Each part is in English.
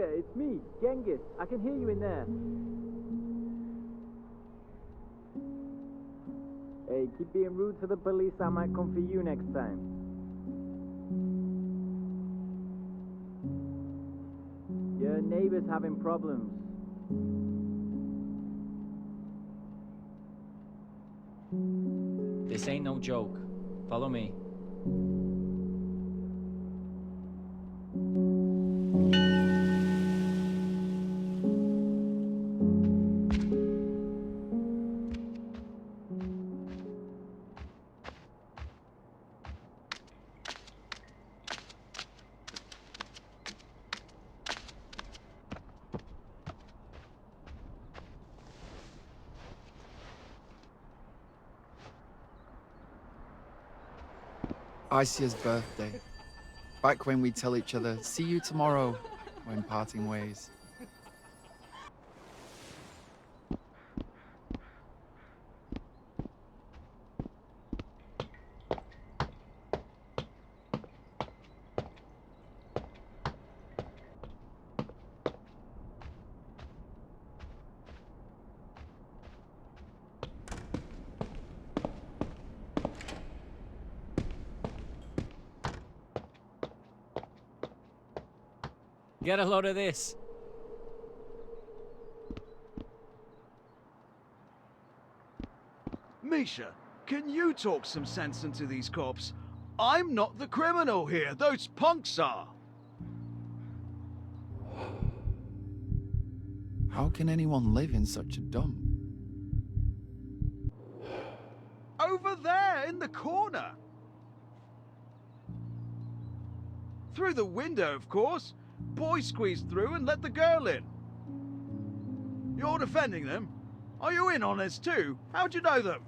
Misha, it's me, Genghis. I can hear you in there. Hey, keep being rude to the police. I might come for you next time. Your neighbor's having problems. This ain't no joke. Follow me. Isia's birthday. Back when we tell each other, see you tomorrow, when parting ways. Get a load of this. Misha, can you talk some sense into these cops? I'm not the criminal here, those punks are. How can anyone live in such a dump? Over there in the corner. Through the window, of course. Boy squeezed through and let the girl in. You're defending them? Are you in on this too? How'd you know them?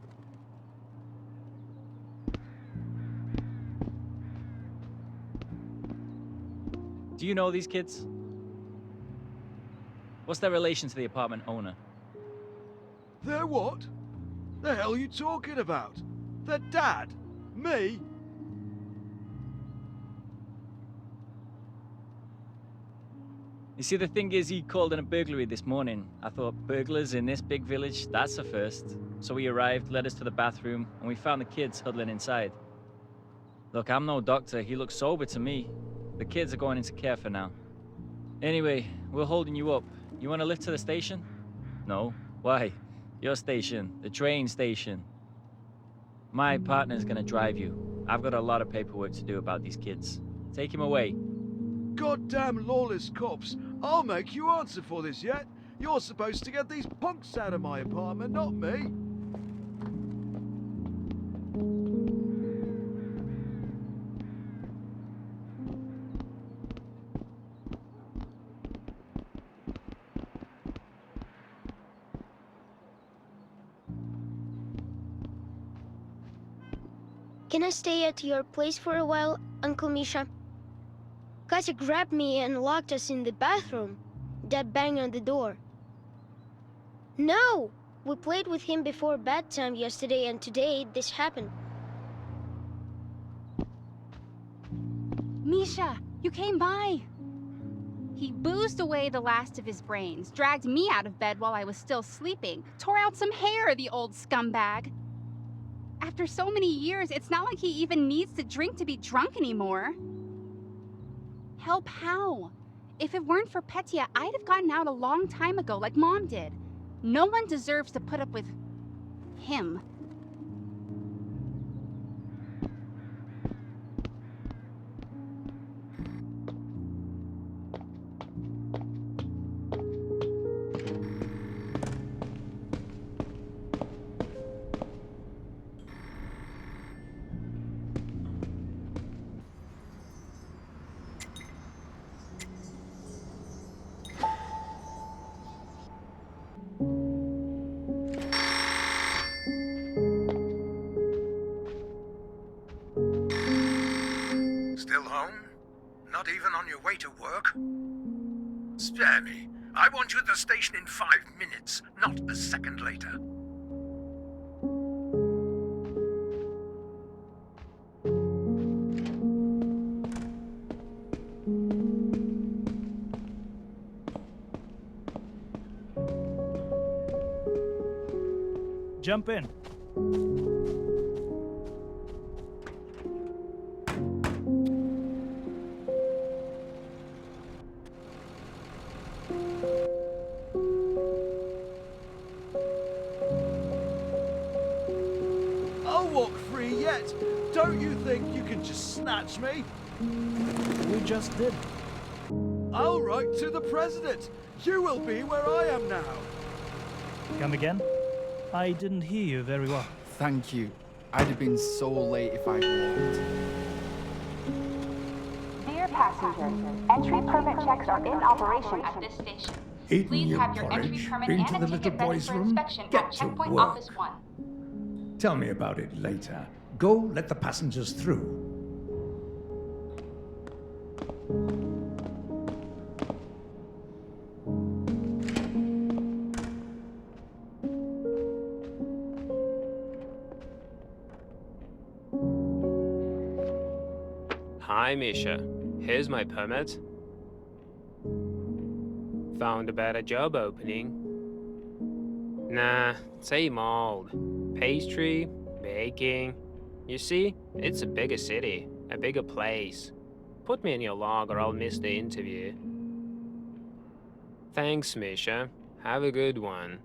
Do you know these kids? What's their relation to the apartment owner? They're what? The hell are you talking about? Their dad? Me? You see, the thing is, he called in a burglary this morning. I thought, burglars in this big village, that's a first. So we arrived, led us to the bathroom, and we found the kids huddling inside. Look, I'm no doctor. He looks sober to me. The kids are going into care for now. Anyway, we're holding you up. You want to lift to the station? No. Why? Your station. The train station. My partner's gonna drive you. I've got a lot of paperwork to do about these kids. Take him away. Goddamn lawless cops. I'll make you answer for this yet. You're supposed to get these punks out of my apartment, not me. Can I stay at your place for a while, Uncle Misha? Katya grabbed me and locked us in the bathroom. Dad banged on the door. No! We played with him before bedtime yesterday, and today this happened. Misha, you came by. He boozed away the last of his brains, dragged me out of bed while I was still sleeping, tore out some hair, the old scumbag. After so many years, it's not like he even needs to drink to be drunk anymore. Help how? If it weren't for Petya, I'd have gotten out a long time ago like Mom did. No one deserves to put up with him. Still home? Not even on your way to work? Spare me. I want you at the station in 5 minutes, not a second later. Jump in. I'll walk free yet. Don't you think you can just snatch me? We just did. I'll write to the president. You will be where I am now. Come again? I didn't hear you very well. Thank you. I'd have been so late if I'd walked. Dear passengers, entry permit checks are in operation at this station. Eating Please your have your entry porridge? permit Been and to a the little ticket ready boys' for room? inspection Get at to Checkpoint work. Office 1. Tell me about it later. Go let the passengers through. Hi, Misha. Here's my permit. Found a better job opening. Nah, same old. Pastry, baking. You see, it's a bigger city, a bigger place. Put me in your log or I'll miss the interview. Thanks, Misha. Have a good one.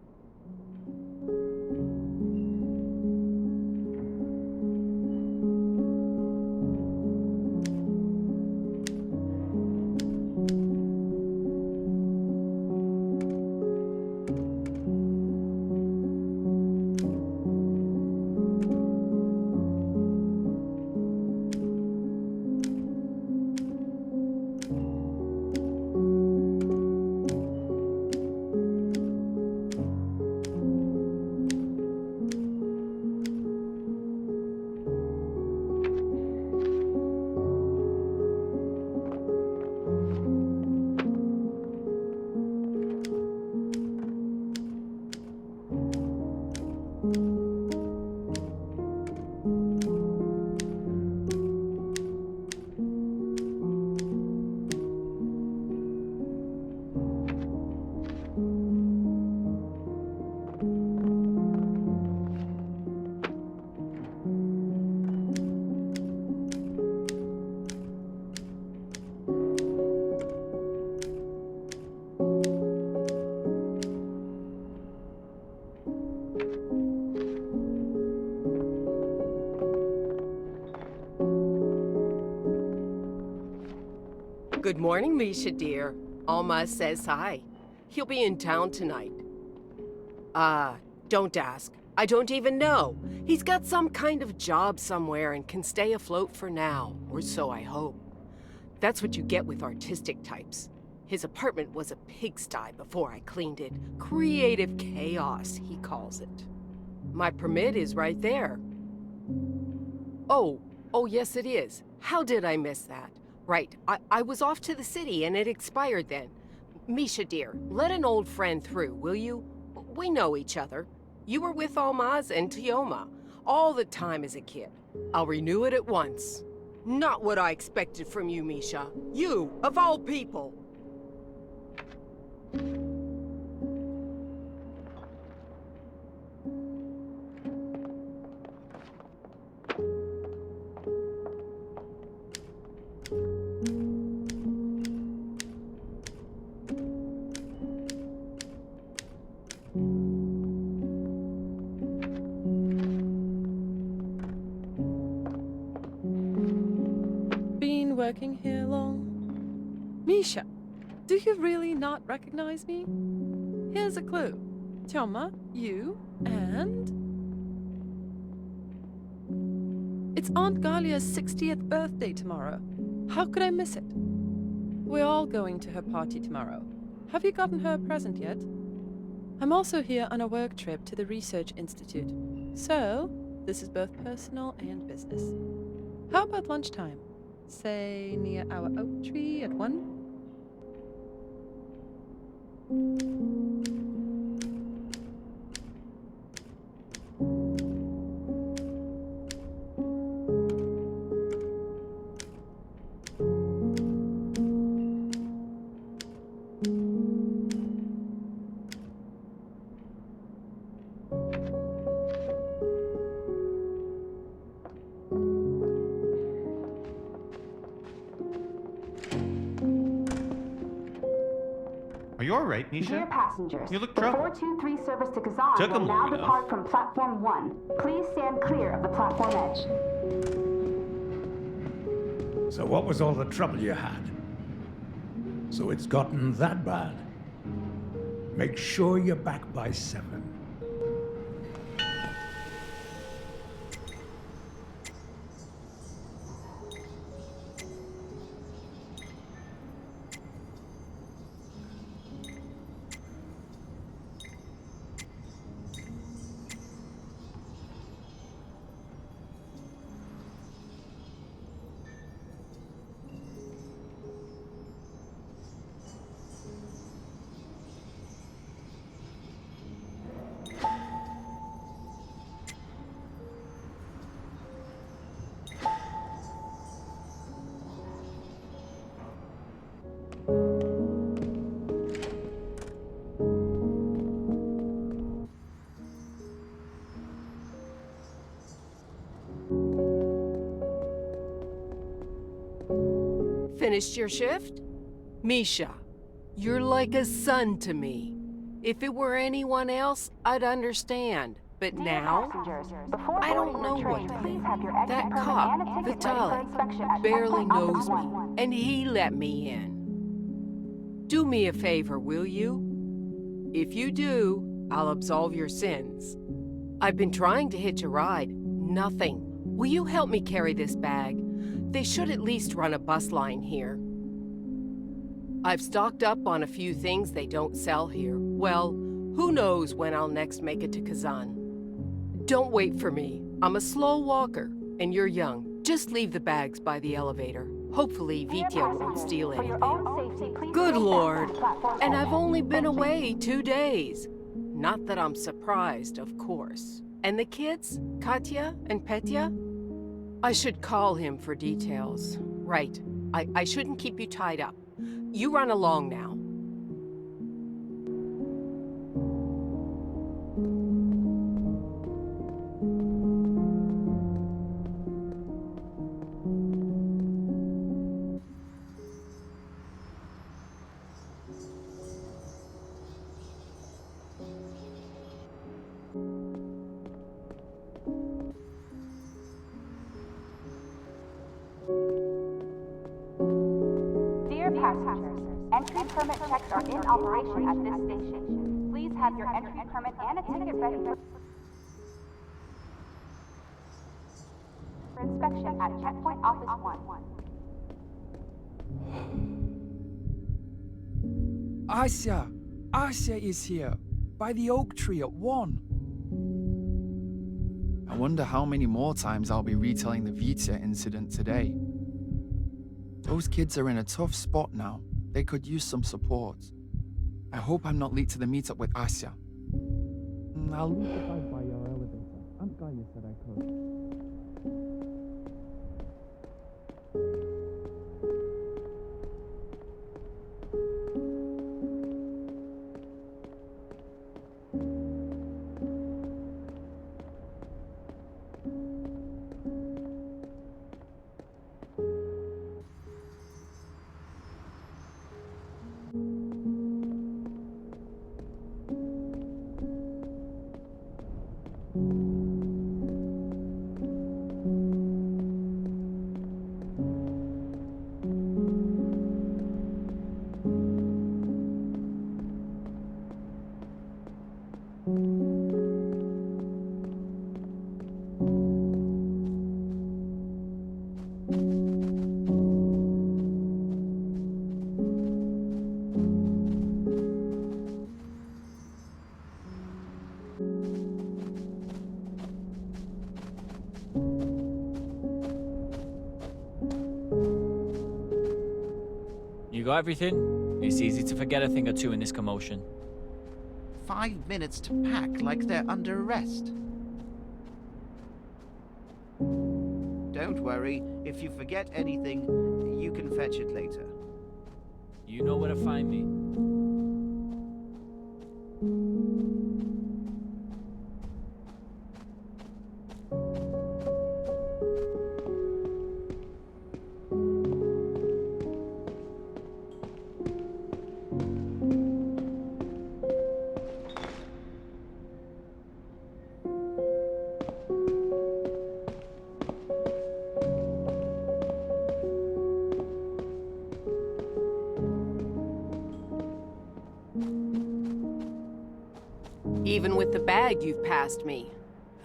Good morning, Misha, dear. Alma says hi. He'll be in town tonight. Don't ask. I don't even know. He's got some kind of job somewhere and can stay afloat for now, or so I hope. That's what you get with artistic types. His apartment was a pigsty before I cleaned it. Creative chaos, he calls it. My permit is right there. Oh, yes it is. How did I miss that? Right, I was off to the city and it expired then. Misha, dear, let an old friend through, will you? We know each other. You were with Almaz and Tioma all the time as a kid. I'll renew it at once. Not what I expected from you, Misha. You, of all people. Working here long? Misha, do you really not recognize me? Here's a clue. Tioma, you, and... It's Aunt Galia's 60th birthday tomorrow. How could I miss it? We're all going to her party tomorrow. Have you gotten her a present yet? I'm also here on a work trip to the Research Institute. So, this is both personal and business. How about lunchtime? Say near our oak tree at 1? you all right, Misha? Dear passengers, You look the troubled. 423 service to Kazan Took 'em will now long enough. depart from platform 1. Please stand clear of the platform edge. So what was all the trouble you had? So it's gotten that bad? Make sure you're back by 7. Finished your shift? Misha, you're like a son to me. If it were anyone else, I'd understand. But now, I don't know what to think. That cop, Futile, barely knows me, and he let me in. Do me a favor, will you? If you do, I'll absolve your sins. I've been trying to hitch a ride. Nothing. Will you help me carry this bag? They should at least run a bus line here. I've stocked up on a few things they don't sell here. Well, who knows when I'll next make it to Kazan. Don't wait for me. I'm a slow walker, and you're young. Just leave the bags by the elevator. Hopefully, Vitya won't steal anything. Good Lord! And I've only been away 2 days. Not that I'm surprised, of course. And the kids? Katya and Petya? I should call him for details. Right. I shouldn't keep you tied up. You run along now. Dear passengers, entry permit checks are in operation at this station. Please have your entry permit and a ticket ready for inspection at checkpoint office 1. Asya is here, by the oak tree at 1. I wonder how many more times I'll be retelling the Vitya incident today. Those kids are in a tough spot now. They could use some support. I hope I'm not late to the meetup with Asya. I'll leave the bag by your elevator. Aunt Gaia said I could. You got everything? It's easy to forget a thing or two in this commotion. 5 minutes to pack like they're under arrest. Don't worry, if you forget anything, you can fetch it later. You know where to find me. Even with the bag, you've passed me.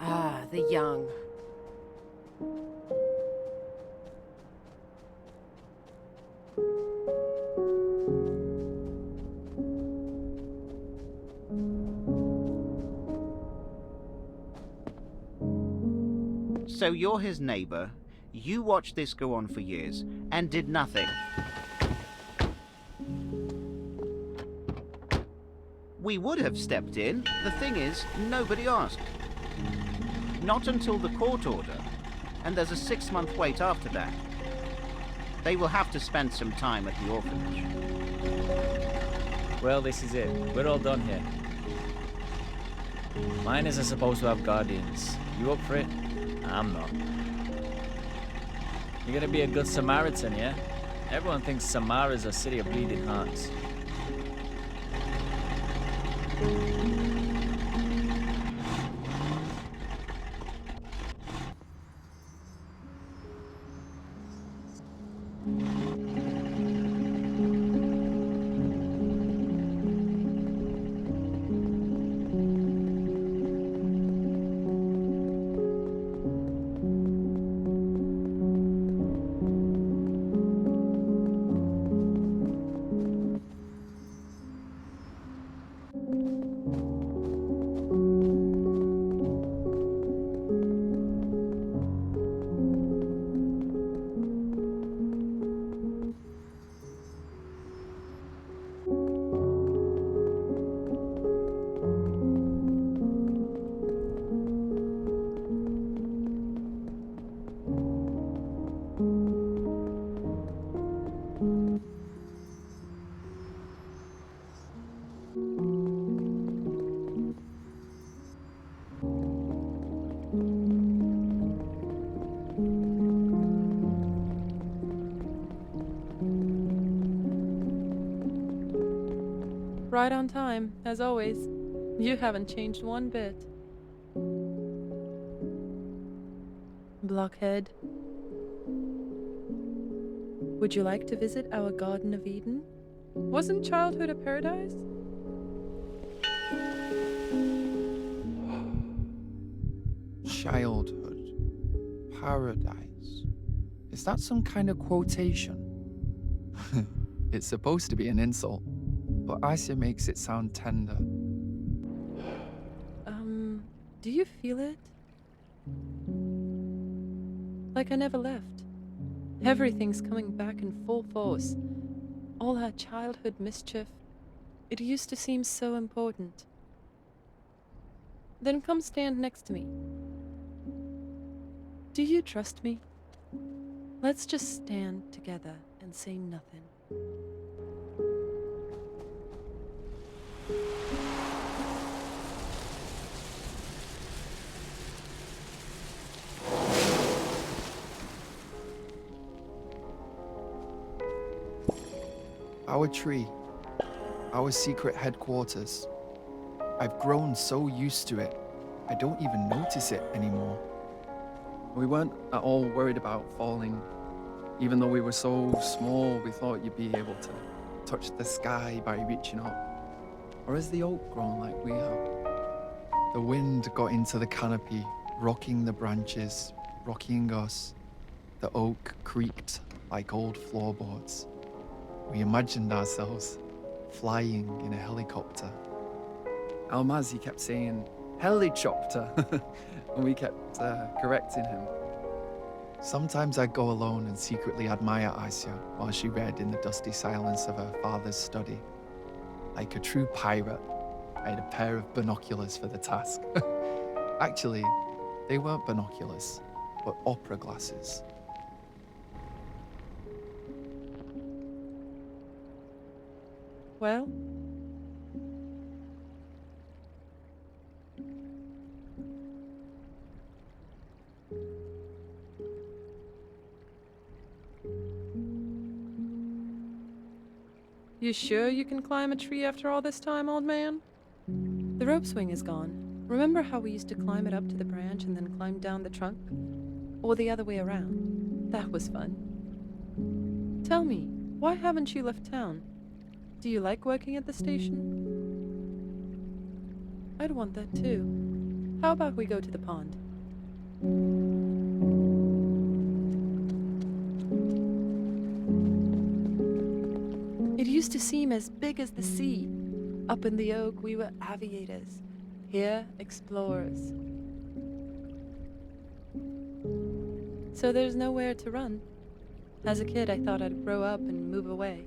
Ah, the young. So you're his neighbor, you watched this go on for years, and did nothing. We would have stepped in. The thing is, nobody asked. Not until the court order, and there's a 6-month wait after that. They will have to spend some time at the orphanage. Well, this is it. We're all done here. Miners are supposed to have guardians. You up for it? I'm not. You're gonna be a good Samaritan, yeah? Everyone thinks Samara's a city of bleeding hearts. Right on time, as always. You haven't changed one bit. Blockhead. Would you like to visit our Garden of Eden? Wasn't childhood a paradise? Childhood. Paradise. Is that some kind of quotation? It's supposed to be an insult, but Aisha makes it sound tender. Do you feel it? Like I never left. Everything's coming back in full force. All her childhood mischief. It used to seem so important. Then come stand next to me. Do you trust me? Let's just stand together and say nothing. Our tree. Our secret headquarters. I've grown so used to it, I don't even notice it anymore. We weren't at all worried about falling. Even though we were so small, we thought you'd be able to touch the sky by reaching up. Or has the oak grown like we have? The wind got into the canopy, rocking the branches, rocking us. The oak creaked like old floorboards. We imagined ourselves flying in a helicopter. Almazi kept saying, "Helichopter," and we kept correcting him. Sometimes I'd go alone and secretly admire Aisha while she read in the dusty silence of her father's study. Like a true pirate, I had a pair of binoculars for the task. Actually, they weren't binoculars, but opera glasses. Well? You sure you can climb a tree after all this time, old man? The rope swing is gone. Remember how we used to climb it up to the branch and then climb down the trunk? Or the other way around? That was fun. Tell me, why haven't you left town? Do you like working at the station? I'd want that too. How about we go to the pond? It used to seem as big as the sea. Up in the oak, we were aviators. Here, explorers. So there's nowhere to run. As a kid, I thought I'd grow up and move away.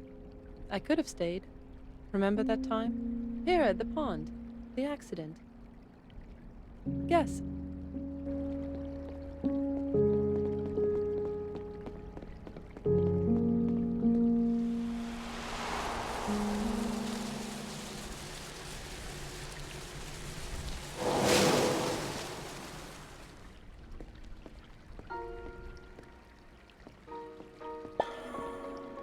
I could have stayed. Remember that time? Here at the pond. The accident. Guess.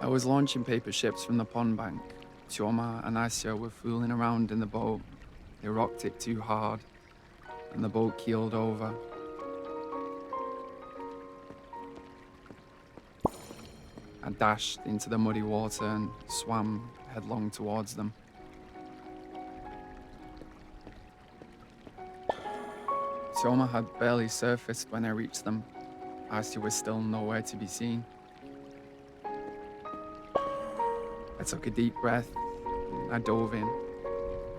I was launching paper ships from the pond bank. Chioma and Asya were fooling around in the boat. They rocked it too hard, and the boat keeled over. I dashed into the muddy water and swam headlong towards them. Chioma had barely surfaced when I reached them. Asya was still nowhere to be seen. I took a deep breath. I dove in.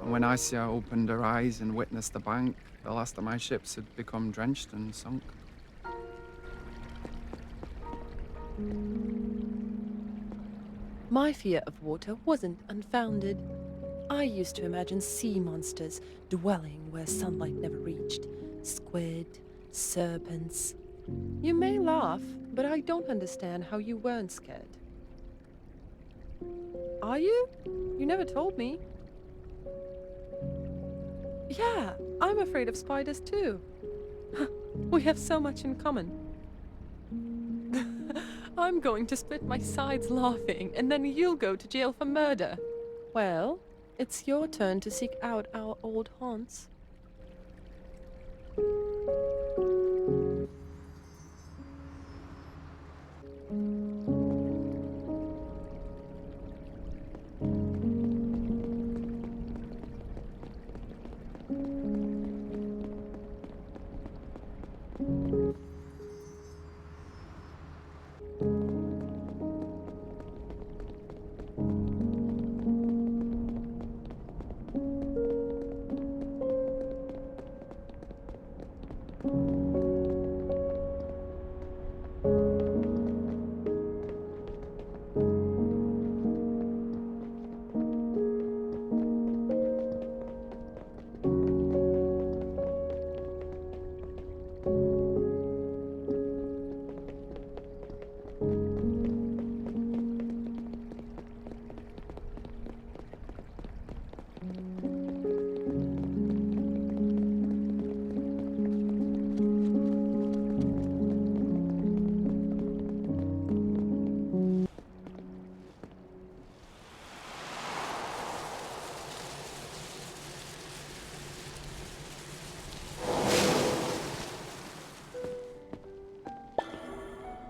And when Asya opened her eyes and witnessed the bank, the last of my ships had become drenched and sunk. My fear of water wasn't unfounded. I used to imagine sea monsters dwelling where sunlight never reached. Squid, serpents. You may laugh, but I don't understand how you weren't scared. Are you? You never told me. Yeah, I'm afraid of spiders too. We have so much in common. I'm going to split my sides laughing, and then you'll go to jail for murder. Well, it's your turn to seek out our old haunts.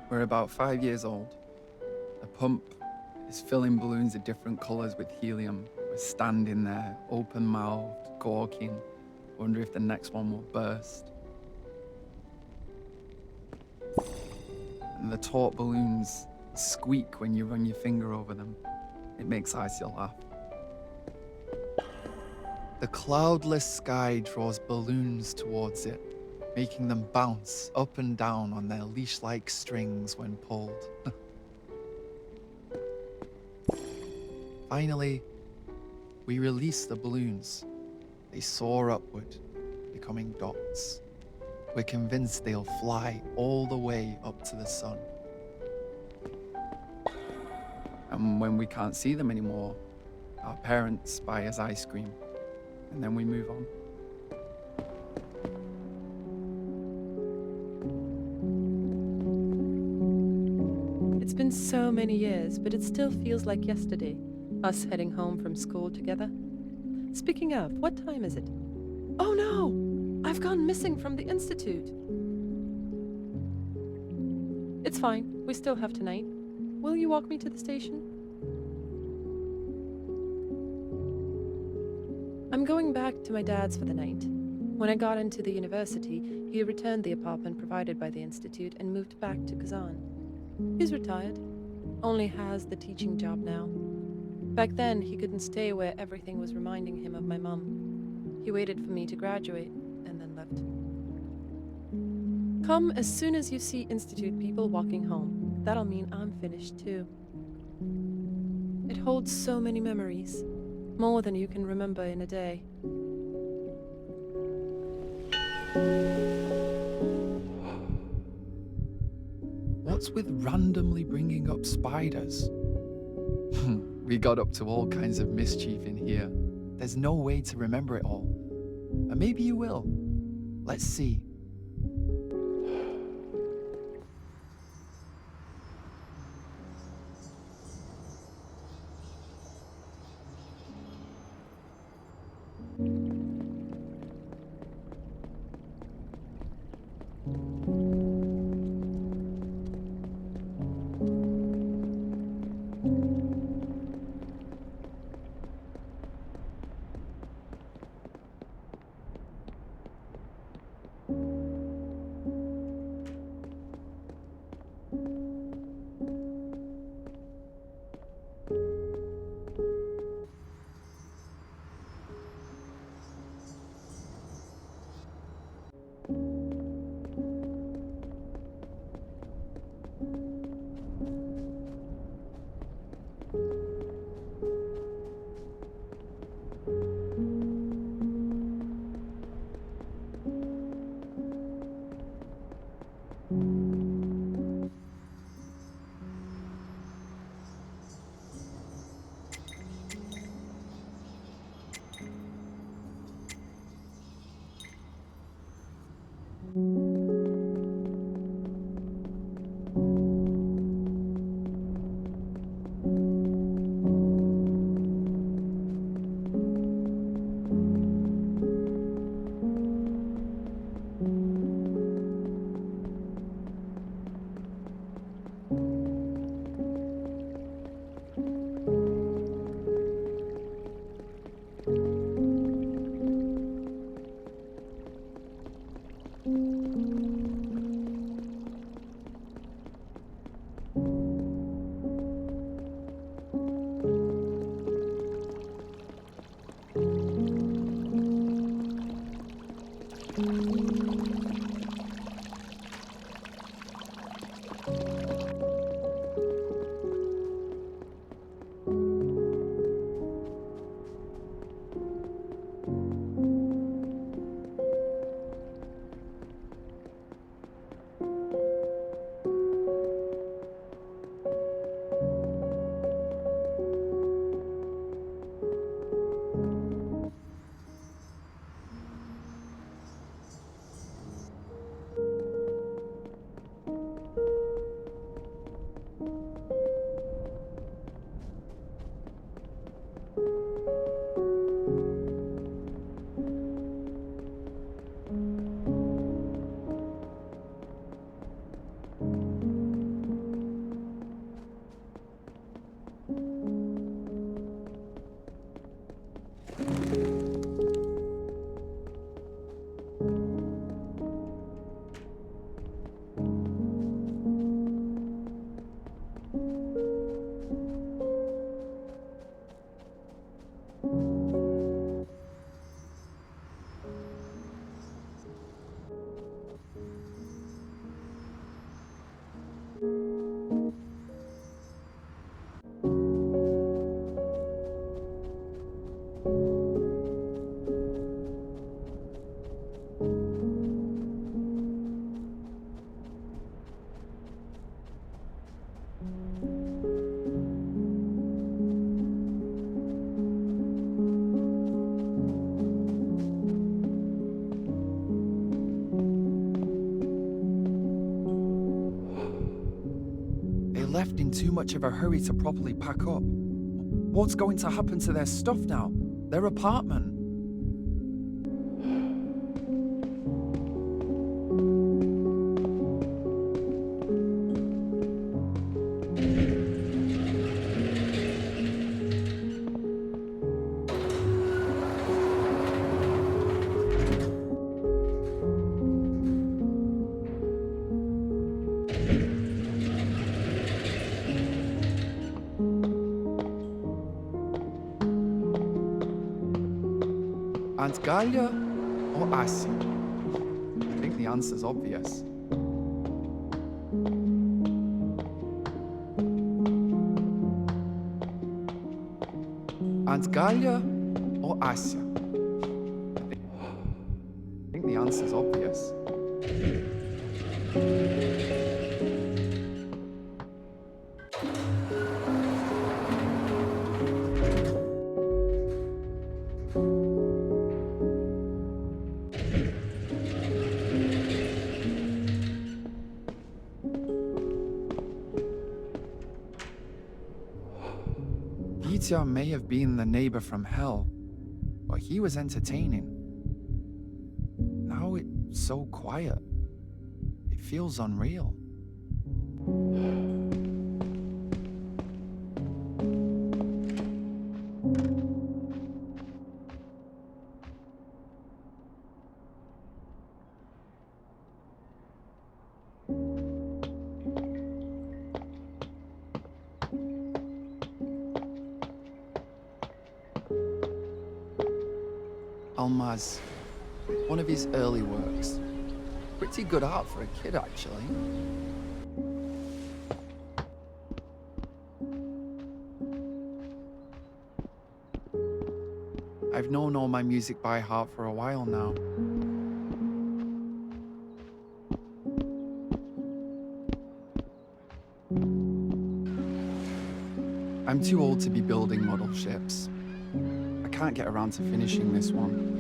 We're about 5 years old. The pump is filling balloons of different colours with helium. We're standing there, open-mouthed, gawking, wonder if the next one will burst. And the taut balloons squeak when you run your finger over them. It makes Isaac laugh. The cloudless sky draws balloons towards it, making them bounce up and down on their leash-like strings when pulled. Finally, we release the balloons. They soar upward, becoming dots. We're convinced they'll fly all the way up to the sun. And when we can't see them anymore, our parents buy us ice cream, and then we move on. It's been so many years, but it still feels like yesterday, us heading home from school together. Speaking of, what time is it? Oh no! I've gone missing from the institute. It's fine. We still have tonight. Will you walk me to the station? I'm going back to my dad's for the night. When I got into the university, he returned the apartment provided by the Institute and moved back to Kazan. He's retired, only has the teaching job now. Back then, he couldn't stay where everything was reminding him of my mum. He waited for me to graduate and then left. Come as soon as you see Institute people walking home. That'll mean I'm finished too. It holds so many memories, more than you can remember in a day. What's with randomly bringing up spiders? We got up to all kinds of mischief in here. There's no way to remember it all. And maybe you will. Let's see. Left in too much of a hurry to properly pack up. What's going to happen to their stuff now? Their apartment? Aunt Galia or Asia? I think the answer's obvious. Aunt Galia or Asia? I think the answer's obvious. Peter may have been the neighbor from hell, but he was entertaining. Now it's so quiet. It feels unreal. Almaz, one of his early works. Pretty good art for a kid, actually. I've known all my music by heart for a while now. I'm too old to be building model ships. I can't get around to finishing this one.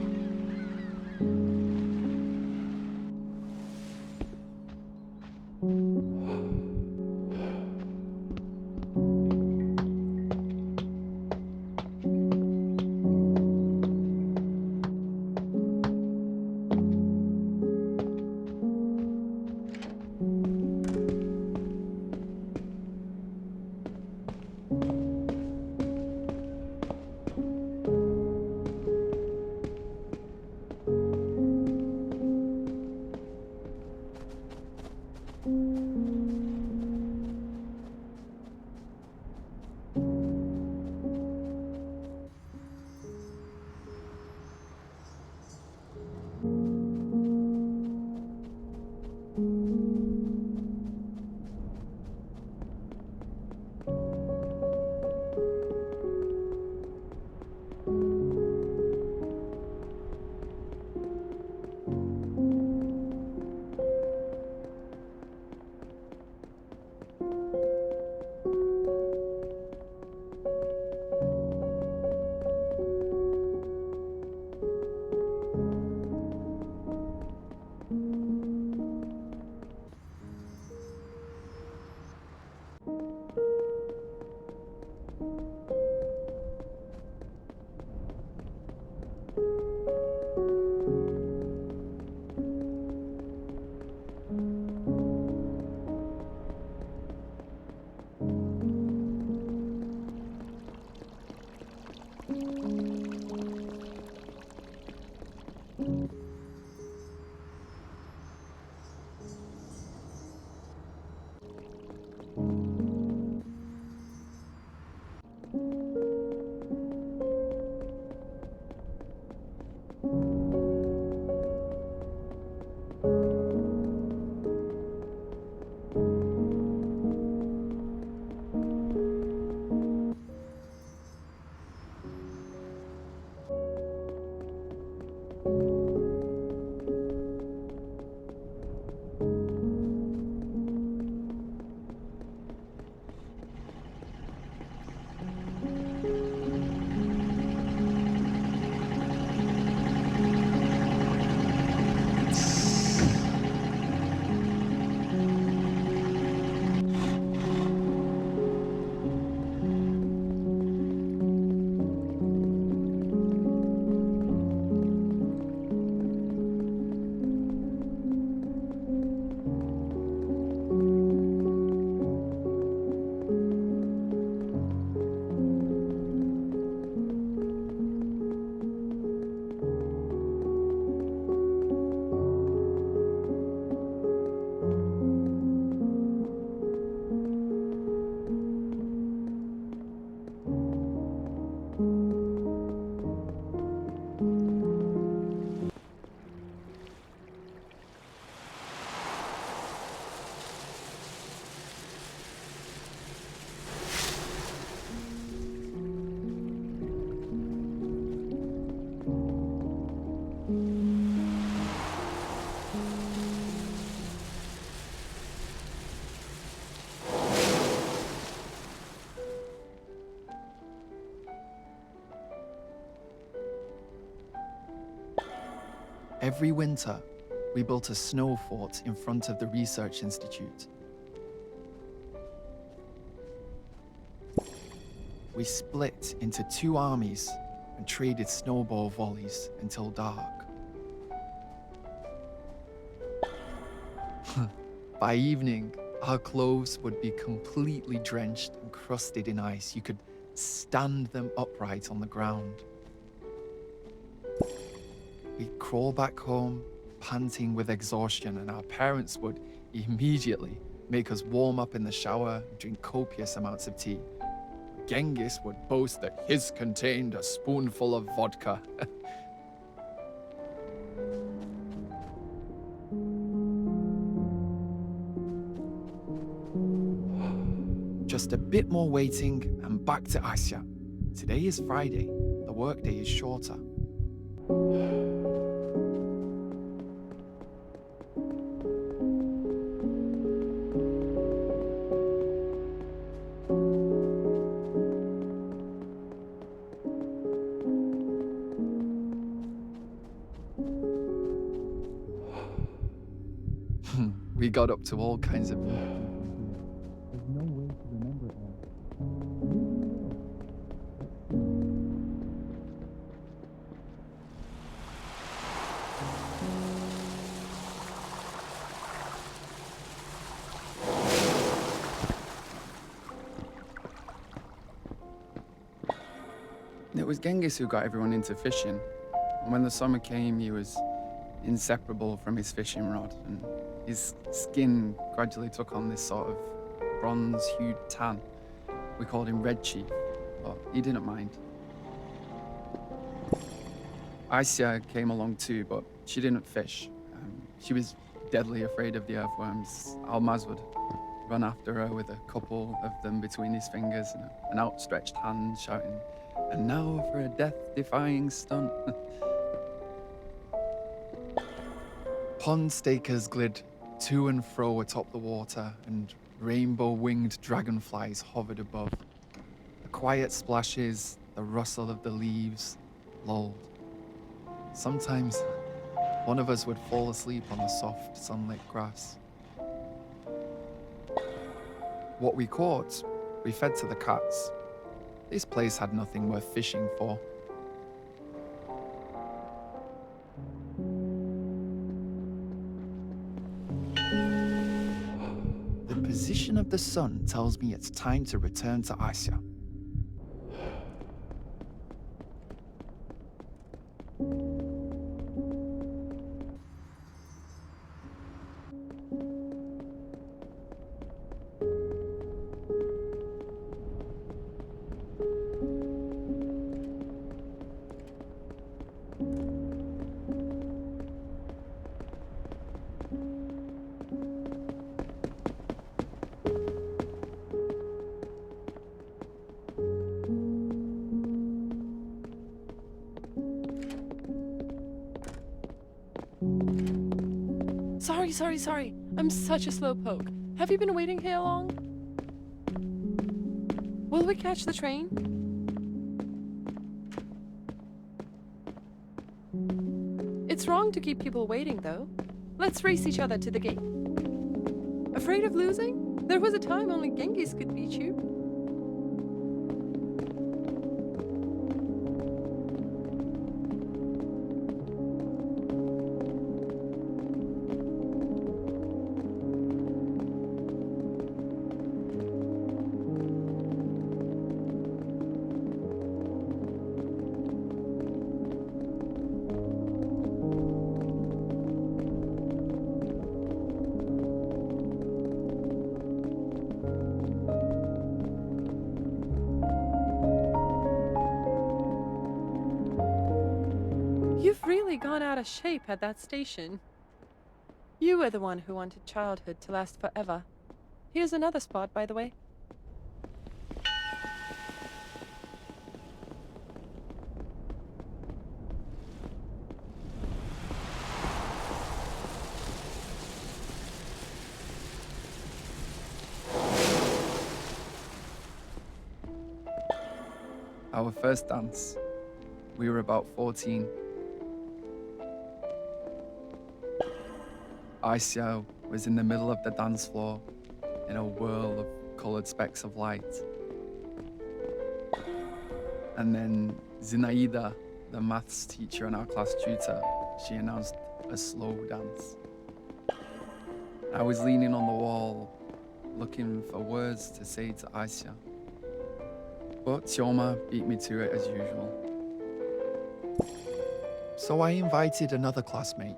Every winter, we built a snow fort in front of the research institute. We split into 2 armies and traded snowball volleys until dark. By evening, our clothes would be completely drenched and crusted in ice. You could stand them upright on the ground. We'd crawl back home, panting with exhaustion, and our parents would immediately make us warm up in the shower and drink copious amounts of tea. Genghis would boast that his contained a spoonful of vodka. Just a bit more waiting and back to Asya. Today is Friday. The workday is shorter. We got up to all kinds of... There's no way to remember it all. It was Genghis who got everyone into fishing. And when the summer came, he was inseparable from his fishing rod, and his skin gradually took on this sort of bronze-hued tan. We called him Red Chief, but he didn't mind. Aisha came along too, but she didn't fish. She was deadly afraid of the earthworms. Almaz would run after her with a couple of them between his fingers and an outstretched hand, shouting, "And now for a death-defying stunt." Pond stakers glid to and fro atop the water, and rainbow-winged dragonflies hovered above. The quiet splashes, the rustle of the leaves, lulled. Sometimes, one of us would fall asleep on the soft, sunlit grass. What we caught, we fed to the cats. This place had nothing worth fishing for. The position of the sun tells me it's time to return to Asya. Sorry. I'm such a slowpoke. Have you been waiting here long? Will we catch the train? It's wrong to keep people waiting, though. Let's race each other to the gate. Afraid of losing? There was a time only Genghis could beat you. You've really gone out of shape at that station. You were the one who wanted childhood to last forever. Here's another spot, by the way. Our first dance. We were about 14. Aisha was in the middle of the dance floor in a whirl of coloured specks of light. And then Zinaida, the maths teacher and our class tutor, she announced a slow dance. I was leaning on the wall, looking for words to say to Aisha. But Tioma beat me to it as usual. So I invited another classmate.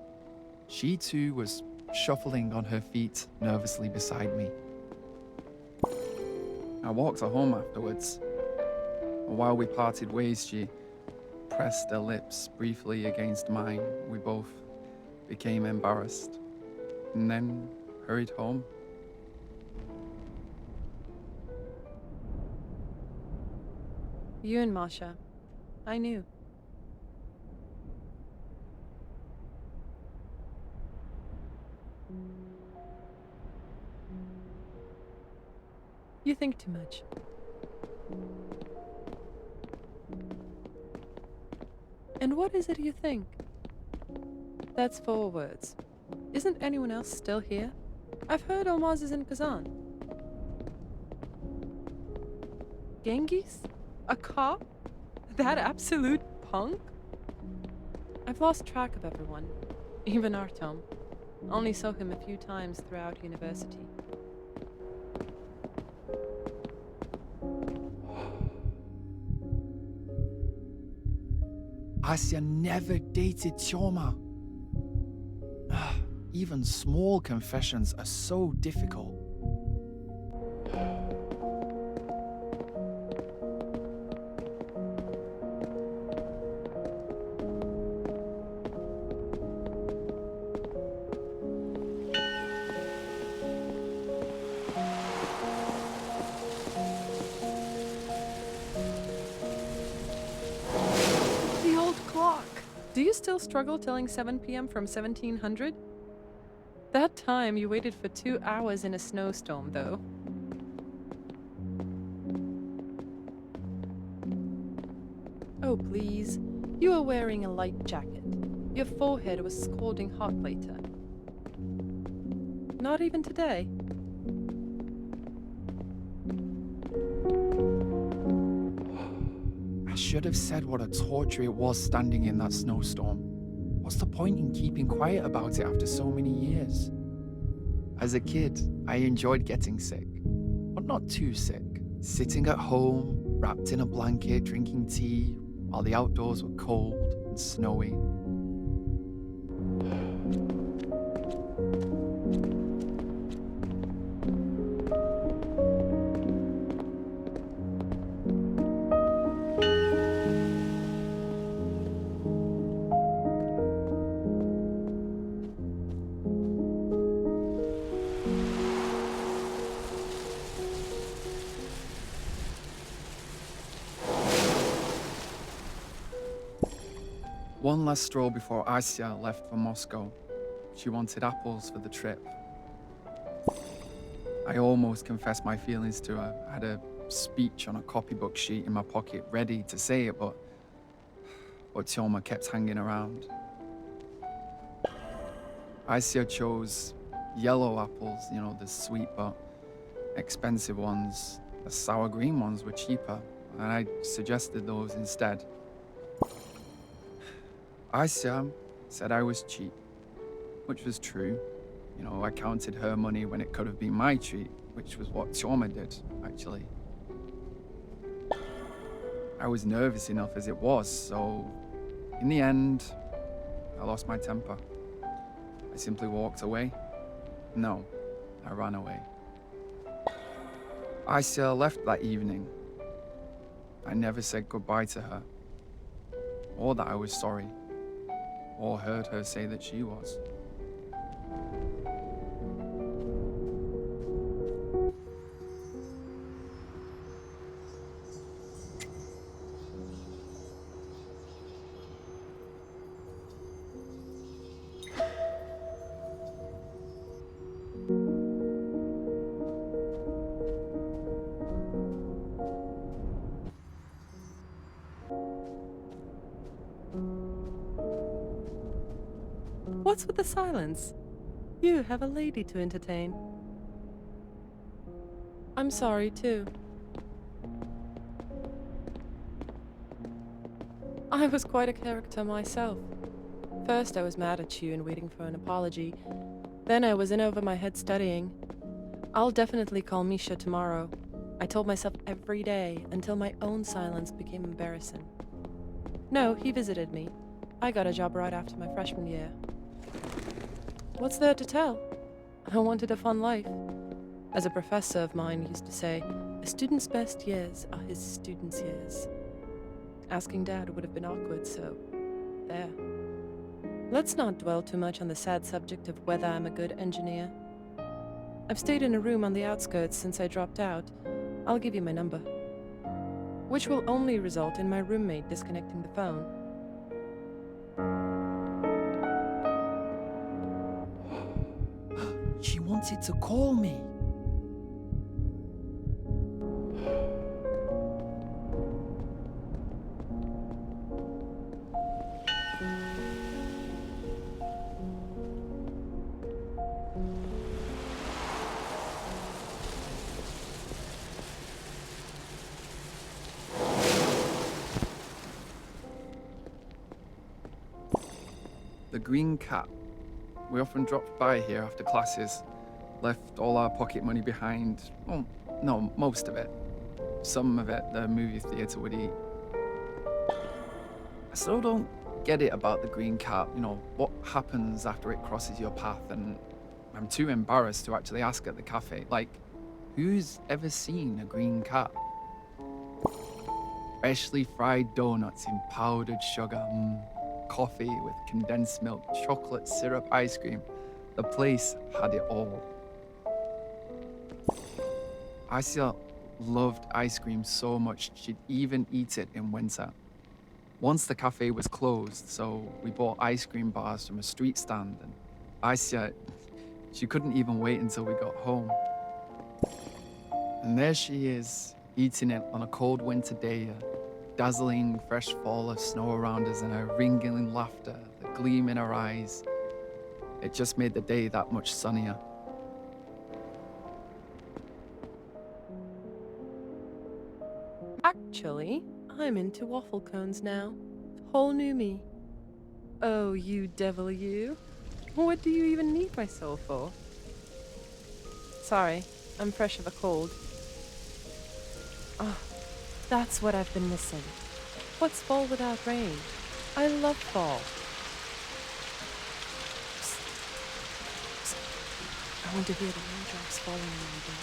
She too was shuffling on her feet nervously beside me. I walked her home afterwards. And while we parted ways, she pressed her lips briefly against mine. We both became embarrassed and then hurried home. You and Masha. I knew. You think too much. And what is it you think? That's 4 words. Isn't anyone else still here? I've heard Almaz is in Kazan. Genghis? A cop? That absolute punk? I've lost track of everyone. Even Artem. Only saw him a few times throughout university. Asya never dated Tioma. Even small confessions are so difficult. Do you still struggle telling 7 p.m. from 1700? That time you waited for 2 hours in a snowstorm, though. Oh, please. You were wearing a light jacket. Your forehead was scalding hot later. Not even today. I should have said what a torture it was standing in that snowstorm. What's the point in keeping quiet about it after so many years? As a kid, I enjoyed getting sick, but not too sick. Sitting at home, wrapped in a blanket, drinking tea, while the outdoors were cold and snowy. One last stroll before Asya left for Moscow. She wanted apples for the trip. I almost confessed my feelings to her. I had a speech on a copybook sheet in my pocket ready to say it, but Tioma kept hanging around. Asya chose yellow apples, you know, the sweet but expensive ones. The sour green ones were cheaper, and I suggested those instead. Asya said I was cheap, which was true. You know, I counted her money when it could have been my treat, which was what Tioma did, actually. I was nervous enough as it was, so in the end, I lost my temper. I simply walked away. No, I ran away. Asya left that evening. I never said goodbye to her, or that I was sorry, or heard her say that she was. What's with the silence? You have a lady to entertain. I'm sorry, too. I was quite a character myself. First I was mad at you and waiting for an apology. Then I was in over my head studying. I'll definitely call Misha tomorrow. I told myself every day until my own silence became embarrassing. No, he visited me. I got a job right after my freshman year. What's there to tell? I wanted a fun life. As a professor of mine used to say, a student's best years are his student's years. Asking Dad would have been awkward, so there. Let's not dwell too much on the sad subject of whether I'm a good engineer. I've stayed in a room on the outskirts since I dropped out. I'll give you my number. Which will only result in my roommate disconnecting the phone. She wanted to call me. The Green Cat. We often dropped by here after classes, left all our pocket money behind. Well, no, most of it. Some of it the movie theatre would eat. I still don't get it about the Green Cat, what happens after it crosses your path, and I'm too embarrassed to actually ask at the cafe. Like, who's ever seen a green cat? Freshly fried donuts in powdered sugar, coffee with condensed milk, chocolate syrup ice cream. The place had it all. Asia loved ice cream so much she'd even eat it in winter. Once the cafe was closed, so we bought ice cream bars from a street stand, and Asia, she couldn't even wait until we got home. And there she is, eating it on a cold winter day, a dazzling fresh fall of snow around us and her ringing laughter, the gleam in her eyes. It just made the day that much sunnier. Actually, I'm into waffle cones now. Whole new me. Oh, you devil you. What do you even need my soul for? Sorry, I'm fresh of a cold. Oh, that's what I've been missing. What's fall without rain? I love fall. Psst. Psst. I want to hear the raindrops falling on my door.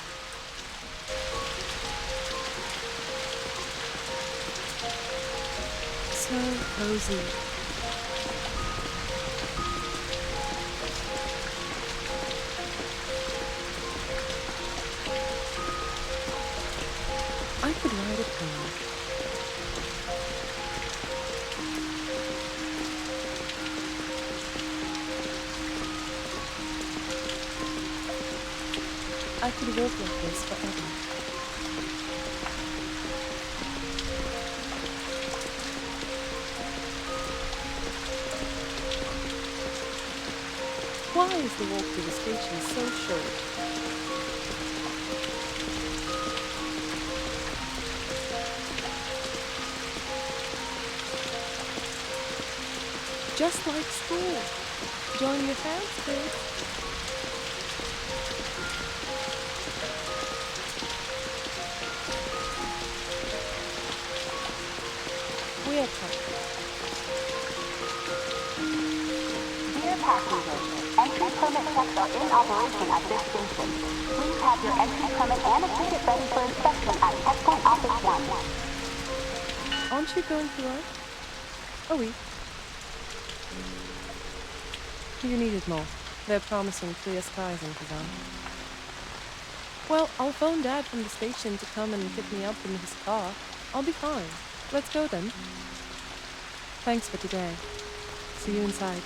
So cozy. I could write a poem. I could walk like this forever. Why is the walk to the station so short? Just like school. Join your hands, kids. We are coming. Dear passengers, entry permit checks are in operation at this station. Please have your entry permit and a ticket ready for inspection at Checkpoint Office 1. Aren't you going to work? Oh, oui. You need it more. They're promising clear skies in Kazan. Well, I'll phone Dad from the station to come and pick me up in his car. I'll be fine. Let's go then. Thanks for today. See you inside.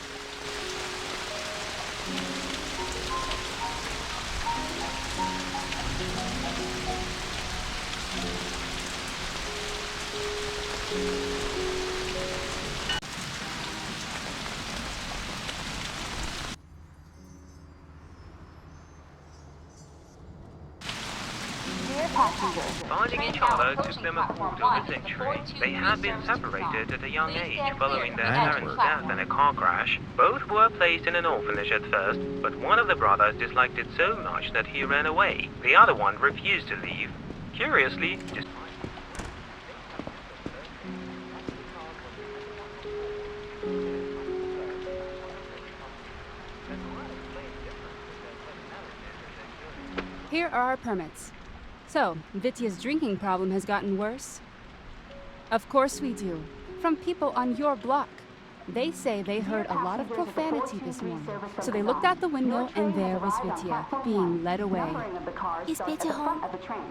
passengers. Finding each other took them a quarter of a century. They had been separated at a young age following their parents' death in a car crash. Both were placed in an orphanage at first, but one of the brothers disliked it so much that he ran away. The other one refused to leave. Curiously, Here are our permits. So, Vitya's drinking problem has gotten worse? Of course we do. From people on your block. They say they heard a lot of profanity this morning. So they looked out the window and there was Vitya, being led away. Is Vitya home?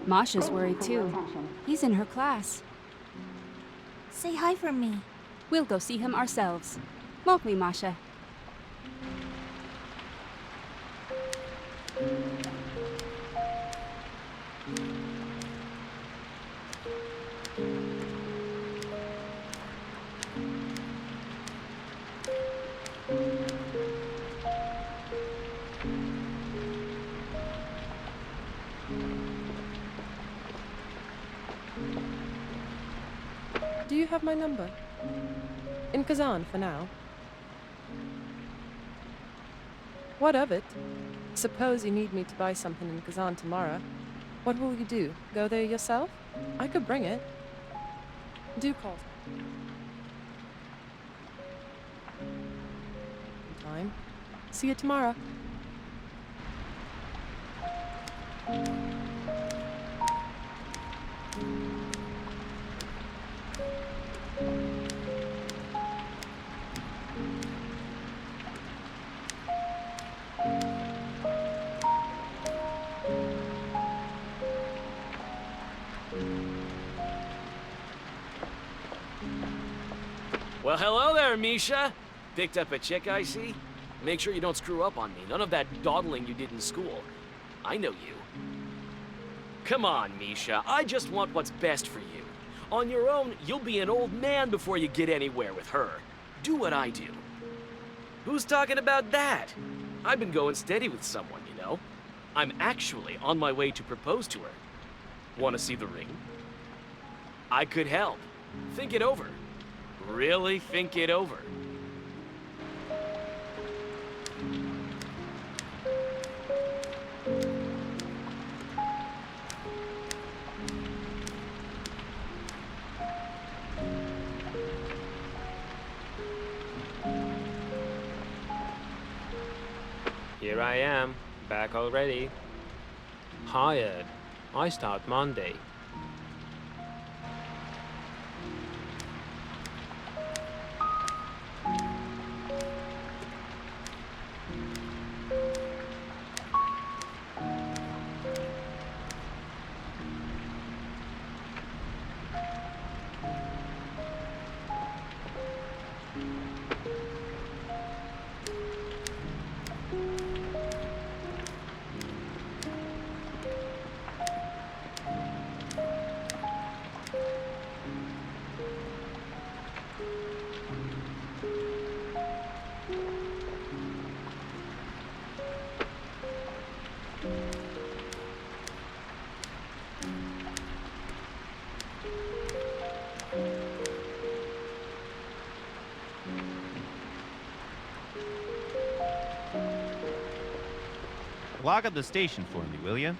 Masha's worried too. He's in her class. Say hi for me. We'll go see him ourselves. Won't we, Masha? Do you have my number? In Kazan for now. What of it? Suppose you need me to buy something in Kazan tomorrow. What will you do? Go there yourself? I could bring it. Do call. Time. See you tomorrow. Well, hello there, Misha. Picked up a chick, I see. Make sure you don't screw up on me. None of that dawdling you did in school. I know you. Come on, Misha. I just want what's best for you. On your own, you'll be an old man before you get anywhere with her. Do what I do. Who's talking about that? I've been going steady with someone, you know. I'm actually on my way to propose to her. Want to see the ring? I could help. Think it over. Really think it over. here I am, back already. Hired. I start Monday. Log up the station for me, will you?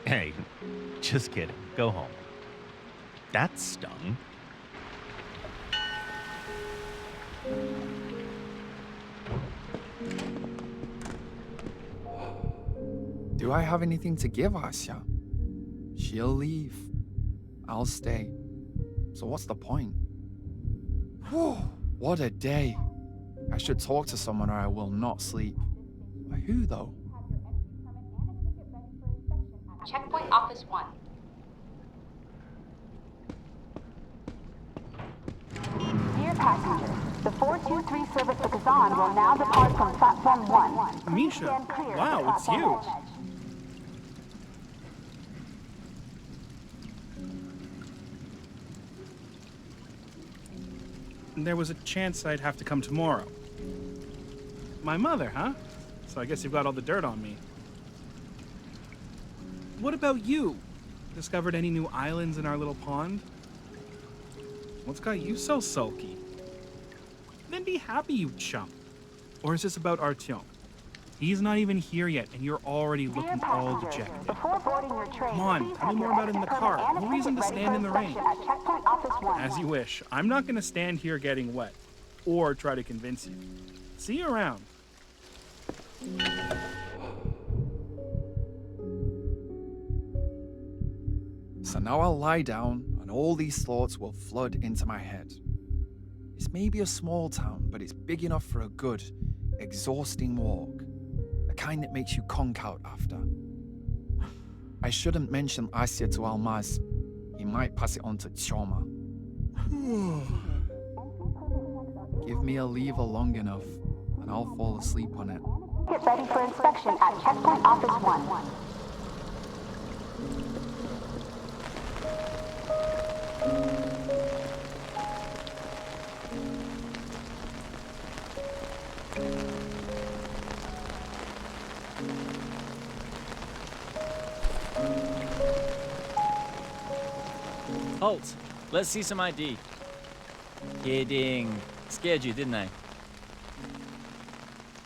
Hey, just kidding. Go home. That stung. Do I have anything to give Asya? She'll leave. I'll stay. So what's the point? Whew, what a day. I should talk to someone or I will not sleep. But who though? Checkpoint Office 1. Dear passengers, the 423 service to Kazan will now depart from platform 1. Misha, wow, it's you. There was a chance I'd have to come tomorrow. My mother, huh? So I guess you've got all the dirt on me. What about you? Discovered any new islands in our little pond? What's got you so sulky? Then be happy, you chump. Or is this about Artyom? He's not even here yet, and you're already looking all dejected. Before boarding your train, Come on, please tell have me your more about it in the exit car. permit and No a reason to ticket ready stand for in the rain. inspection at Checkpoint Office 1. As you wish. I'm not going to stand here getting wet. Or try to convince you. See you around. So now I'll lie down, and all these thoughts will flood into my head. This may be a small town, but it's big enough for a good, exhausting walk. The kind that makes you conk out after. I shouldn't mention Asya to Almaz. He might pass it on to Choma. Give me a lever long enough, and I'll fall asleep on it. Get ready for inspection at Checkpoint Office 1. Halt! Let's see some ID. Kidding. Scared you, didn't I?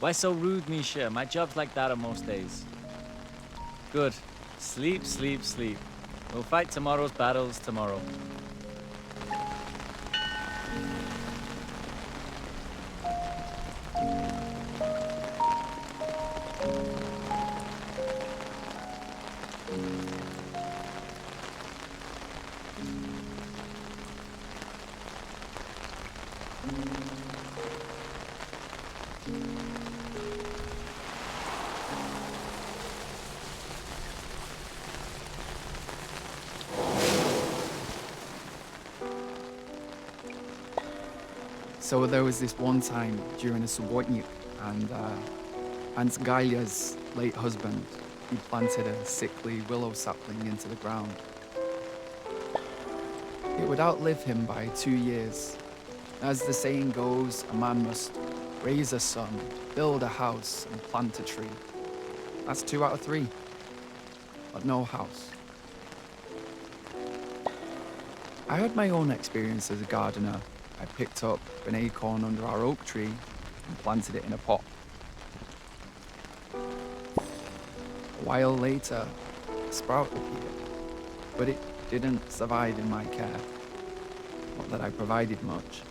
Why so rude, Misha? My job's like that on most days. Good. Sleep, sleep, sleep. We'll fight tomorrow's battles tomorrow. So there was this one time during a subotnik, and Aunt Galia's late husband, he planted a sickly willow sapling into the ground. It would outlive him by 2 years. As the saying goes, a man must raise a son, build a house, and plant a tree. That's 2 out of 3, but no house. I had my own experience as a gardener. I picked up an acorn under our oak tree and planted it in a pot. A while later, a sprout appeared, but it didn't survive in my care. Not that I provided much.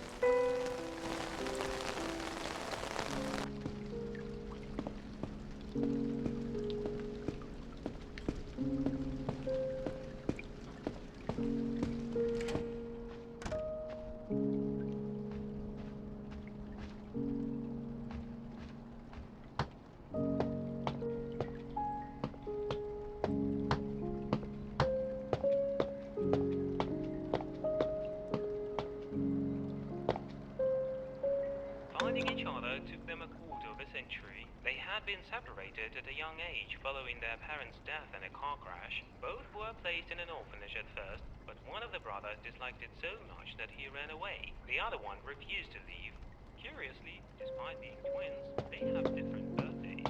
Finding each other took them a quarter of a century. They had been separated at a young age following their parents' death in a car crash. Both were placed in an orphanage at first, but one of the brothers disliked it so much that he ran away. The other one refused to leave. Curiously, despite being twins, they have different birthdays.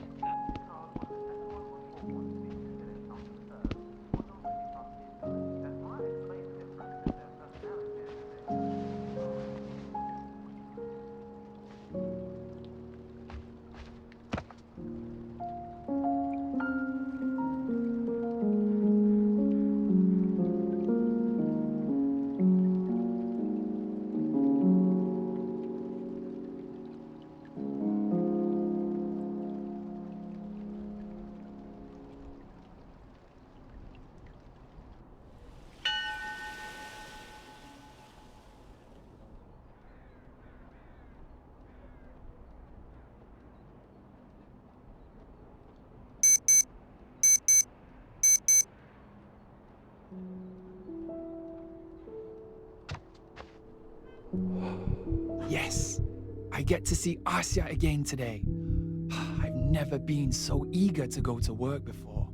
Yes, I get to see Asya again today. I've never been so eager to go to work before.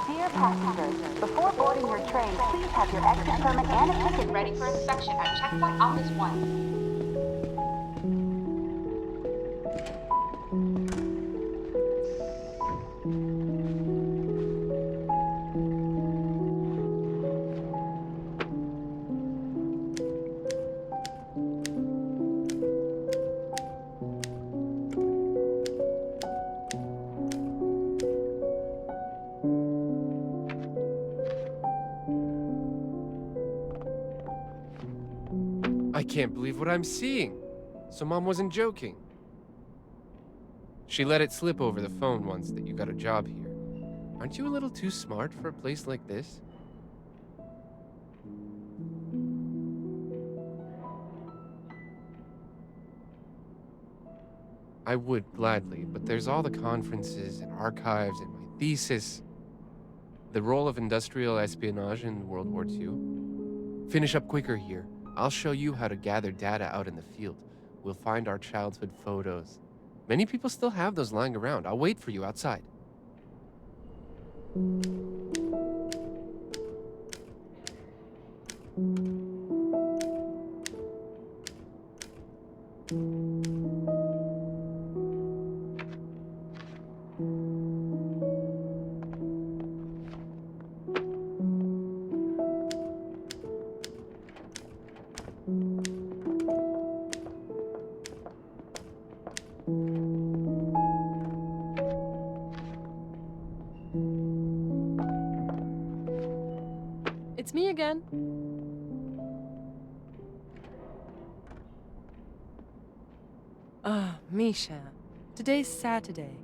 Dear passengers, before boarding your train, please have your exit permit and a ticket ready for inspection at Checkpoint Office 1. I can't believe what I'm seeing. So Mom wasn't joking. She let it slip over the phone once that you got a job here. Aren't you a little too smart for a place like this? I would gladly, but there's all the conferences and archives and my thesis. The role of industrial espionage in World War II. Finish up quicker here. I'll show you how to gather data out in the field. We'll find our childhood photos. Many people still have those lying around. I'll wait for you outside. It's me again. Ah, Misha. Today's Saturday.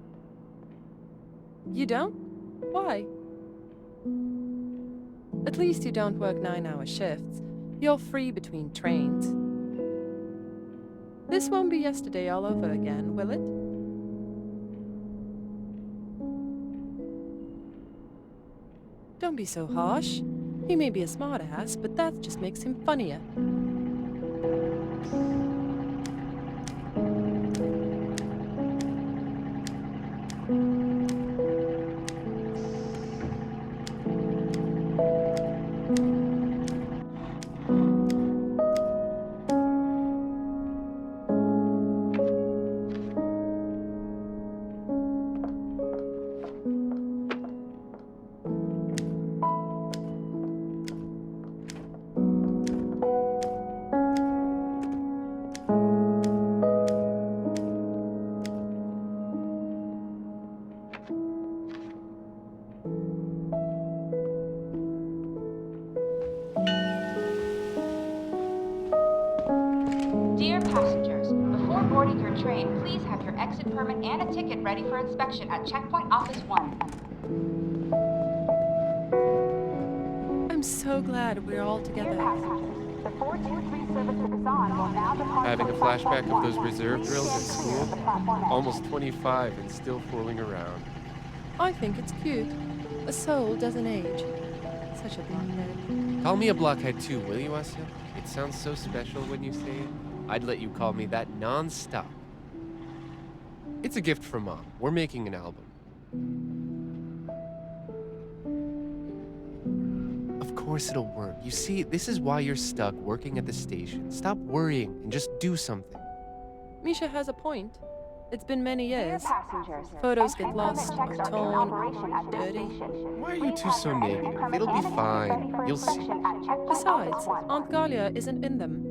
You don't? Why? At least you don't work 9-hour shifts. You're free between trains. This won't be yesterday all over again, will it? Don't be so harsh. He may be a smartass, but that just makes him funnier. Dear passengers, before boarding your train, please have your exit permit and a ticket ready for inspection at Checkpoint Office 1. I'm so glad we're all together. Dear passengers, the 423 service is on will now depart. Having a flashback of those reserve drills at school? Almost 25 and still fooling around. I think it's cute. A soul doesn't age. Such a blockhead. Call me a blockhead too, will you, Asa? It sounds so special when you say it. I'd let you call me that non-stop. It's a gift from Mom. We're making an album. Of course it'll work. You see, this is why you're stuck working at the station. Stop worrying and just do something. Misha has a point. It's been many years. Passengers, Photos get lost, or torn, or dirty. Why are you two so negative? It'll be fine. You'll see. Besides, Aunt Galia isn't in them.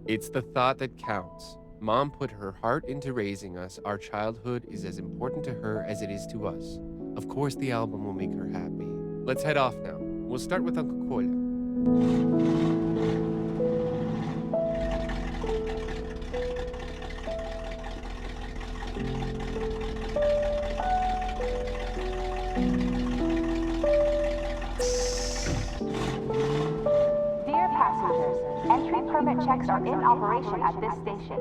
It's the thought that counts. Mom put her heart into raising us. Our childhood is as important to her as it is to us. Of course, the album will make her happy. Let's head off now. We'll start with Uncle Kola. Dear passengers, entry permit checks are in operation at this station.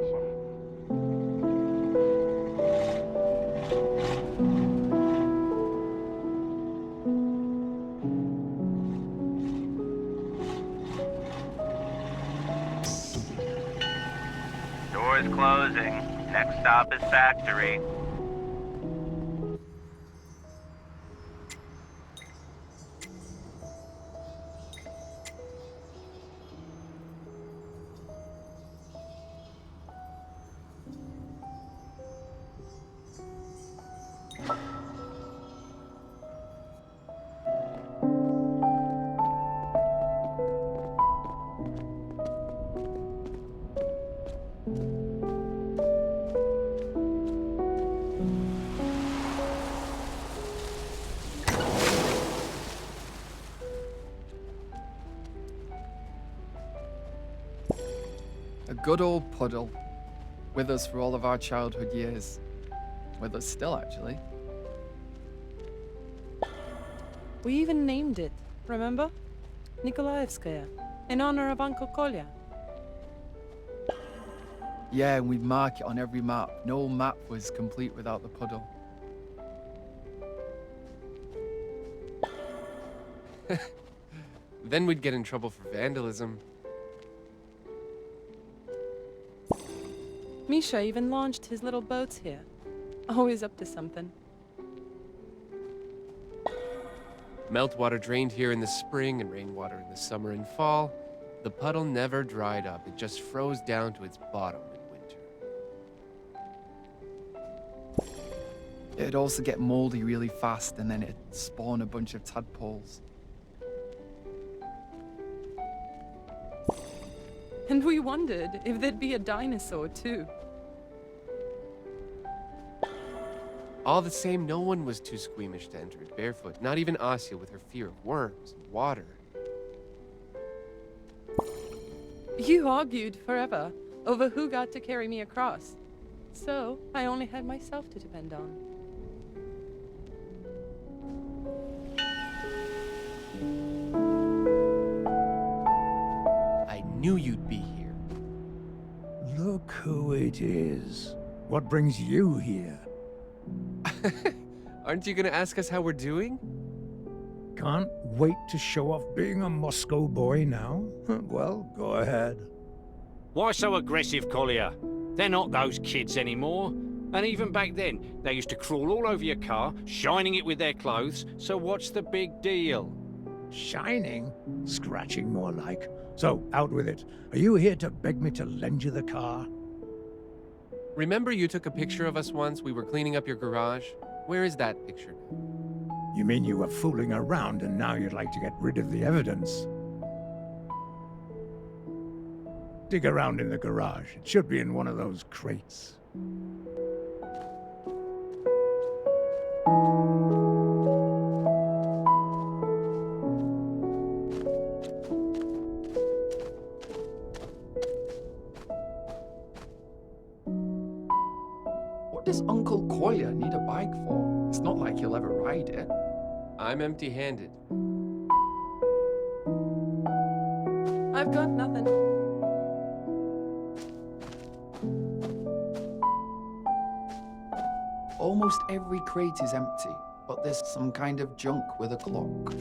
Store is closing. Next stop is factory. A good old puddle. With us for all of our childhood years. With us still, actually. We even named it, remember? Nikolaevskaya, in honor of Uncle Kolya. Yeah, and we'd mark it on every map. No map was complete without the puddle. Then we'd get in trouble for vandalism. Misha even launched his little boats here. Always up to something. Meltwater drained here in the spring and rainwater in the summer and fall. The puddle never dried up. It just froze down to its bottom in winter. It'd also get moldy really fast, and then it'd spawn a bunch of tadpoles. And we wondered if there'd be a dinosaur, too. All the same, no one was too squeamish to enter it barefoot. Not even Asya with her fear of worms and water. You argued forever over who got to carry me across. So, I only had myself to depend on. I knew you'd be here. Look who it is. What brings you here? Aren't you gonna ask us how we're doing? Can't wait to show off being a Moscow boy now? Well, go ahead. Why so aggressive, Collier? They're not those kids anymore. And even back then, they used to crawl all over your car, shining it with their clothes, so what's the big deal? Shining? Scratching more like. So, out with it. Are you here to beg me to lend you the car? Remember you took a picture of us once? We were cleaning up your garage. Where is that picture now? You mean you were fooling around and now you'd like to get rid of the evidence? Dig around in the garage. It should be in one of those crates. What does Uncle Kolya need a bike for? It's not like he'll ever ride it. I'm empty-handed. I've got nothing. Almost every crate is empty, but there's some kind of junk with a clock.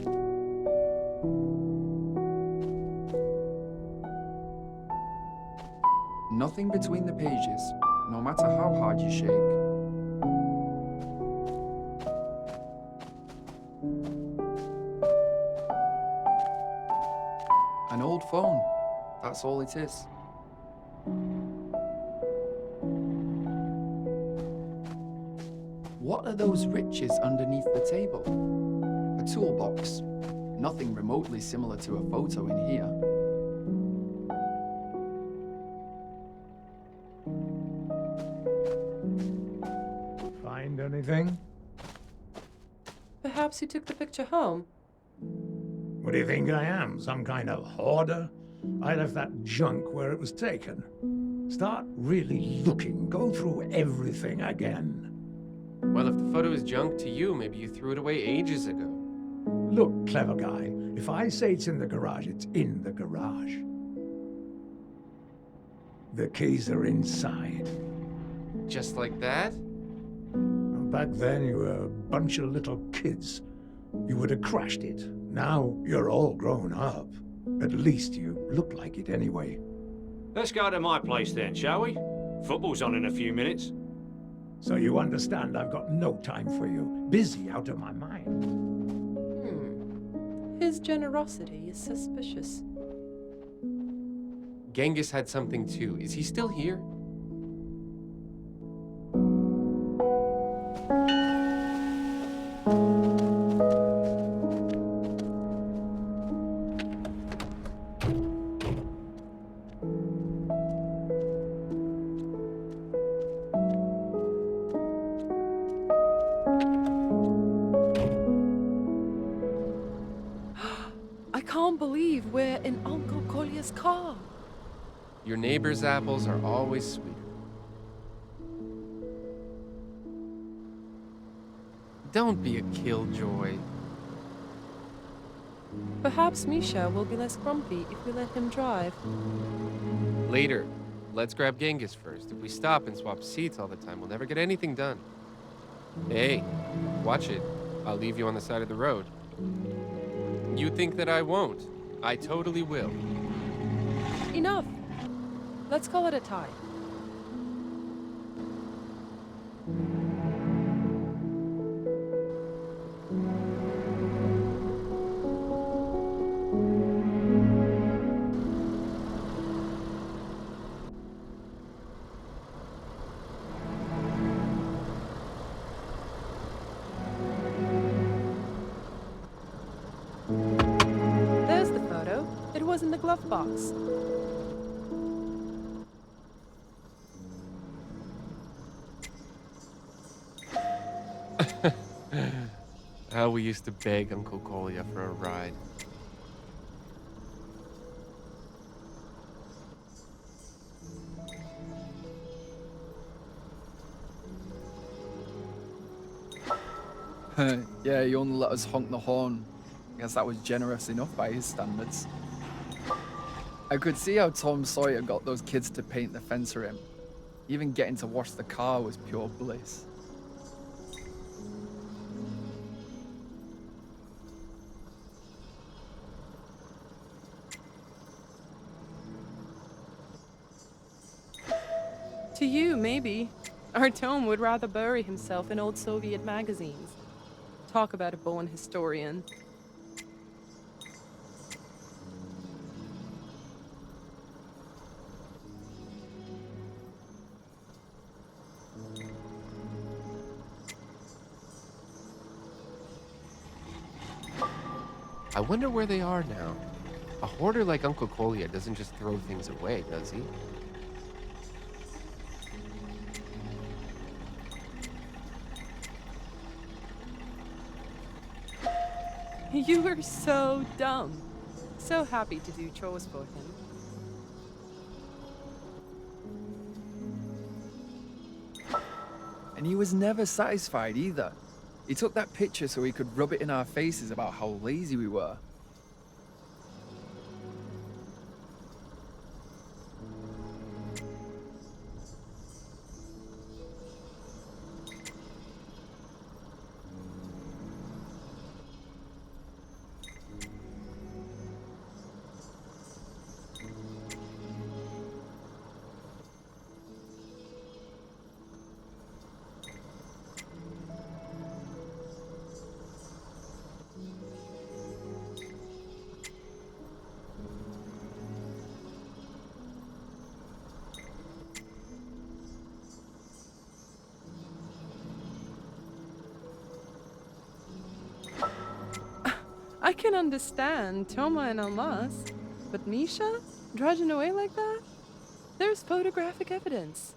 Nothing between the pages, no matter how hard you shake. An old phone, that's all it is. What are those riches underneath the table? A toolbox. Nothing remotely similar to a photo in here. Find anything? Perhaps you took the picture home. What do you think I am? Some kind of hoarder? I left that junk where it was taken. Start really looking. Go through everything again. Well, if the photo is junk to you, maybe you threw it away ages ago. Look, clever guy. If I say it's in the garage, it's in the garage. The keys are inside. Just like that? Back then, you were a bunch of little kids. You would have crashed it. Now, you're all grown up. At least you look like it anyway. Let's go to my place then, shall we? Football's on in a few minutes. So you understand I've got no time for you. Busy out of my mind. His generosity is suspicious. Genghis had something too. Is he still here? I can't believe we're in Uncle Collier's car. Your neighbor's apples are always sweeter. Don't be a killjoy. Perhaps Misha will be less grumpy if we let him drive. Later. Let's grab Genghis first. If we stop and swap seats all the time, we'll never get anything done. Hey, watch it. I'll leave you on the side of the road. You think that I won't? I totally will. Enough. Let's call it a tie. There's the photo. It was in the glove box. How we used to beg Uncle Collier for a ride. Yeah, he only let us honk the horn. I guess that was generous enough by his standards. I could see how Tom Sawyer got those kids to paint the fence for him. Even getting to wash the car was pure bliss. To you, maybe. Our Tom would rather bury himself in old Soviet magazines. Talk about a born historian. I wonder where they are now. A hoarder like Uncle Collier doesn't just throw things away, does he? You were so dumb. So happy to do chores for him. And he was never satisfied either. He took that picture so he could rub it in our faces about how lazy we were. I can understand Toma and Almas, but Misha? Drudging away like that? There's photographic evidence.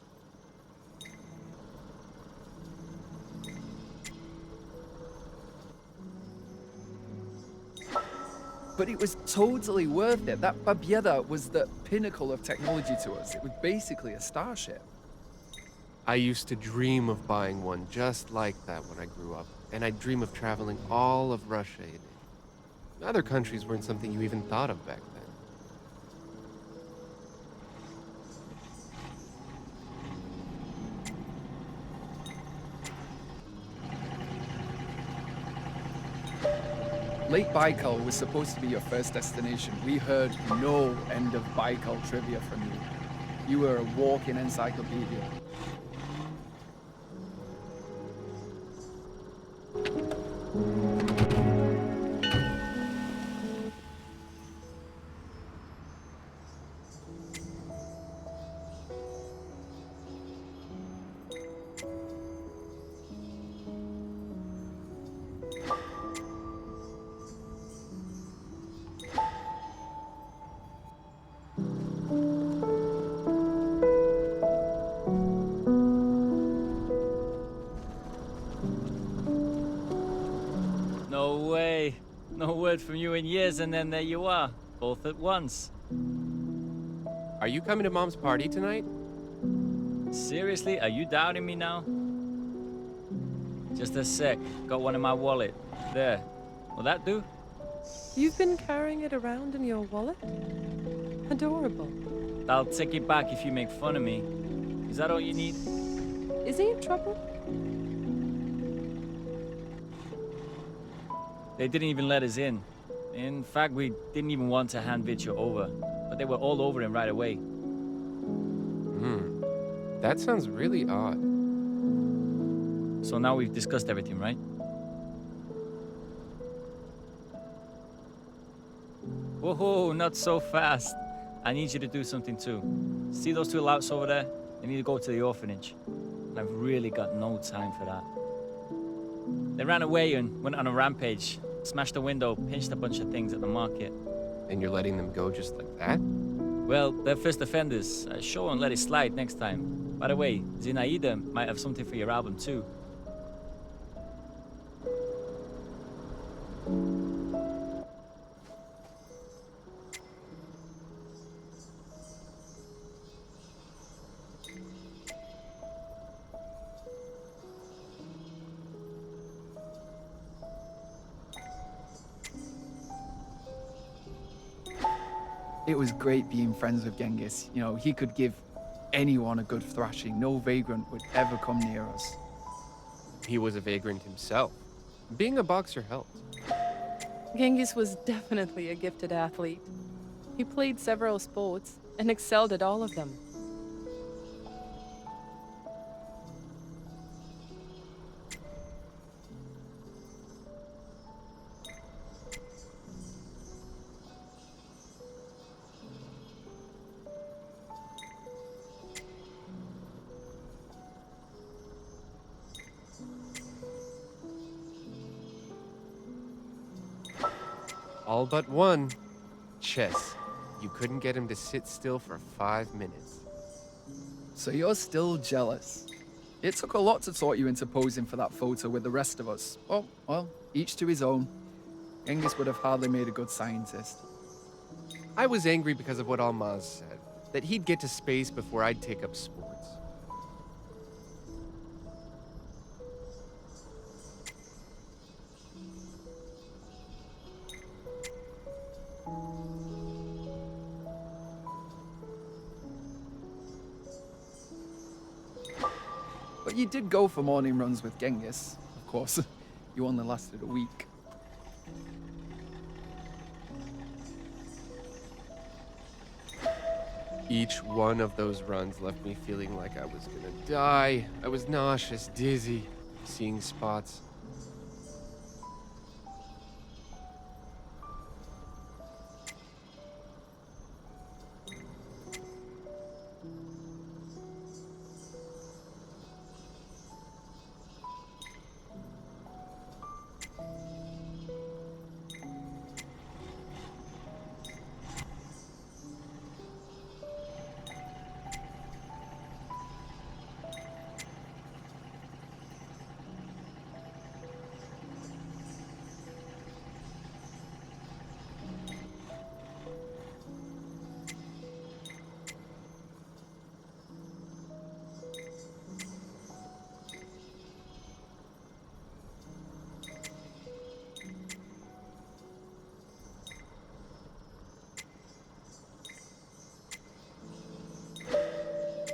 But it was totally worth it. That Babieda was the pinnacle of technology to us. It was basically a starship. I used to dream of buying one just like that when I grew up, and I'd dream of traveling all of Russia in it. Other countries weren't something you even thought of back then. Lake Baikal was supposed to be your first destination. We heard no end of Baikal trivia from you. You were a walking encyclopedia. No way. No word from you in years, and then there you are, both at once. Are you coming to Mom's party tonight? Seriously, are you doubting me now? Just a sec. Got one in my wallet. There. Will that do? You've been carrying it around in your wallet? Adorable. I'll take it back if you make fun of me. Is that all you need? Is he in trouble? They didn't even let us in. In fact, we didn't even want to hand Vitya over, but they were all over him right away. That sounds really odd. So now we've discussed everything, right? Whoa, not so fast. I need you to do something too. See those two louts over there? They need to go to the orphanage. And I've really got no time for that. They ran away and went on a rampage. Smashed a window, pinched a bunch of things at the market. And you're letting them go just like that? Well, they're first offenders. Sure won't let it slide next time. By the way, Zinaida might have something for your album too. It was great being friends with Genghis. You know, he could give anyone a good thrashing. No vagrant would ever come near us. He was a vagrant himself. Being a boxer helped. Genghis was definitely a gifted athlete. He played several sports and excelled at all of them. All but one. Chess. You couldn't get him to sit still for 5 minutes. So you're still jealous. It took a lot to talk you into posing for that photo with the rest of us. Oh, well, each to his own. Genghis would have hardly made a good scientist. I was angry because of what Almaz said, that he'd get to space before I'd take up sports. But you did go for morning runs with Genghis. Of course, you only lasted a week. Each one of those runs left me feeling like I was gonna die. I was nauseous, dizzy, seeing spots.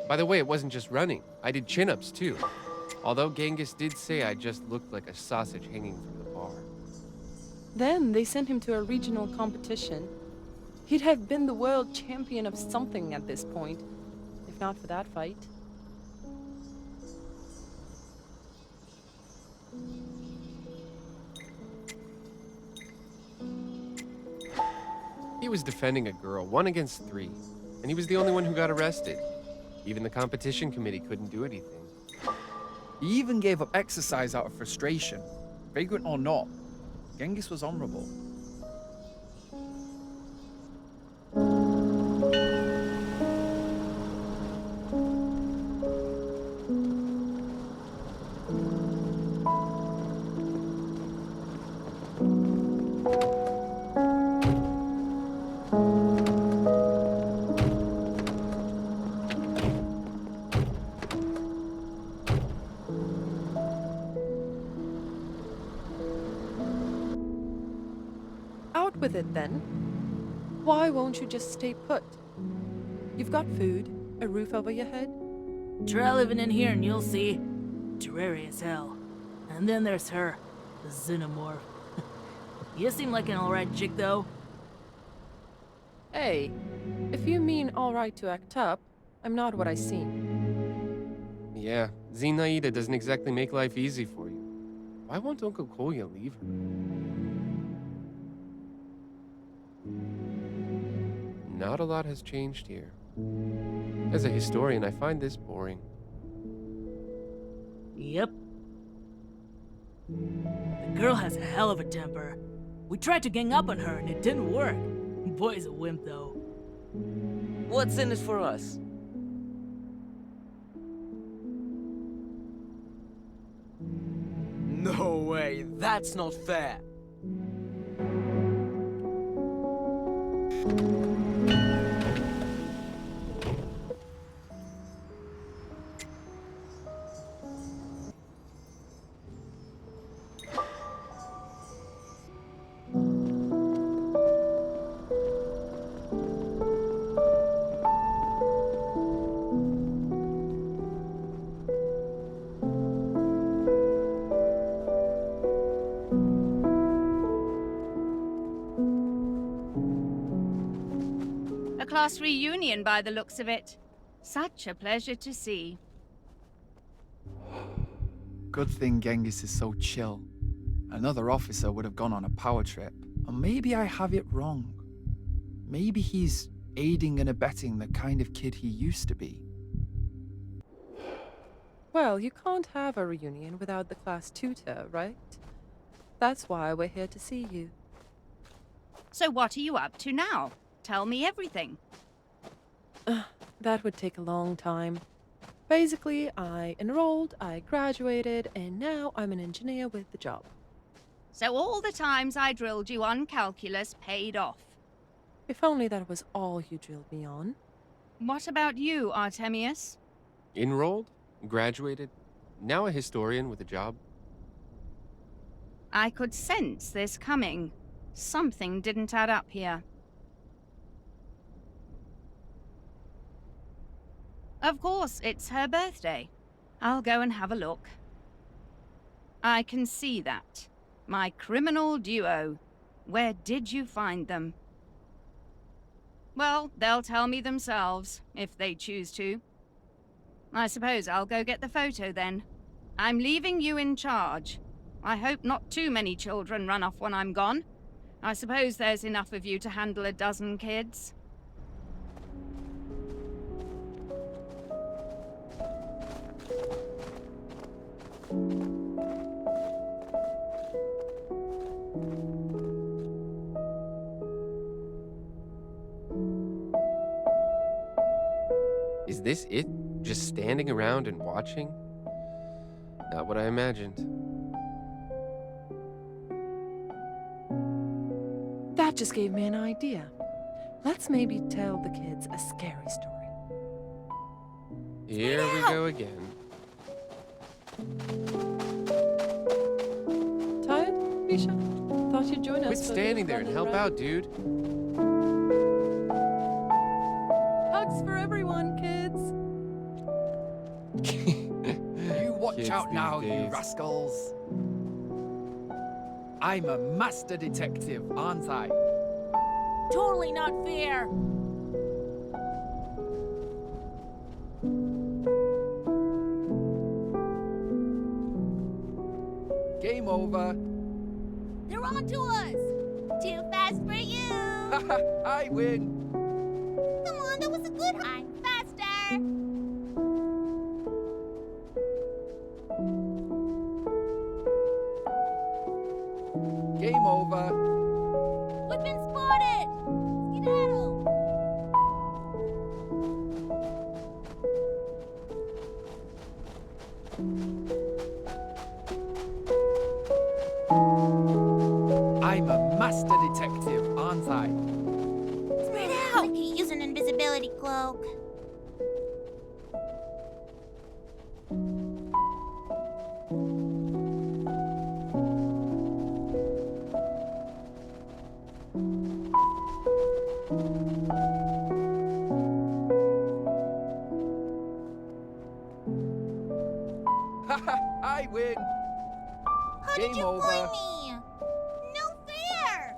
By the way, it wasn't just running. I did chin-ups too. Although Genghis did say I just looked like a sausage hanging from the bar. Then they sent him to a regional competition. He'd have been the world champion of something at this point, not for that fight. He was defending a girl, 1 against 3, and he was the only one who got arrested. Even the competition committee couldn't do anything. He even gave up exercise out of frustration. Vagrant or not, Genghis was honorable. Out with it then. Why won't you just stay put? You've got food, a roof over your head. Try living in here and you'll see. Dreary as hell. And then there's her, the xenomorph. You seem like an alright chick, though. Hey, if you mean alright to act up, I'm not what I seem. Yeah, Zenaida doesn't exactly make life easy for you. Why won't Uncle Kolya leave her? Not a lot has changed here. As a historian, I find this boring. Yep. The girl has a hell of a temper. We tried to gang up on her and it didn't work. Boy's a wimp, though. What's in it for us? No way, that's not fair. A class reunion by the looks of it. Such a pleasure to see. Good thing Genghis is so chill. Another officer would have gone on a power trip. Or maybe I have it wrong. Maybe he's aiding and abetting the kind of kid he used to be. Well, you can't have a reunion without the class tutor, right? That's why we're here to see you. So what are you up to now? Tell me everything. That would take a long time. Basically, I enrolled, I graduated, and now I'm an engineer with the job. So all the times I drilled you on calculus paid off. If only that was all you drilled me on. What about you, Artemius? Enrolled, graduated, now a historian with a job. I could sense this coming. Something didn't add up here. Of course, it's her birthday. I'll go and have a look. I can see that. My criminal duo. Where did you find them? Well, they'll tell me themselves, if they choose to. I suppose I'll go get the photo then. I'm leaving you in charge. I hope not too many children run off when I'm gone. I suppose there's enough of you to handle a dozen kids. Is this it? Just standing around and watching? Not what I imagined. That just gave me an idea. Let's maybe tell the kids a scary story. Here we go again. Tired, Misha? Thought you'd join us. Quit standing there and help out, dude. Hugs for everyone, kids. You watch Kids out these now, you days. rascals. I'm a master detective, aren't I? Totally not fair. over. They're on to us! Too fast for you! I win. Come on, that was a good I'm faster! Game over. We've been spotted! Skedaddle! I'm a master detective, aren't I? Spread out! I could use an invisibility cloak. I win. How Game did you over. find me? No fair!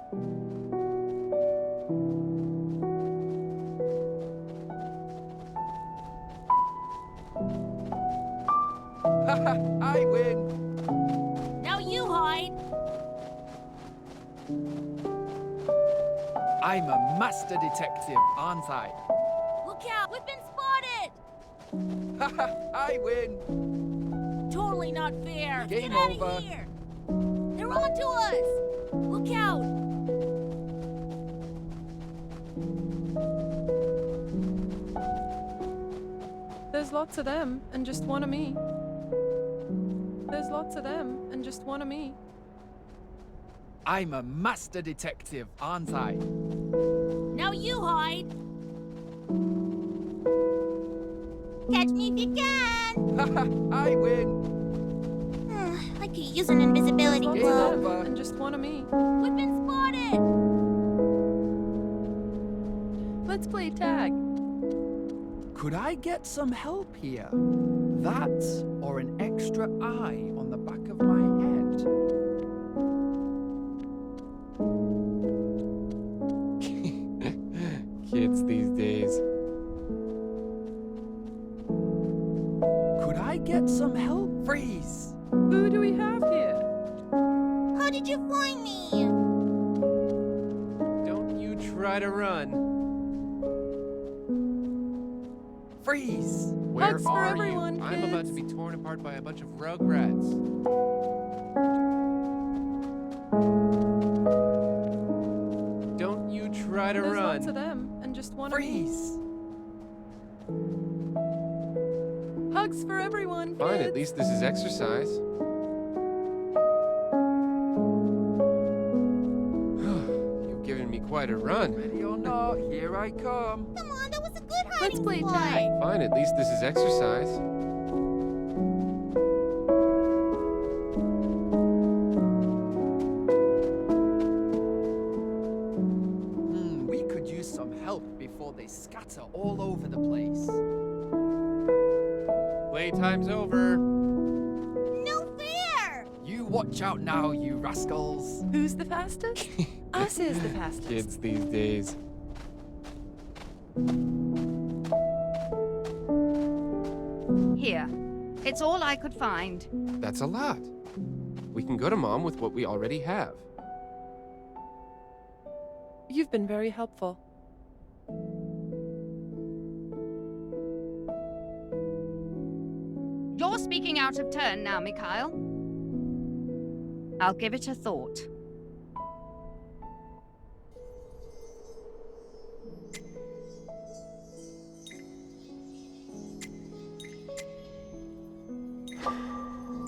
I win. Now you hide! I'm a master detective, aren't I? Look out! We've been spotted! I win. Totally not fair! Game Get out over. of here! They're on to us! Look out! There's lots of them, and just one of me. There's lots of them, and just one of me. I'm a master detective, aren't I? Now you hide! Catch me if you can! I win. I could use an invisibility There's lots cloak. of them, and just one of me. We've been spotted! Let's play tag. Could I get some help here? That or an extra eye on the back of my head? Kids these days. Could I get some help? Freeze! Who do we have here? How did you find me? Don't you try to run. Freeze! Where Hugs for are everyone, you? I'm about to be torn apart by a bunch of rugrats. Don't you try to There's run. lots of them, and just one Freeze! of me. Hugs for everyone, Fine, kids. at least this is exercise. You've given me quite a run. Ready or not, here I come. Come on, that was a good hiding Let's play spot. tag. Fine, at least this is exercise. We could use some help before they scatter all over the place. Playtime's over. No fair! You watch out now, you rascals. Who's the fastest? Us is the fastest. Kids these days. Here. It's all I could find. That's a lot. We can go to Mom with what we already have. You've been very helpful. You're speaking out of turn now, Mikhail. I'll give it a thought.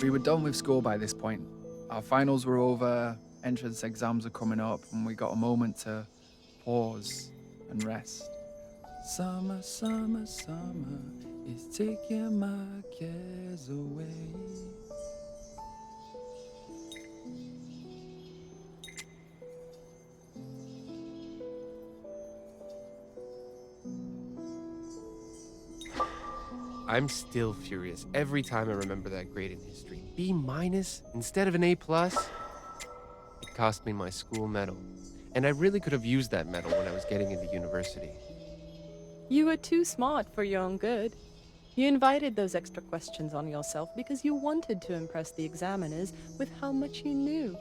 We were done with school by this point. Our finals were over, entrance exams are coming up, and we got a moment to pause and rest. Summer, summer, summer is taking my cares away. I'm still furious every time I remember that grade in history. B- instead of an A+. It cost me my school medal. And I really could have used that medal when I was getting into university. You were too smart for your own good. You invited those extra questions on yourself because you wanted to impress the examiners with how much you knew.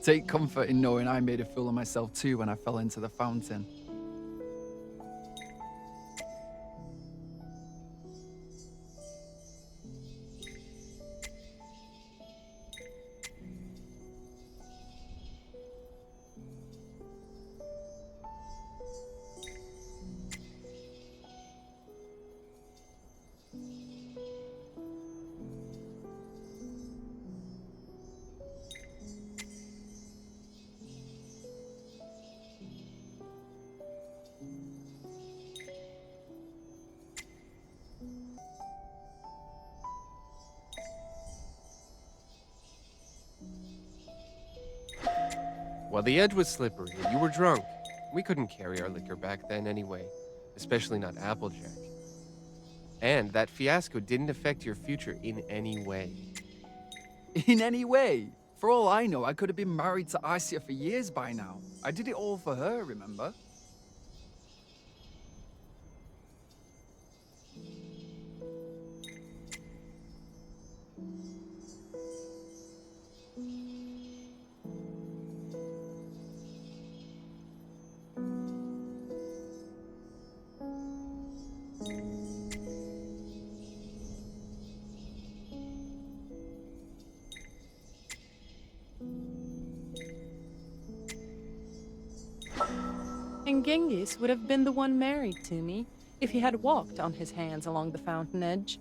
Take comfort in knowing I made a fool of myself too when I fell into the fountain. Well, the edge was slippery and you were drunk. We couldn't carry our liquor back then anyway, especially not Applejack. And that fiasco didn't affect your future in any way. In any way? For all I know, I could have been married to Isia for years by now. I did it all for her, remember? And Genghis would have been the one married to me if he had walked on his hands along the fountain edge.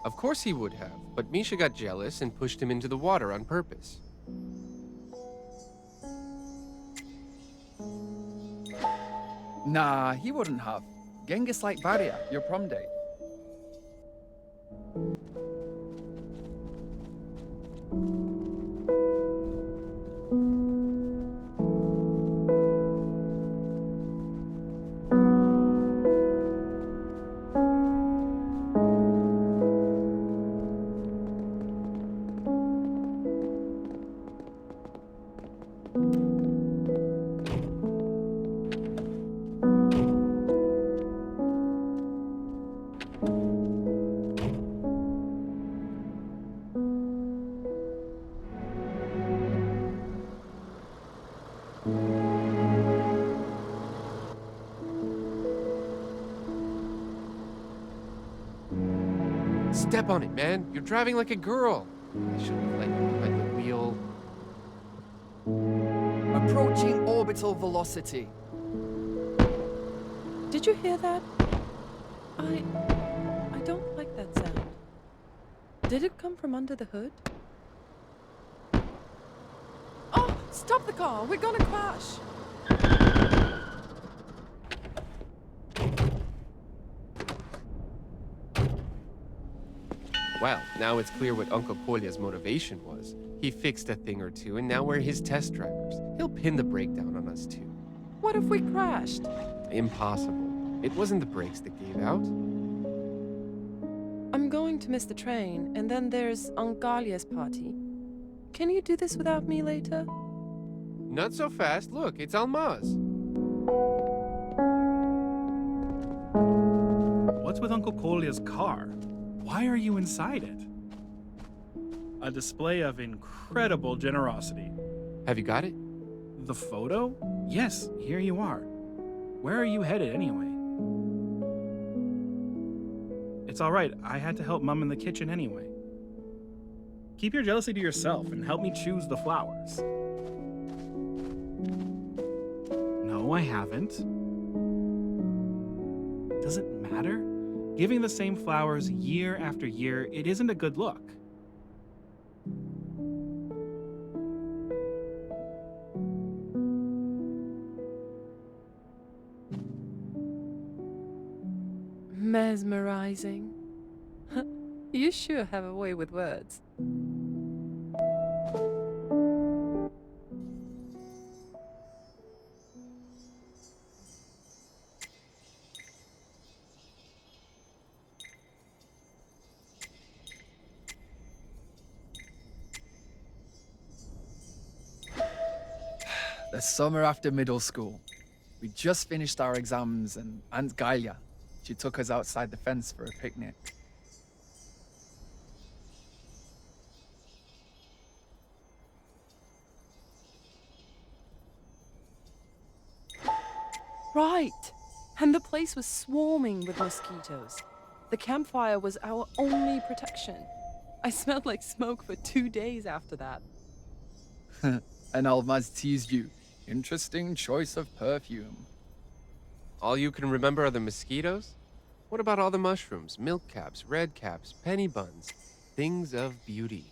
Of course he would have, but Misha got jealous and pushed him into the water on purpose. Nah, he wouldn't have. Genghis liked Varia, your prom date. Step on it, man. You're driving like a girl. I should have let you behind the wheel. Approaching orbital velocity. Did you hear that? I don't like that sound. Did it come from under the hood? Oh, stop the car! We're gonna crash! Well, now it's clear what Uncle Kolya's motivation was. He fixed a thing or two, and now we're his test drivers. He'll pin the breakdown on us too. What if we crashed? Impossible. It wasn't the brakes that gave out. I'm going to miss the train, and then there's Angalia's party. Can you do this without me later? Not so fast. Look, it's Almaz. What's with Uncle Kolya's car? Why are you inside it? A display of incredible generosity. Have you got it? The photo? Yes, here you are. Where are you headed anyway? It's all right. I had to help Mum in the kitchen anyway. Keep your jealousy to yourself and help me choose the flowers. No, I haven't. Does it matter? Giving the same flowers year after year, it isn't a good look. Mesmerizing. You sure have a way with words. The summer after middle school. We just finished our exams and Aunt Galia, she took us outside the fence for a picnic. Right! And the place was swarming with mosquitoes. The campfire was our only protection. I smelled like smoke for 2 days after that. And Almaz teased you. Interesting choice of perfume. All you can remember are the mosquitoes? What about all the mushrooms, milk caps, red caps, penny buns? Things of beauty.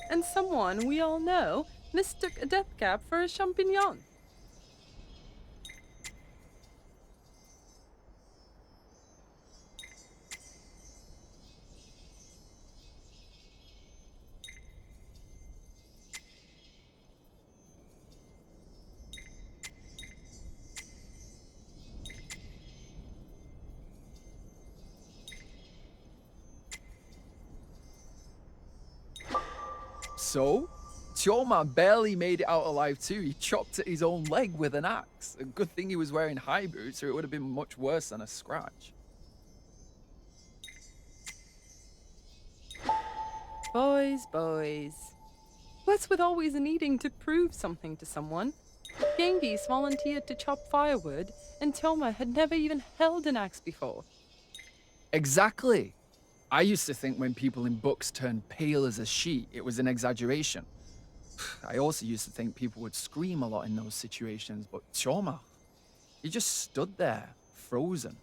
And someone we all know mistook a death cap for a champignon. So, Choma barely made it out alive too. He chopped at his own leg with an axe. A good thing he was wearing high boots or it would have been much worse than a scratch. Boys, boys. What's with always needing to prove something to someone? Genghis volunteered to chop firewood, and Toma had never even held an axe before. Exactly. I used to think when people in books turned pale as a sheet, it was an exaggeration. I also used to think people would scream a lot in those situations, but Choma, he just stood there, frozen.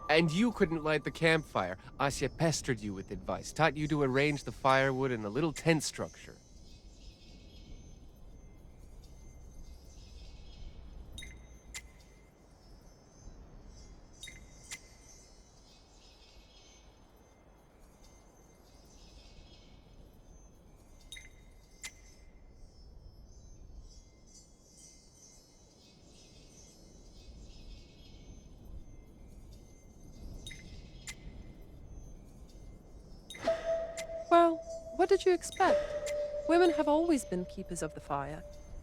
And you couldn't light the campfire. Asya pestered you with advice, taught you to arrange the firewood in a little tent structure. Well, what did you expect? Women have always been keepers of the fire.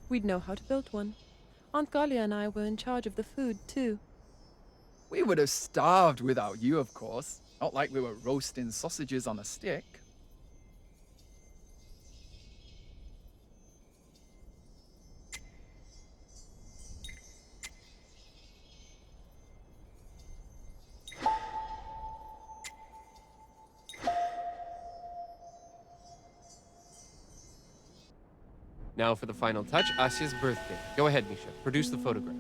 We'd know how to build one. Aunt Galia and I were in charge of the food, too. We would have starved without you, of course. Not like we were roasting sausages on a stick. Now for the final touch, Asya's birthday. Go ahead, Misha. Produce the photograph.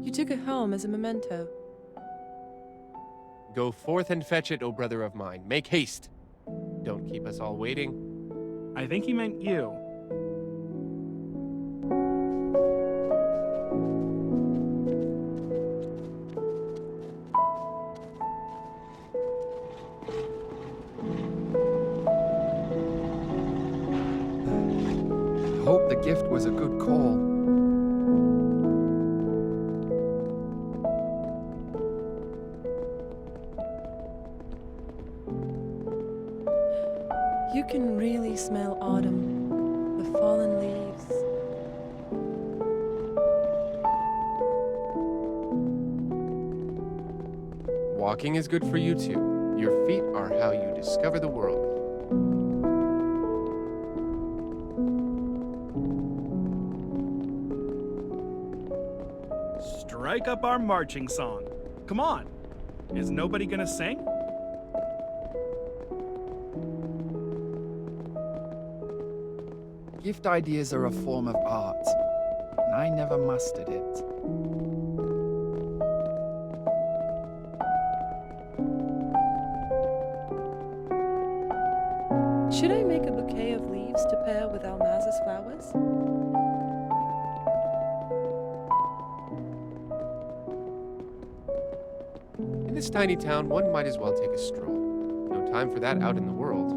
You took it home as a memento. Go forth and fetch it, O brother of mine. Make haste. Don't keep us all waiting. I think he meant you. hope the gift was a good call. You can really smell autumn, the fallen leaves. Walking is good for you too. Your feet are how you discover the world. Strike up our marching song. Come on. Is nobody gonna sing? Gift ideas are a form of art, and I never mastered it. Should I make a bouquet of leaves to pair with Almaz's flowers? In this tiny town, one might as well take a stroll. No time for that out in the world.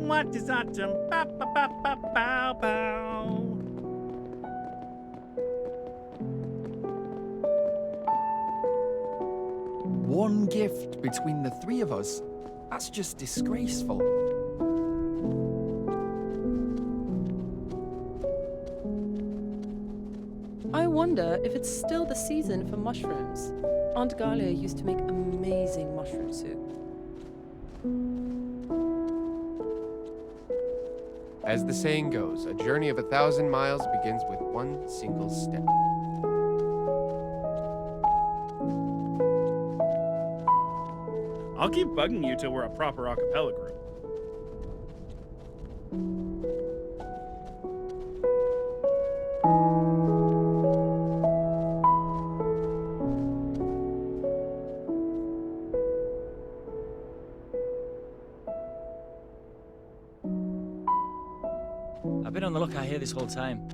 What is autumn? Ba ba ba ba bow bow. One gift between the three of us? That's just disgraceful. I wonder if it's still the season for mushrooms. Aunt Galia used to make amazing mushroom soup. As the saying goes, a journey of 1,000 miles begins with one single step. I'll keep bugging you till we're a proper a cappella group. I've been on the lookout here this whole time.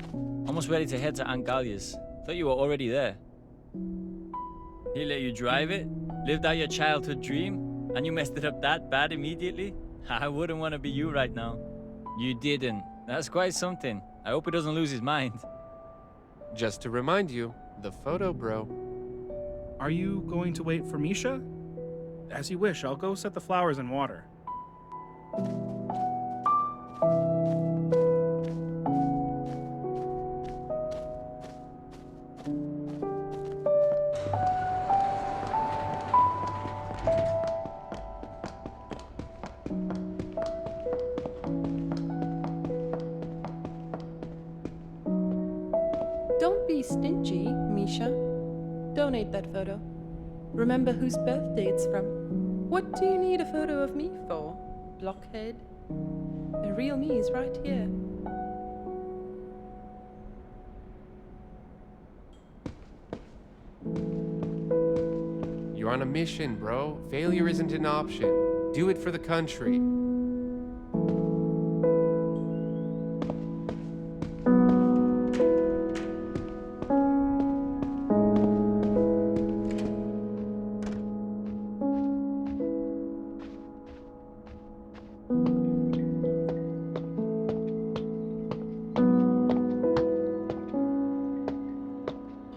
Almost ready to head to Aunt Galia's. Thought you were already there. He let you drive it? Lived out your childhood dream? And you messed it up that bad immediately? I wouldn't want to be you right now. You didn't. That's quite something. I hope he doesn't lose his mind. Just to remind you, the photo, bro. Are you going to wait for Misha? As you wish, I'll go set the flowers in water. Don't be stingy, Misha. Donate that photo. Remember whose birthday it's from. What do you need a photo of me for, blockhead? The real me is right here. You're on a mission, bro. Failure isn't an option. Do it for the country.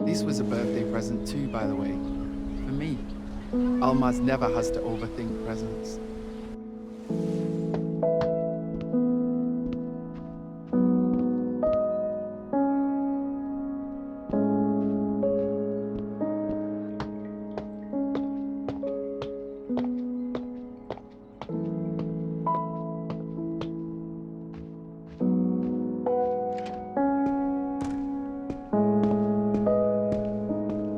This was a birthday present too, by the way. For me. Almaz never has to overthink presents.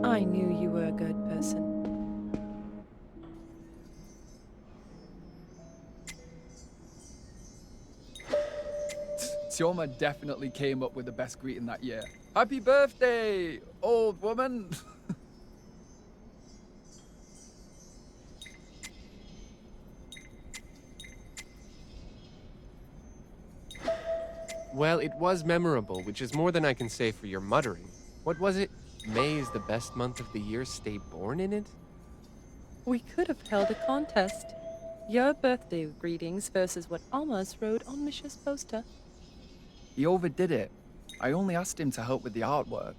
I knew you were a good person. Tioma definitely came up with the best greeting that year. Happy birthday, old woman! Well, it was memorable, which is more than I can say for your muttering. What was it? May is the best month of the year, stay born in it? We could have held a contest. Your birthday greetings versus what Alma's wrote on Misha's poster. He overdid it. I only asked him to help with the artwork.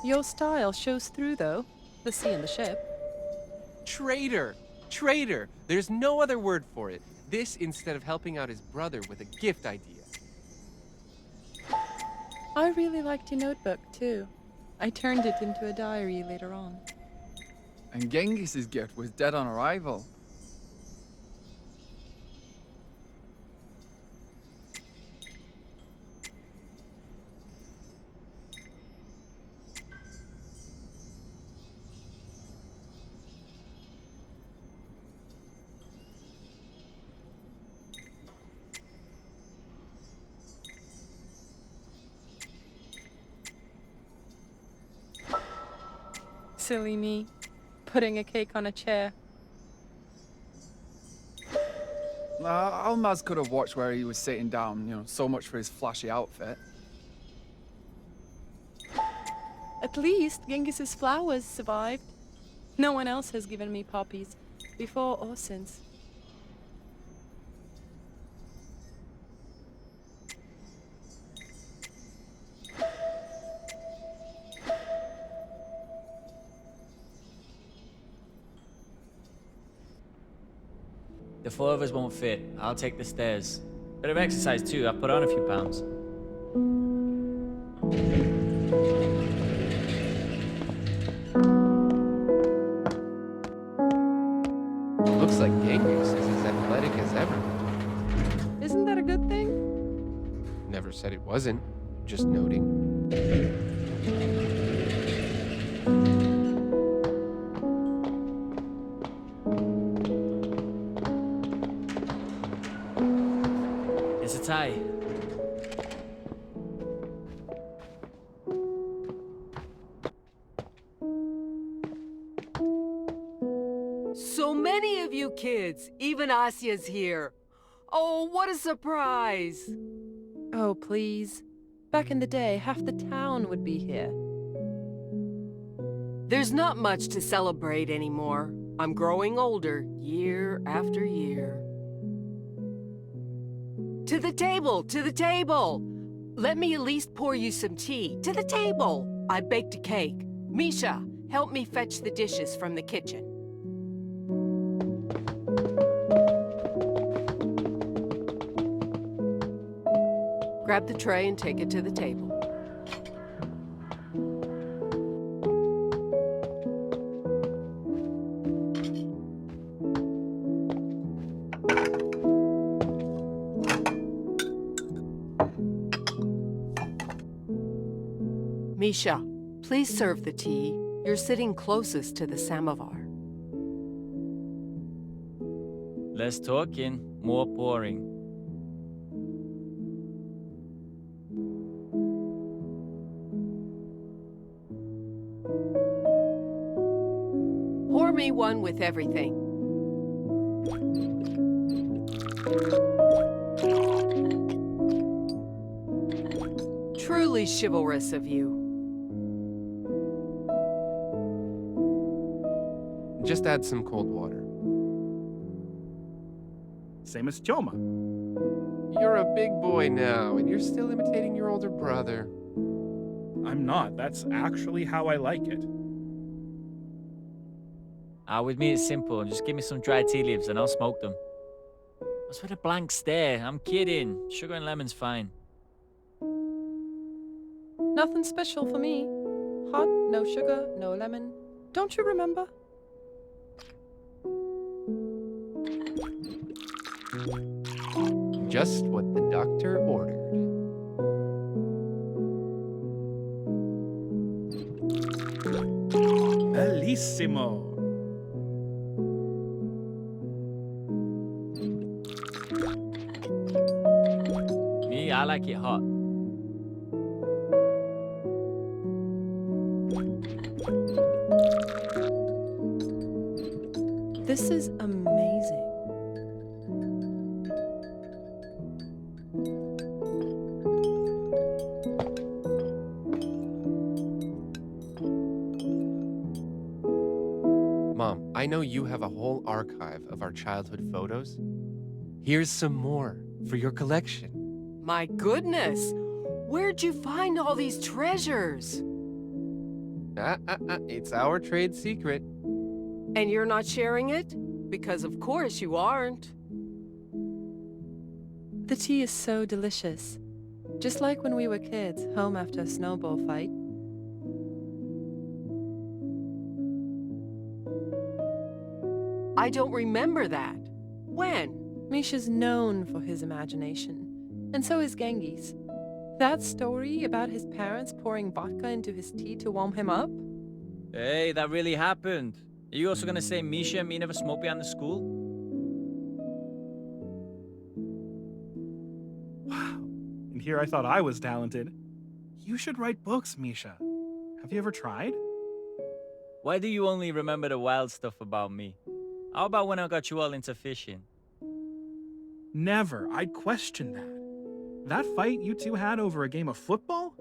Your style shows through, though. The sea and the ship. Traitor! Traitor! There's no other word for it. This instead of helping out his brother with a gift idea. I really liked your notebook, too. I turned it into a diary later on. And Genghis's gift was dead on arrival. Silly me. Putting a cake on a chair. Almaz could have watched where he was sitting down, so much for his flashy outfit. At least Genghis's flowers survived. No one else has given me poppies, before or since. The four of us won't fit. I'll take the stairs. Bit of exercise too. I've put on a few pounds. Looks like Genghis is as athletic as ever. Isn't that a good thing? Never said it wasn't. Just noting. It's a tie. So many of you kids. Even Asya's here. Oh, what a surprise. Oh, please. Back in the day, half the town would be here. There's not much to celebrate anymore. I'm growing older, year after year. To the table! To the table! Let me at least pour you some tea. To the table! I baked a cake. Misha, help me fetch the dishes from the kitchen. Grab the tray and take it to the table. Misha, please serve the tea. You're sitting closest to the samovar. Less talking, more pouring. Pour me one with everything. Truly chivalrous of you. Just add some cold water. Same as Choma. You're a big boy now, and you're still imitating your older brother. I'm not. That's actually how I like it. With me it's simple. Just give me some dry tea leaves and I'll smoke them. What's with a blank stare? I'm kidding. Sugar and lemon's fine. Nothing special for me. Hot, no sugar, no lemon. Don't you remember? Just what the doctor ordered. Bellissimo. Me, I like it hot. This is amazing. Mom, I know you have a whole archive of our childhood photos. Here's some more for your collection. My goodness! Where'd you find all these treasures? It's our trade secret. And you're not sharing it? Because of course you aren't. The tea is so delicious. Just like when we were kids, home after a snowball fight. I don't remember that. When? Misha's known for his imagination, and so is Genghis. That story about his parents pouring vodka into his tea to warm him up? Hey, that really happened. Are you also gonna say Misha and me never smoked behind the school? Wow. And here I thought I was talented. You should write books, Misha. Have you ever tried? Why do you only remember the wild stuff about me? How about when I got you all into fishing? Never. I'd question that. That fight you two had over a game of football?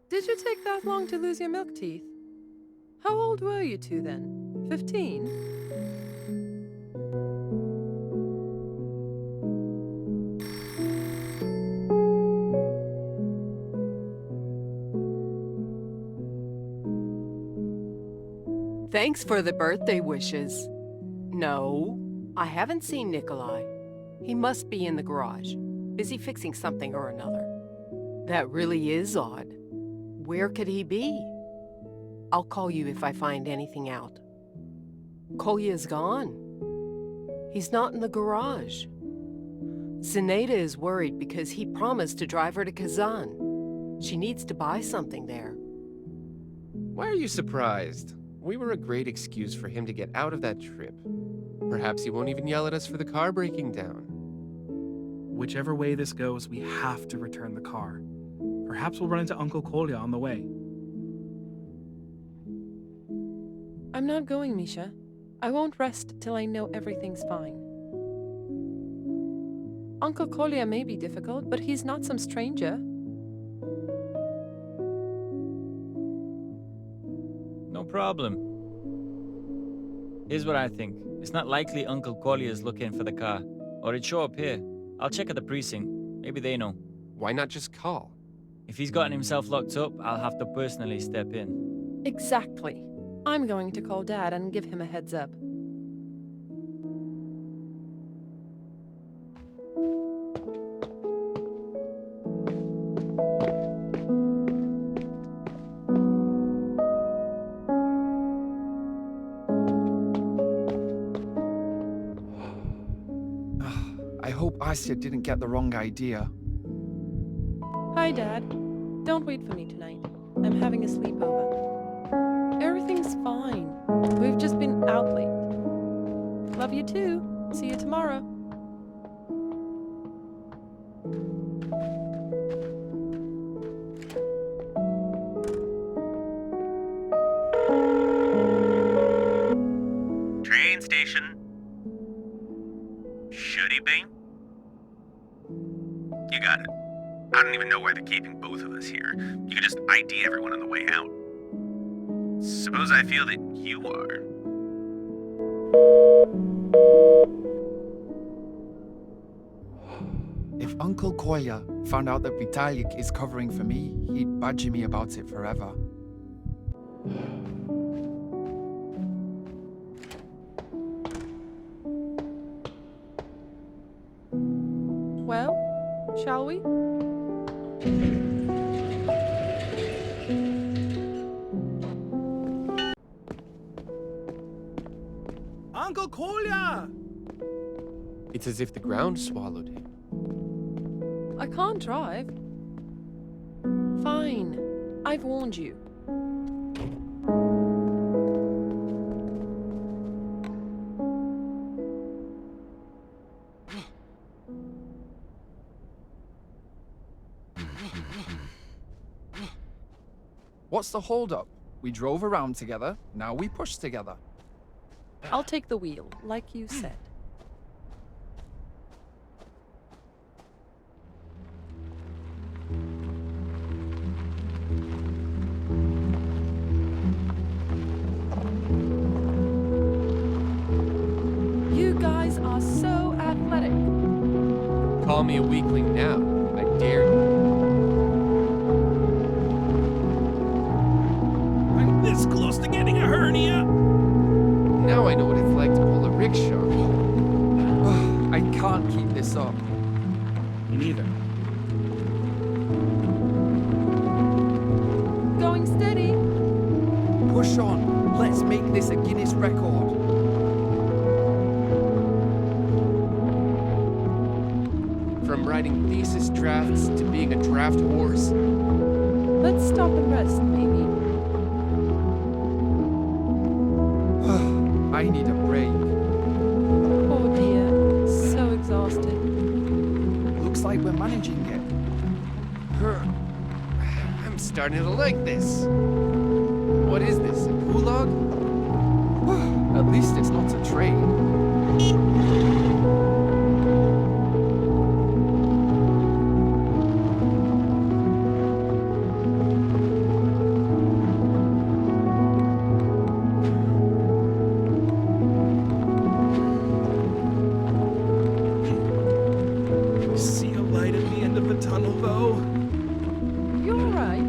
Did you take that long to lose your milk teeth? How old were you two then? 15? Thanks for the birthday wishes. No, I haven't seen Nikolai. He must be in the garage, busy fixing something or another. That really is odd. Where could he be? I'll call you if I find anything out. Kolya's gone. He's not in the garage. Zenaida is worried because he promised to drive her to Kazan. She needs to buy something there. Why are you surprised? We were a great excuse for him to get out of that trip. Perhaps he won't even yell at us for the car breaking down. Whichever way this goes, we have to return the car. Perhaps we'll run into Uncle Kolya on the way. I'm not going, Misha. I won't rest till I know everything's fine. Uncle Kolya may be difficult, but he's not some stranger. No problem. Here's what I think. It's not likely Uncle Kolya is looking for the car, or he'd show up here. I'll check at the precinct. Maybe they know. Why not just call? If he's gotten himself locked up, I'll have to personally step in. Exactly. I'm going to call Dad and give him a heads up. I hope Asya didn't get the wrong idea. Hi, Dad. Don't wait for me tonight. I'm having a sleepover. Everything's fine. We've just been out late. Love you too. See you tomorrow. Train station. Should he be? You got it. I don't even know why they're keeping both of us here. You could just ID everyone on the way out. Suppose I feel that you are. If Uncle Kolya found out that Vitalik is covering for me, he'd badger me about it forever. Well, shall we? Uncle Kolya! It's as if the ground swallowed him. I can't drive. Fine. I've warned you. What's the holdup? We drove around together, now we push together. I'll take the wheel, like you said. You guys are so athletic. Call me a weakling now. I dare you. I'm this close to getting a hernia. Now I know what it's like to pull a rickshaw. I can't keep this up. Me neither. Going steady. Push on. Let's make this a Guinness record. From writing thesis drafts to being a draft horse. Let's stop and rest, maybe. I need a break. Oh dear, so exhausted. Looks like we're managing it. I'm starting to like this. What is this, a gulag? At least it's not a train. See a light at the end of the tunnel, though? You're all right.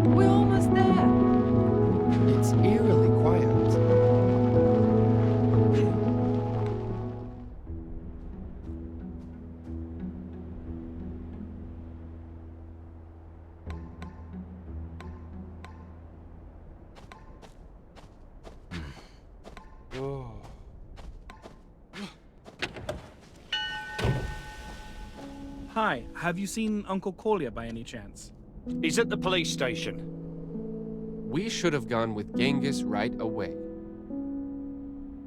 We're almost there. It's eerily quiet. Hi, have you seen Uncle Kolya by any chance? He's at the police station. We should have gone with Genghis right away.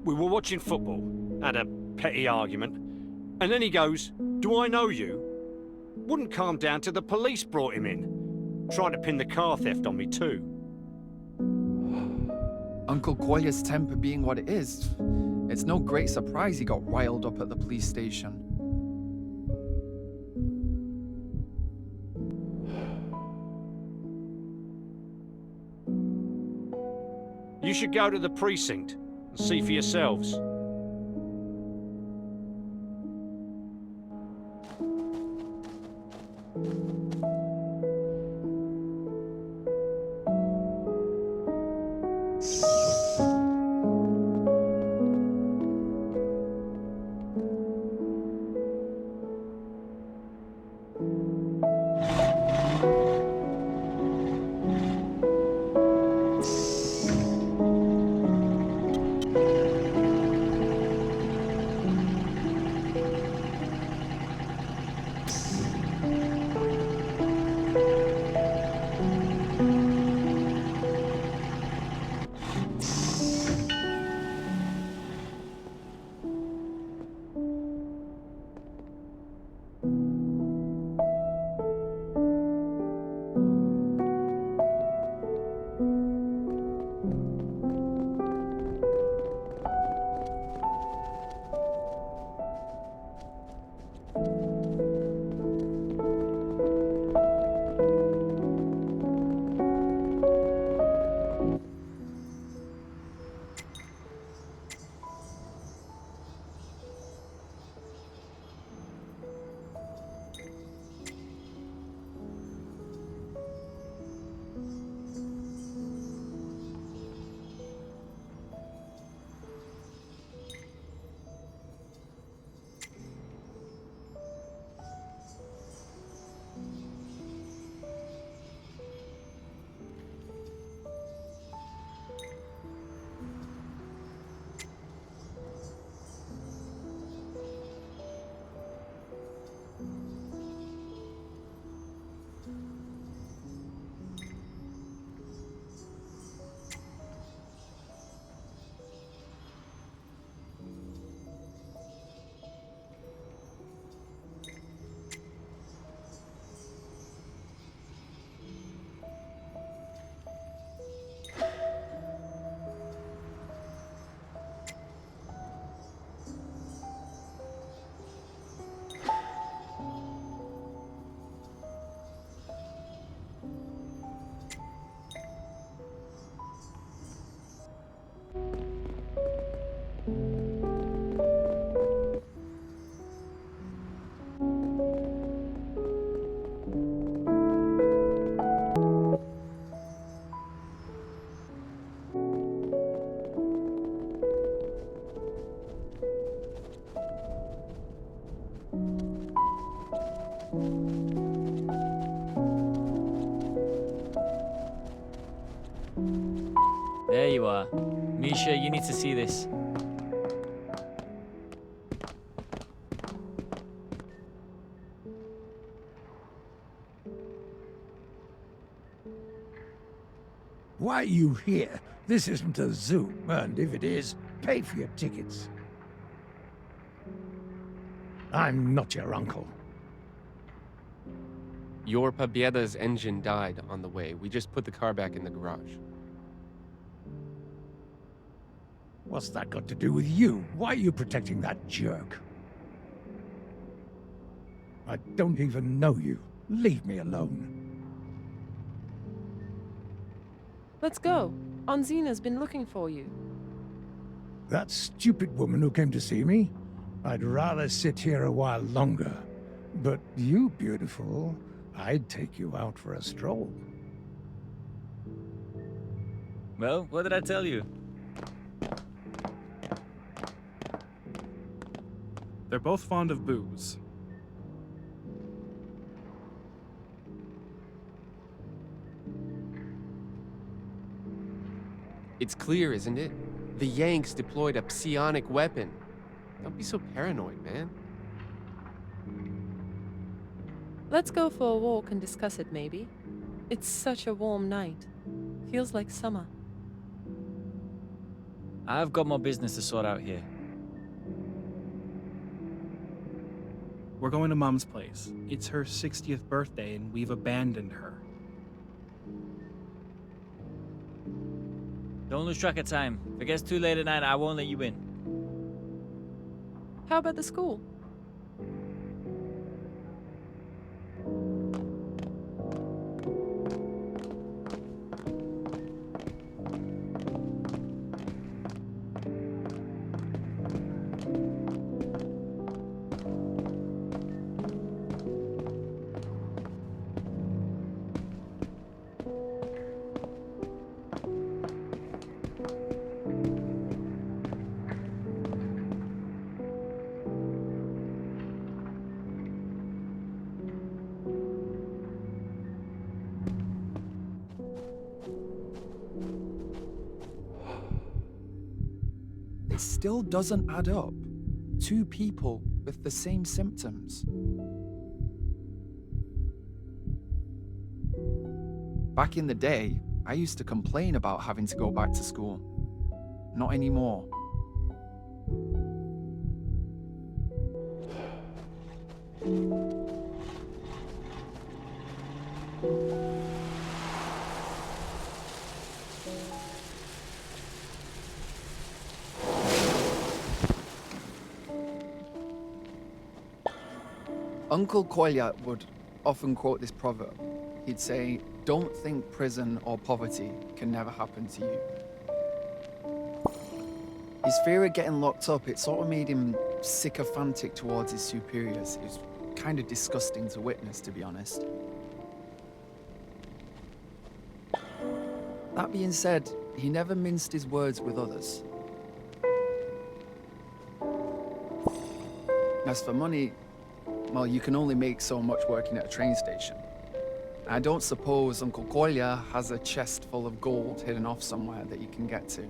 We were watching football, had a petty argument, and then he goes, "Do I know you?" Wouldn't calm down till the police brought him in. Tried to pin the car theft on me too. Uncle Kolya's temper being what it is, it's no great surprise he got riled up at the police station. You should go to the precinct and see for yourselves. There you are. Misha, you need to see this. Why are you here? This isn't a zoo, and if it is, pay for your tickets. I'm not your uncle. Your Pobieda's engine died on the way. We just put the car back in the garage. What's that got to do with you? Why are you protecting that jerk? I don't even know you. Leave me alone. Let's go. Anzina's been looking for you. That stupid woman who came to see me? I'd rather sit here a while longer. But you, beautiful, I'd take you out for a stroll. Well, what did I tell you? They're both fond of booze. It's clear, isn't it? The Yanks deployed a psionic weapon. Don't be so paranoid, man. Let's go for a walk and discuss it, maybe. It's such a warm night. Feels like summer. I've got more business to sort out here. We're going to Mom's place. It's her 60th birthday, and we've abandoned her. Don't lose track of time. If it gets too late at night, I won't let you in. How about the school? It still doesn't add up. Two people with the same symptoms. Back in the day, I used to complain about having to go back to school. Not anymore. Uncle Kolya would often quote this proverb. He'd say, "Don't think prison or poverty can never happen to you." His fear of getting locked up, it sort of made him sycophantic towards his superiors. It was kind of disgusting to witness, to be honest. That being said, he never minced his words with others. As for money, well, you can only make so much working at a train station. I don't suppose Uncle Kolya has a chest full of gold hidden off somewhere that you can get to.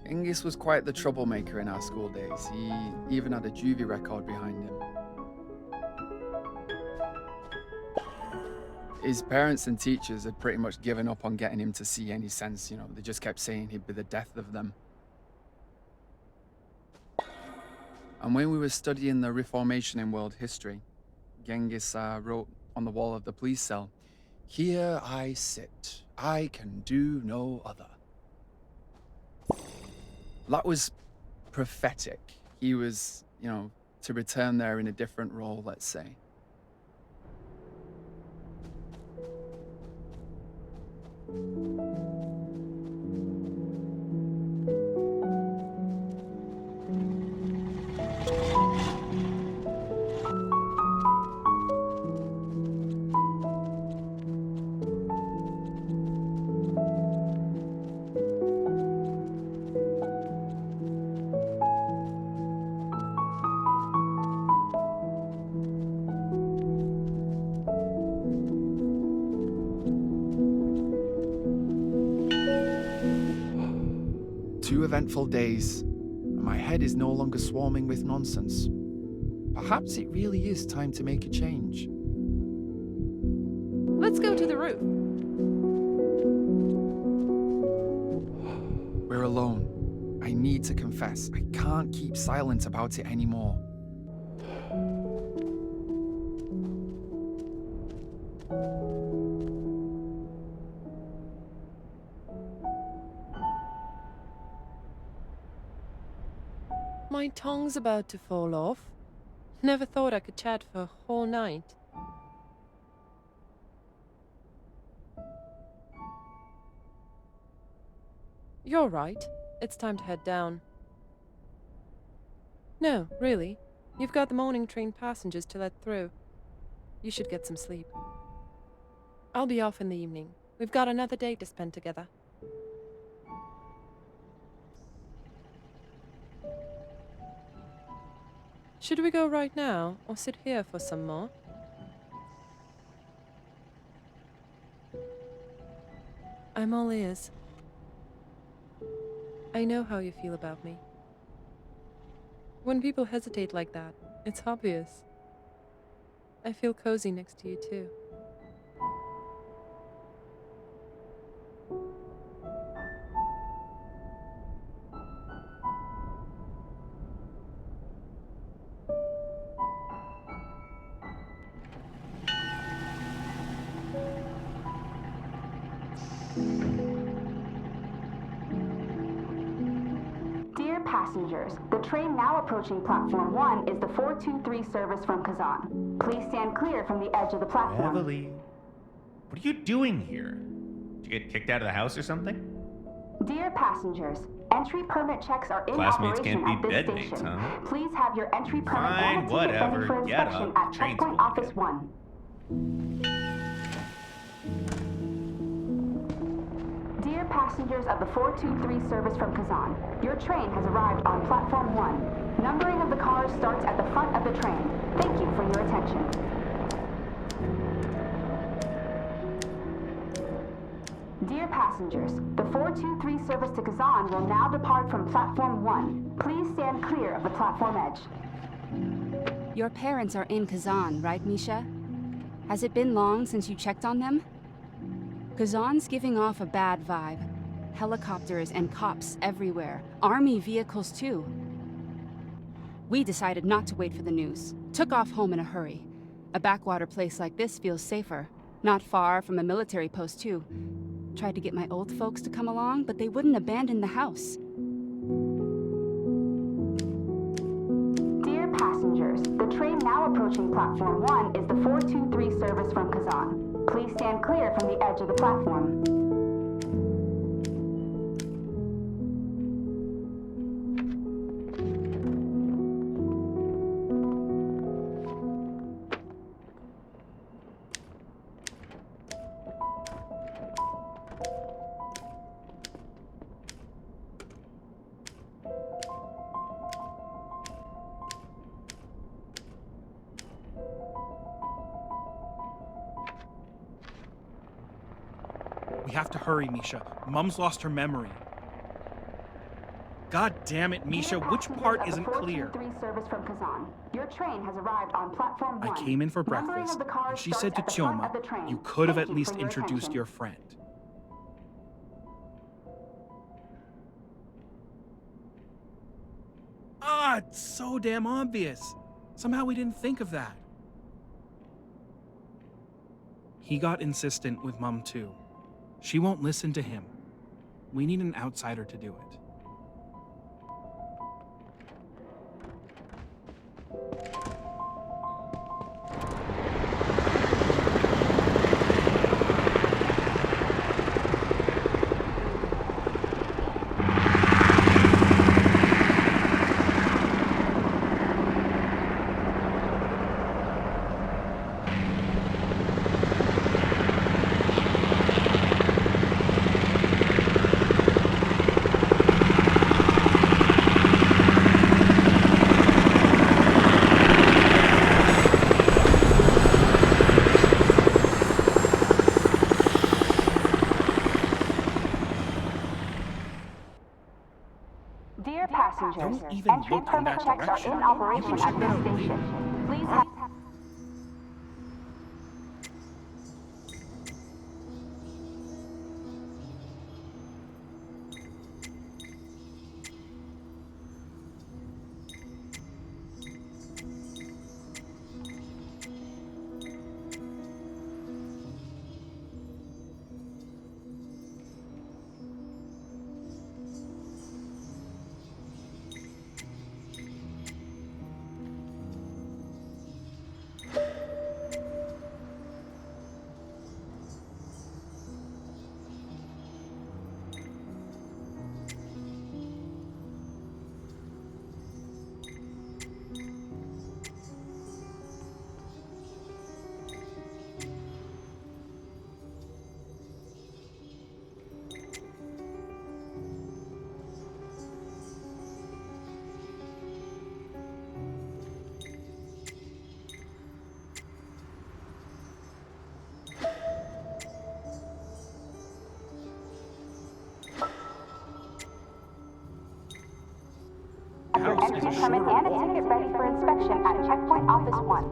Genghis was quite the troublemaker in our school days. He even had a juvie record behind him. His parents and teachers had pretty much given up on getting him to see any sense, They just kept saying he'd be the death of them. And when we were studying the Reformation in world history, Genghis wrote on the wall of the police cell, "Here I sit, I can do no other." That was prophetic. He was, to return there in a different role, let's say. eventful days, and my head is no longer swarming with nonsense. Perhaps it really is time to make a change. Let's go to the roof. We're alone. I need to confess. I can't keep silent about it anymore. My tongue's about to fall off. Never thought I could chat for a whole night. You're right. It's time to head down. No, really. You've got the morning train passengers to let through. You should get some sleep. I'll be off in the evening. We've got another day to spend together. Should we go right now, or sit here for some more? I'm all ears. I know how you feel about me. When people hesitate like that, it's obvious. I feel cozy next to you, too. Dear passengers, the train now approaching platform 1 is the 423 service from Kazan. Please stand clear from the edge of the platform. Reveille, what are you doing here? Did you get kicked out of the house or something? Dear passengers, entry permit checks are in Classmates operation can't be at this bedmates, station. huh? Please have your entry permit Fine, and a ticket ready whatever. for Get inspection up. at Train's checkpoint full office again. 1. Dear passengers of the 423 service from Kazan, your train has arrived on platform 1. Numbering of the cars starts at the front of the train. Thank you for your attention. Dear passengers, the 423 service to Kazan will now depart from platform 1. Please stand clear of the platform edge. Your parents are in Kazan, right, Misha? Has it been long since you checked on them? Kazan's giving off a bad vibe. Helicopters and cops everywhere. Army vehicles, too. We decided not to wait for the news. Took off home in a hurry. A backwater place like this feels safer. Not far from a military post, too. Tried to get my old folks to come along, but they wouldn't abandon the house. Dear passengers, the train now approaching platform 1 is the 423 service from Kazan. Please stand clear from the edge of the platform. We have to hurry, Misha. Mum's lost her memory. God damn it, Misha, which part isn't clear? 423 service from Kazan. Your train has arrived on platform 1. I came in for breakfast, and she said to Chioma, you could have at least introduced your friend. Ah, it's so damn obvious. Somehow we didn't think of that. He got insistent with Mum, too. She won't listen to him. We need an outsider to do it. Dear passengers, Don't even entry look in permit that checks direction. are in You operation can check at that this out later. station. Please have... Your entry permit and a ticket ready for inspection at Checkpoint Office 1.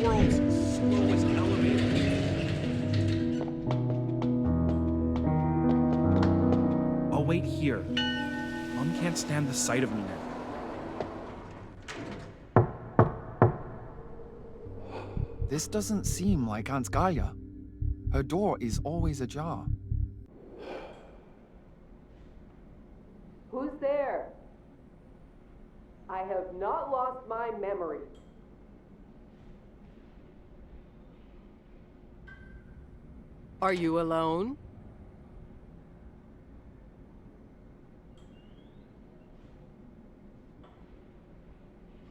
World's slowest elevator. I'll wait here. Mom can't stand the sight of me now. This doesn't seem like Aunt Gaia. Her door is always ajar. Who's there? I have not lost my memory. Are you alone?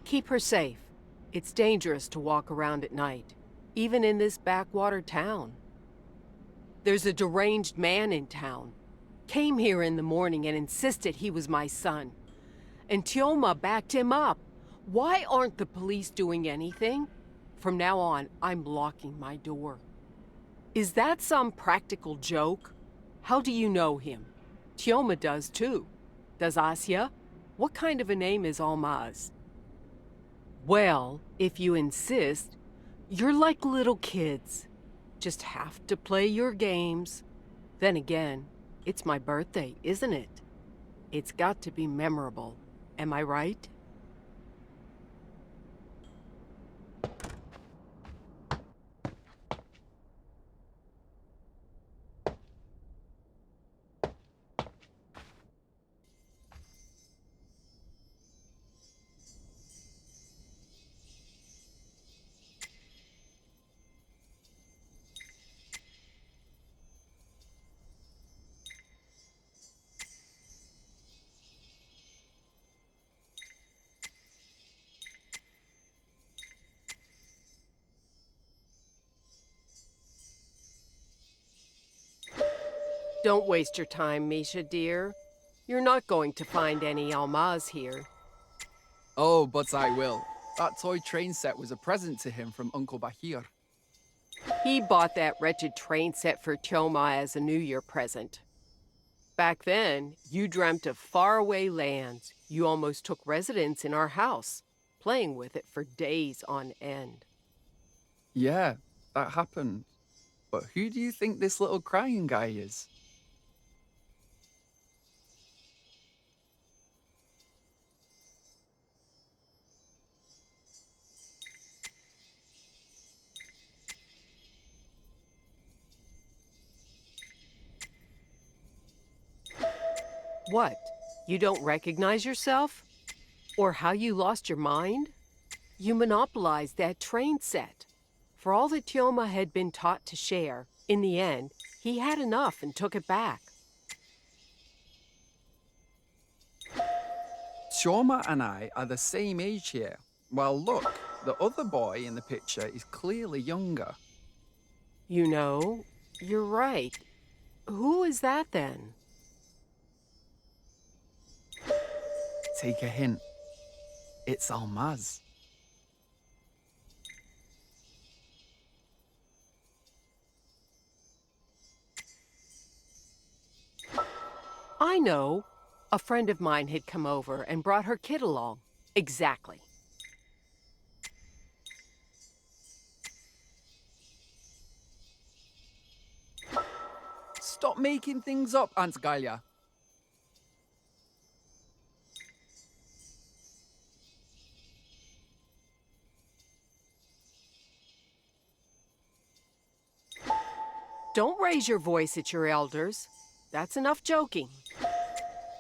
Keep her safe. It's dangerous to walk around at night, even in this backwater town. There's a deranged man in town. Came here in the morning and insisted he was my son. And Tioma backed him up. Why aren't the police doing anything? From now on, I'm locking my door. Is that some practical joke? How do you know him? Tioma does too. Does Asya? What kind of a name is Almaz? Well, if you insist, you're like little kids. Just have to play your games. Then again, it's my birthday, isn't it? It's got to be memorable. Am I right? Don't waste your time, Misha, dear. You're not going to find any Almaz here. Oh, but I will. That toy train set was a present to him from Uncle Bahir. He bought that wretched train set for Tioma as a New Year present. Back then, you dreamt of faraway lands. You almost took residence in our house, playing with it for days on end. Yeah, that happened. But who do you think this little crying guy is? What? You don't recognize yourself? Or how you lost your mind? You monopolized that train set. For all that Tioma had been taught to share, in the end, He had enough and took it back. Choma and I are the same age here. Well, look, the other boy in the picture is clearly younger. You know, you're right. Who is that then? Take a hint. It's Almaz. I know. A friend of mine had come over and brought her kid along. Exactly. Stop making things up, Aunt Galia. Don't raise your voice at your elders. That's enough joking.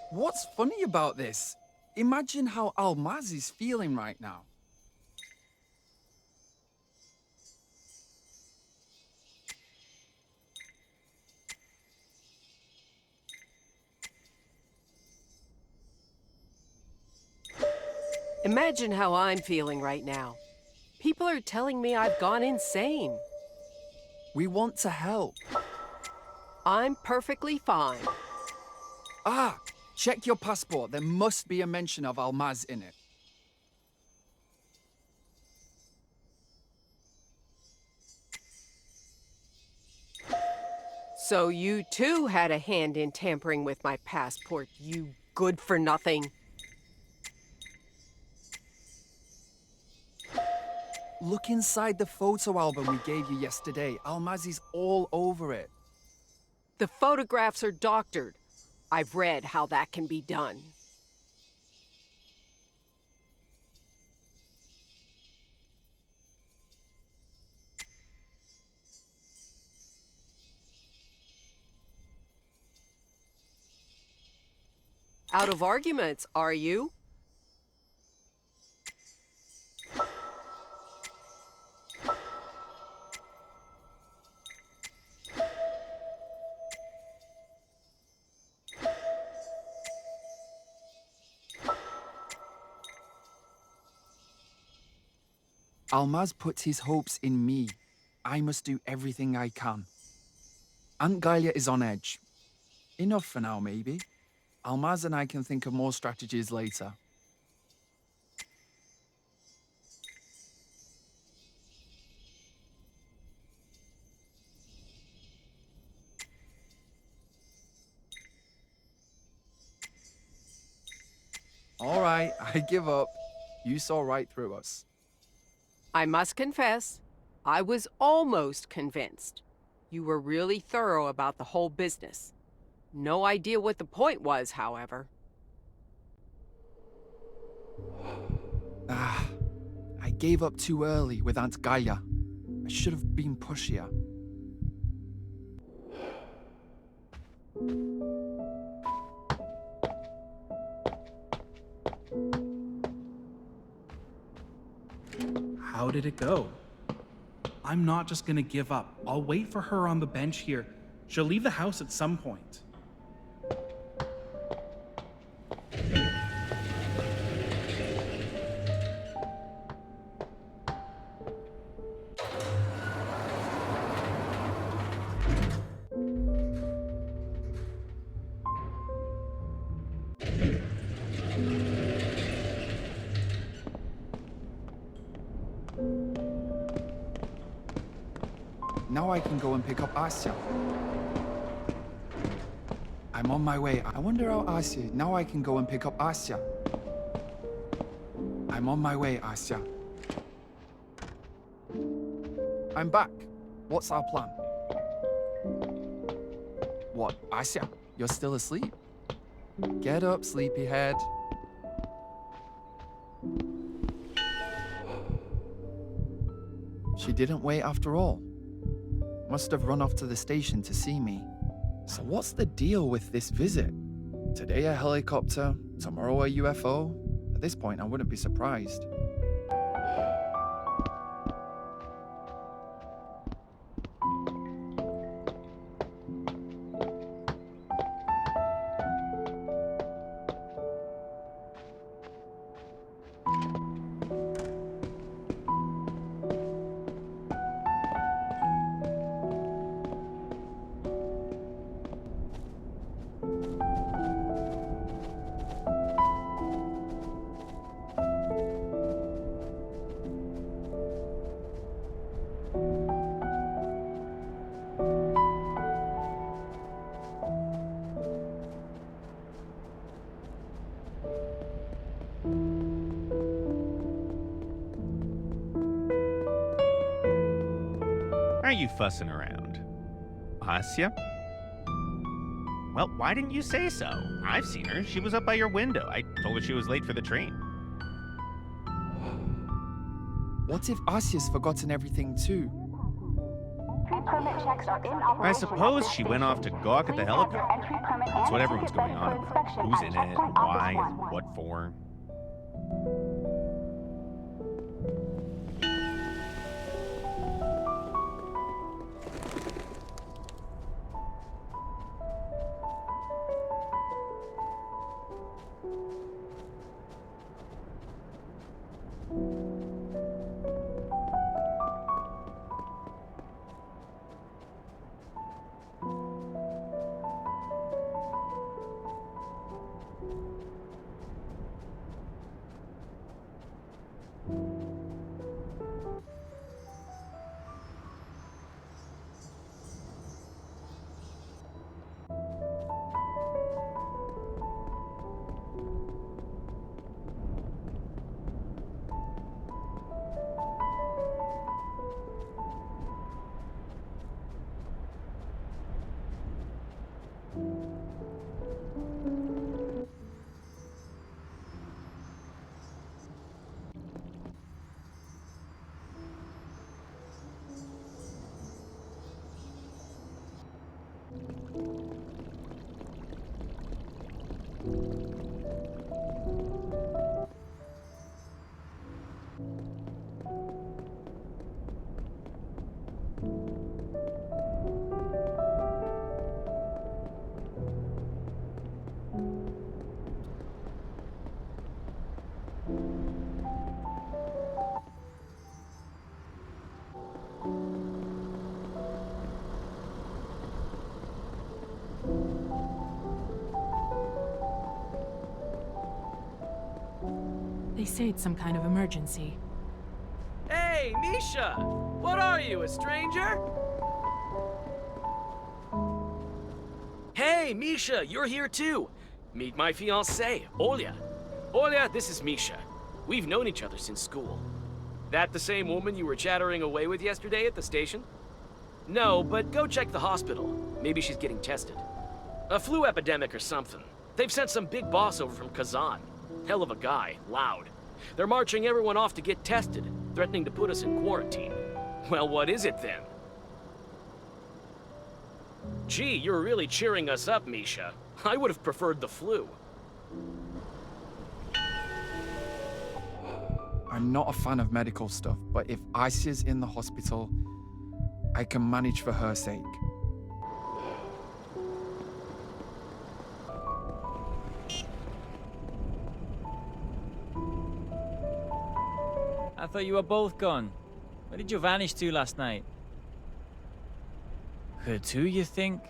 What's funny about this? Imagine how Almaz is feeling right now. Imagine how I'm feeling right now. People are telling me I've gone insane. We want to help. I'm perfectly fine. Ah, check your passport. There must be a mention of Almaz in it. So you too had a hand in tampering with my passport, you good-for-nothing. Look inside the photo album we gave you yesterday. Almaz is all over it. The photographs are doctored. I've read how that can be done. Out of arguments, are you? Almaz puts his hopes in me. I must do everything I can. Aunt Galia is on edge. Enough for now, maybe. Almaz and I can think of more strategies later. All right, I give up. You saw right through us. I must confess, I was almost convinced. You were really thorough about the whole business. No idea what the point was, however. Ah, I gave up too early with Aunt Gaia. I should have been pushier. How did it go? I'm not just gonna give up. I'll wait for her on the bench here. She'll leave the house at some point. Now I can go and pick up Asya. I'm on my way. I wonder how Asya... Now I can go and pick up Asya. I'm on my way, Asya. I'm back. What's our plan? What, Asya? You're still asleep? Get up, sleepyhead. She didn't wait after all. Must have run off to the station to see me. So what's the deal with this visit? Today a helicopter, tomorrow a UFO? At this point, I wouldn't be surprised. are you fussing around? Asya? Well, why didn't you say so? I've seen her. She was up by your window. I told her she was late for the train. What if Asya's forgotten everything too? I suppose she went off to gawk at the helicopter. That's what everyone's going on about. Who's in it, why, and what for. They say it's some kind of emergency. Hey, Misha! What are you, a stranger? Hey, Misha, you're here too. Meet my fiancée, Olya. Olya, this is Misha. We've known each other since school. That the same woman you were chattering away with yesterday at the station? No, but go check the hospital. Maybe she's getting tested. A flu epidemic or something. They've sent some big boss over from Kazan. Hell of a guy, loud. They're marching everyone off to get tested, threatening to put us in quarantine. Well, what is it then? Gee, you're really cheering us up, Misha. I would have preferred the flu. I'm not a fan of medical stuff, but if Asya's in the hospital, I can manage for her sake. I thought you were both gone. Where did you vanish to last night? Her too, you think?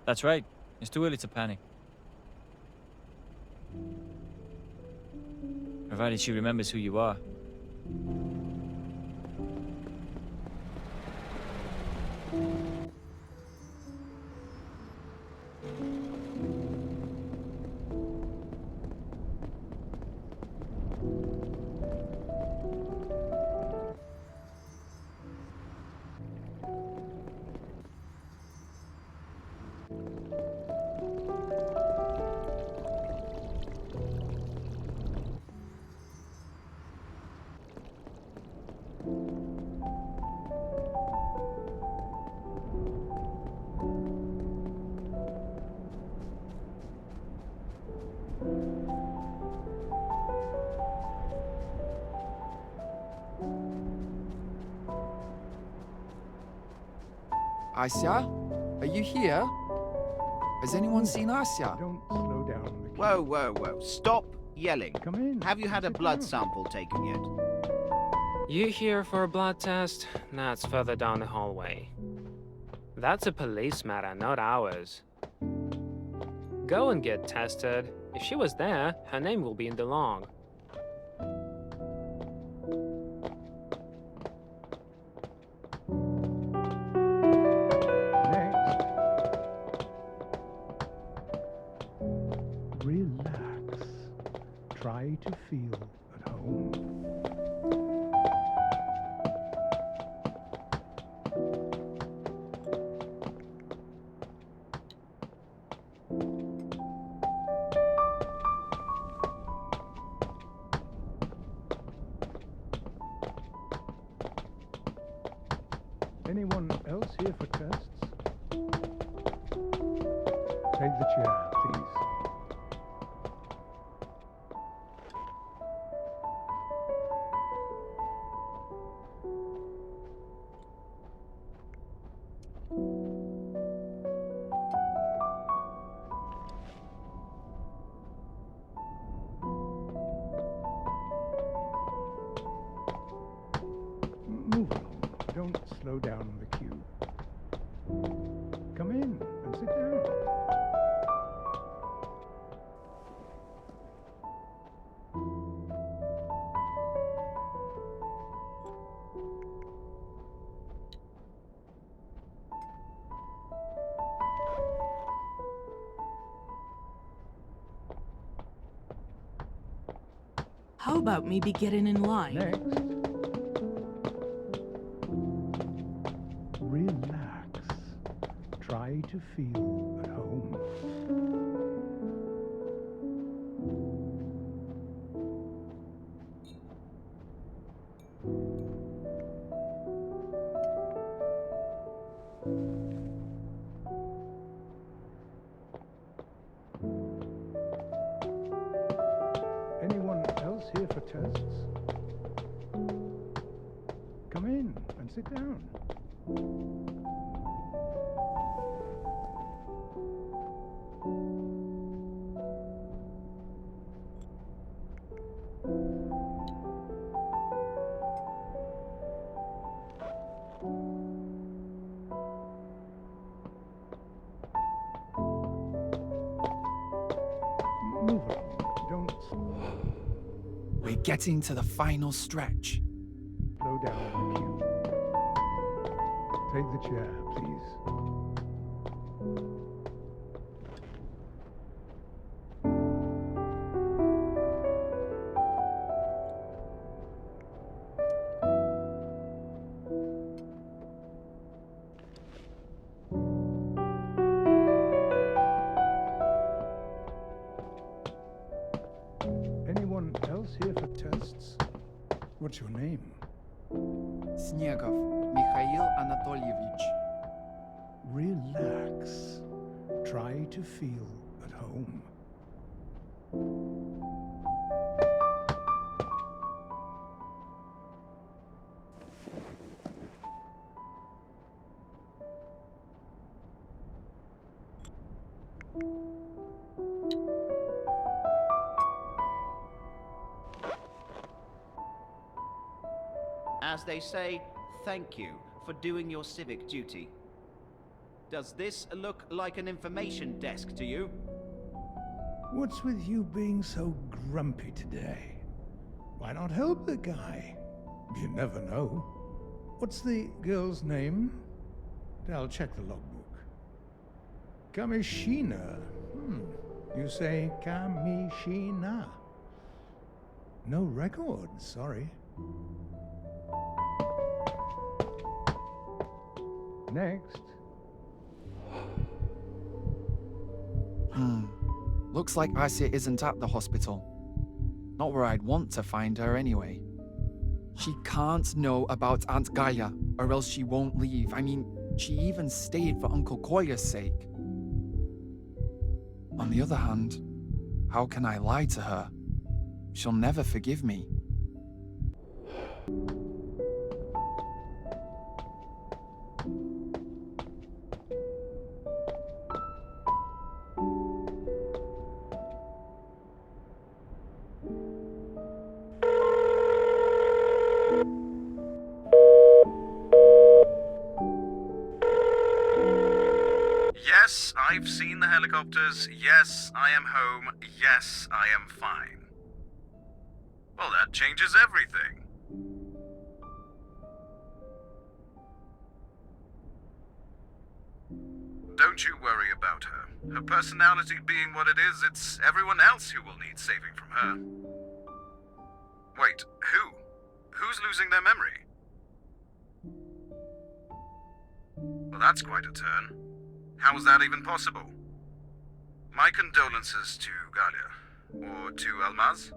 That's right. It's too early to panic. Provided she remembers who you are. Asya? Are you here? Has anyone seen Asya? Don't slow down. Whoa, whoa, whoa. Stop yelling. Come in. Have you had a blood sample taken yet? You here for a blood test? That's further down the hallway. That's a police matter, not ours. Go and get tested. If she was there, her name will be in the log. Try to feel at home. here for tests? Take the chair, please. Move along. Don't slow down on the cue. Come in and sit down. How about me be getting in line? Next. Relax. Try to feel at home. Anyone else here for tests? Come in and sit down. Move along. Don't We're getting to the final stretch. slow down on the cue. Take the chair, please. Anyone else here for tests? What's your name? Snegov Mikhail Anatольевич. Relax. Try to feel at home. As they say, thank you for doing your civic duty. Does this look like an information desk to you? What's with you being so grumpy today? Why not help the guy? You never know. What's the girl's name? I'll check the logbook. Kamishina. You say Kamishina. No record, sorry. Next. Looks like Asya isn't at the hospital. Not where I'd want to find her anyway. She can't know about Aunt Gaia, or else she won't leave. I mean, she even stayed for Uncle Kolya's sake. On the other hand, how can I lie to her? She'll never forgive me. Yes, I've seen the helicopters. Yes, I am home. Yes, I am fine. Well, that changes everything. Don't you worry about her. Her personality being what it is, it's everyone else who will need saving from her. Wait, who? Who's losing their memory? Well, that's quite a turn. How is that even possible? My condolences to Galia. Or to Almaz?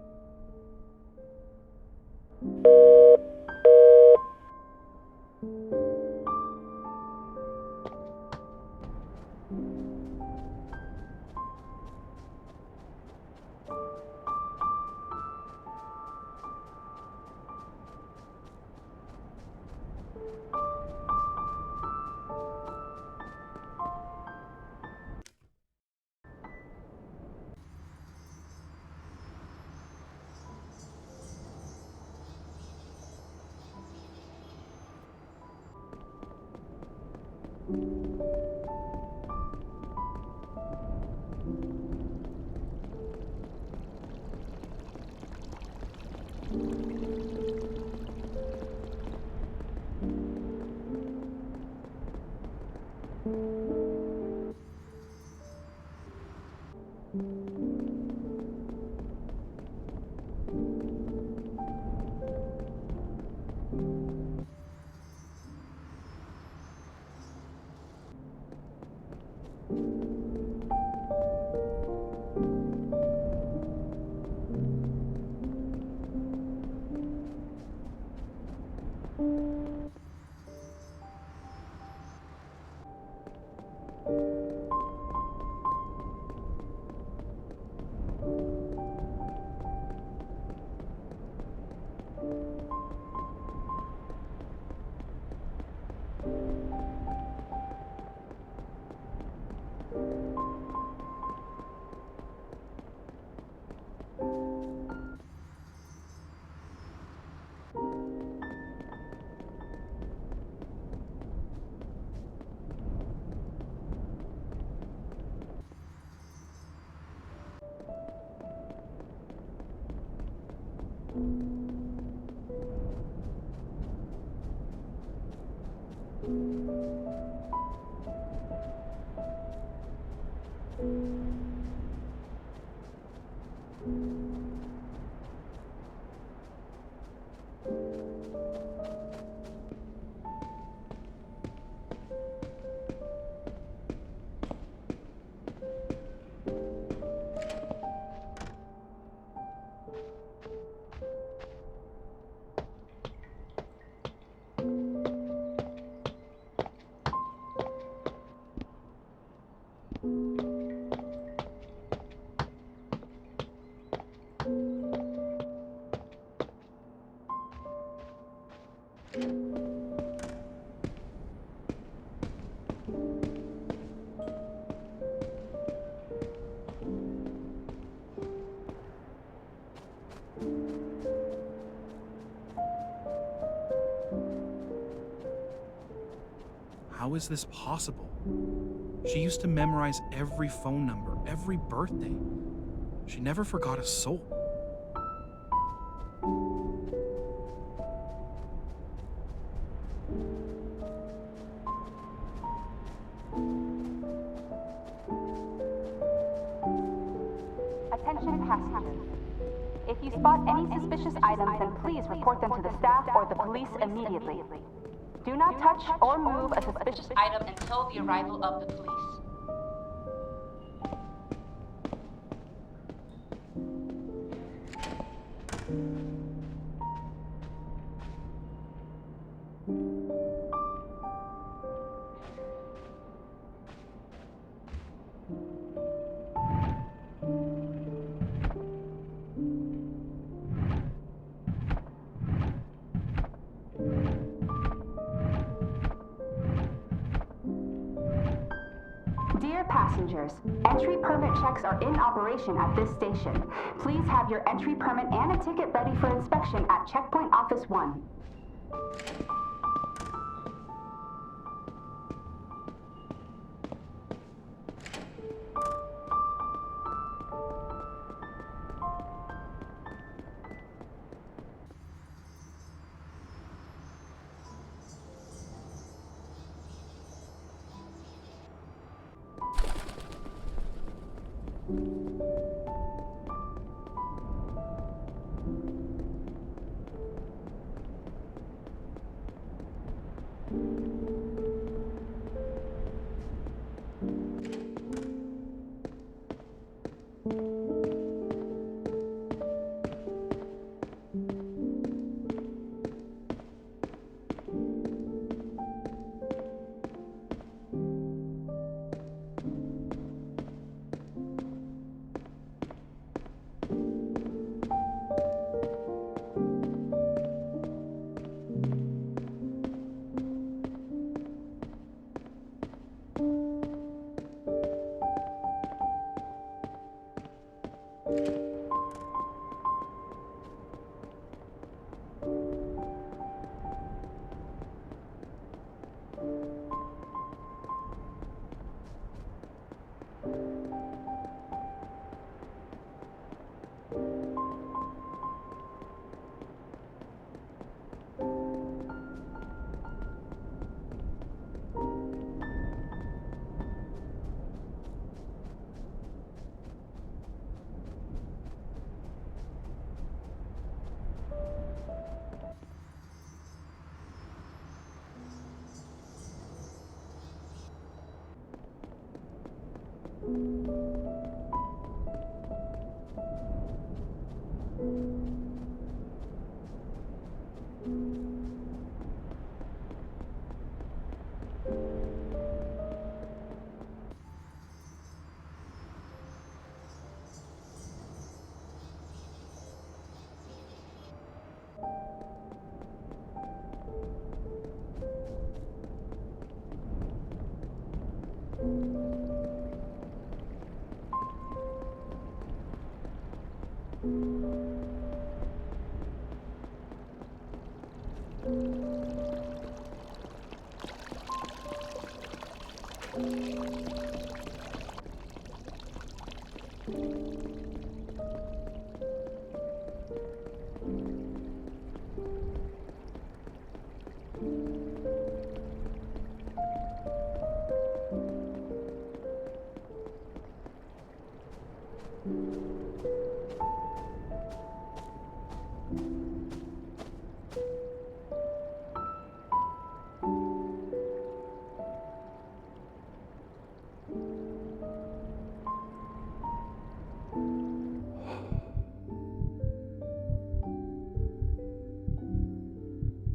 How is this possible? She used to memorize every phone number, every birthday. She never forgot a soul. Attention passengers. If you spot any suspicious items, then please report them to the staff or the police immediately. Do not touch or move a suspicious item until the arrival of the police. Dear passengers, entry permit checks are in operation at this station. Please have your entry permit and a ticket ready for inspection at Checkpoint Office 1.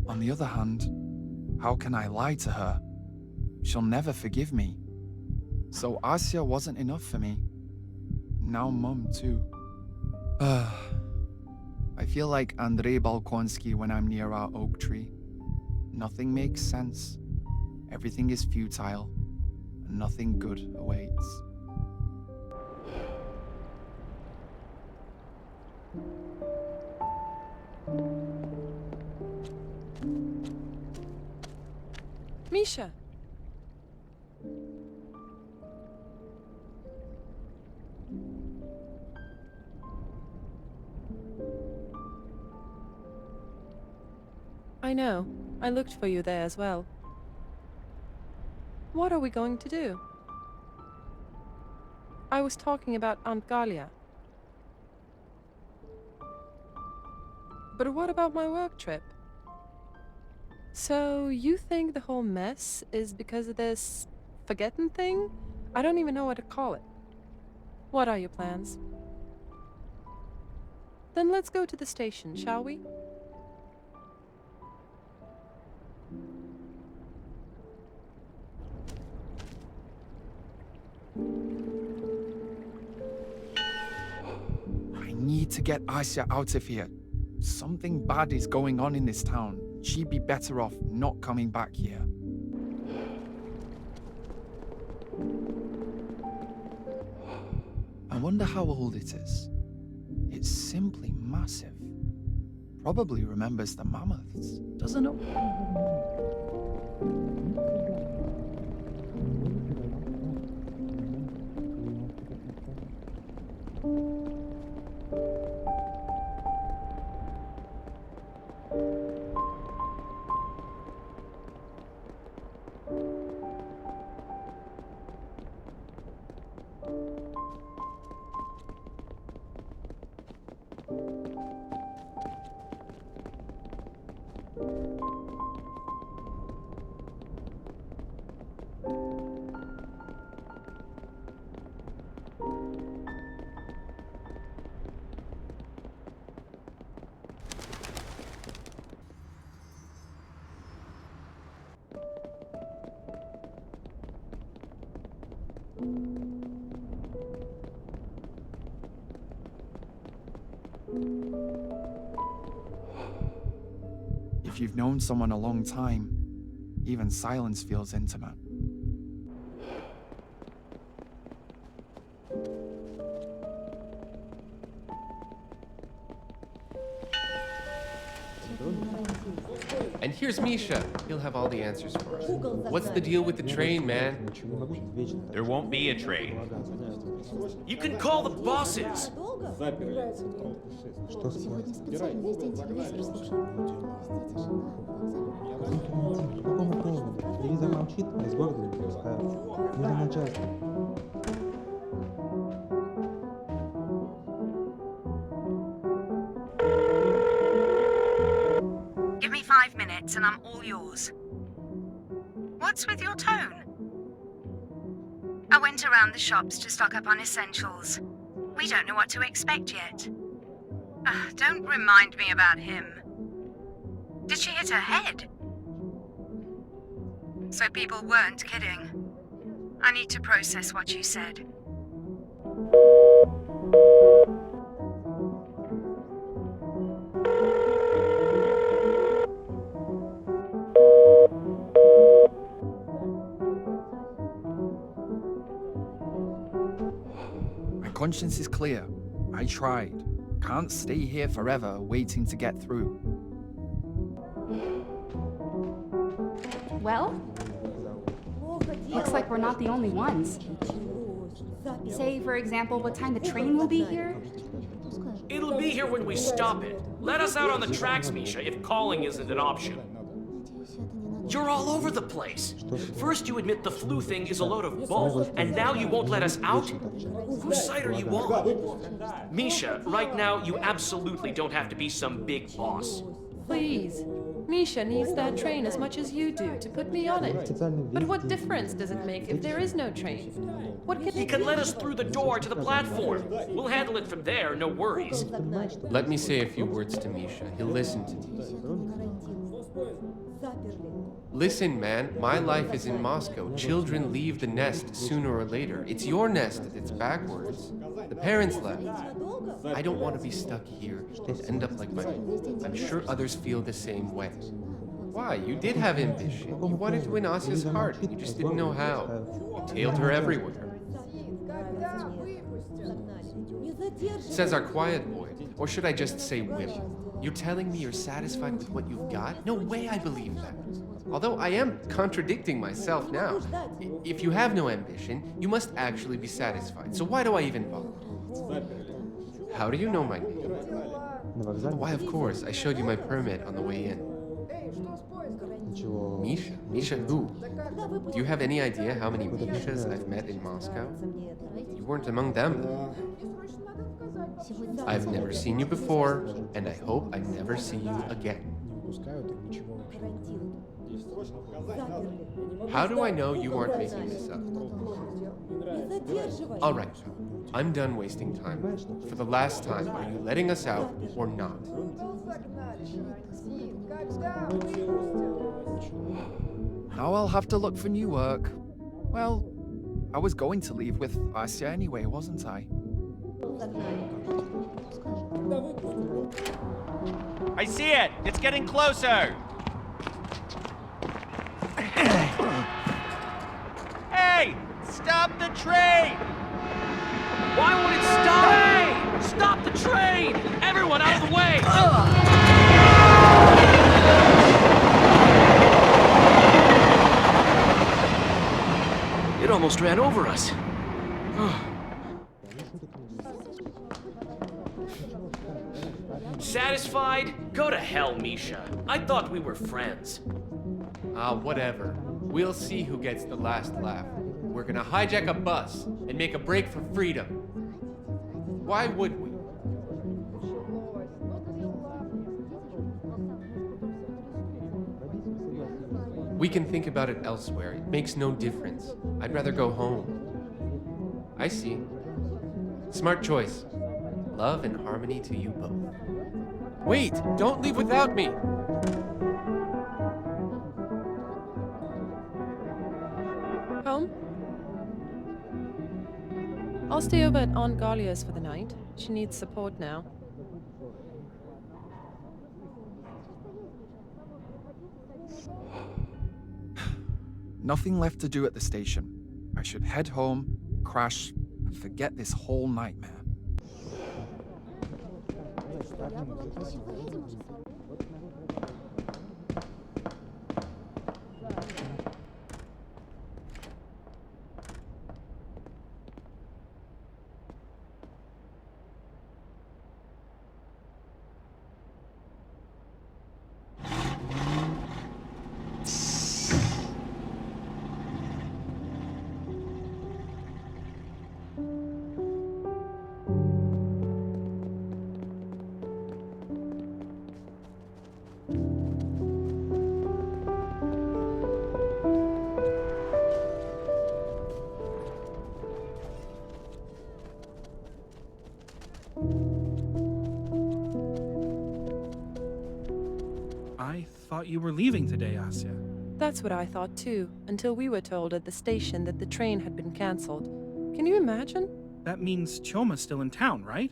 On the other hand, how can I lie to her? She'll never forgive me. So Asia wasn't enough for me. Now Mum too. I feel like Andrei Balkonsky when I'm near our oak tree. Nothing makes sense. Everything is futile, and nothing good awaits. Misha! I know. I looked for you there as well. What are we going to do? I was talking about Aunt Galia. But what about my work trip? So, you think the whole mess is because of this forgetting thing? I don't even know what to call it. What are your plans? Then let's go to the station, shall we? I need to get Asia out of here. Something bad is going on in this town. She'd be better off not coming back here. I wonder how old it is. It's simply massive. Probably remembers the mammoths, doesn't it? If you've known someone a long time, even silence feels intimate. And here's Misha. He'll have all the answers for us. What's the deal with the train, man? There won't be a train. You can call the bosses! Give me 5 minutes and I'm all yours. What's with your tone? I went around the shops to stock up on essentials. We don't know what to expect yet. Don't remind me about him. Did she hit her head? So people weren't kidding. I need to process what you said. conscience is clear. I tried. Can't stay here forever waiting to get through. Well, looks like we're not the only ones. Say, for example, what time the train will be here? It'll be here when we stop it. Let us out on the tracks, Misha, if calling isn't an option. You're all over the place. First you admit the flu thing is a load of bull, and now you won't let us out? Whose side are you on? Misha, right now you absolutely don't have to be some big boss. Please. Misha needs that train as much as you do to put me on it. But what difference does it make if there is no train? What can He can let us through the door to the platform. We'll handle it from there, no worries. Let me say a few words to Misha. He'll listen to me. Listen, man, my life is in Moscow. Children leave the nest sooner or later. It's your nest that's backwards. The parents left. I don't want to be stuck here and end up like my mom. I'm sure others feel the same way. Why? You did have ambition. You wanted to win Asya's heart. You just didn't know how. You tailed her everywhere. Says our quiet boy. Or should I just say wimp? You're telling me you're satisfied with what you've got? No way I believe that. Although I am contradicting myself now. If you have no ambition, you must actually be satisfied. So why do I even bother? How do you know my name? Why, of course, I showed you my permit on the way in. Misha? Misha who? Do you have any idea how many Mishas I've met in Moscow? You weren't among them, though. I've never seen you before, and I hope I never see you again. How do I know you aren't making this up? All right, I'm done wasting time. For the last time, are you letting us out or not? Now I'll have to look for new work. Well, I was going to leave with Asya anyway, wasn't I? I see it! It's getting closer! Hey! Stop the train! Why won't it stop? Hey! Stop the train! Everyone out of the way! It almost ran over us. Satisfied? Go to hell, Misha. I thought we were friends. Whatever. We'll see who gets the last laugh. We're gonna hijack a bus and make a break for freedom. Why would we? We can think about it elsewhere. It makes no difference. I'd rather go home. I see. Smart choice. Love and harmony to you both. Wait! Don't leave without me! Home? I'll stay over at Aunt Galia's for the night. She needs support now. Nothing left to do at the station. I should head home, crash, and forget this whole nightmare. I thought you were leaving today, Asya. That's what I thought too, until we were told at the station that the train had been cancelled. Can you imagine? That means Choma's still in town, right?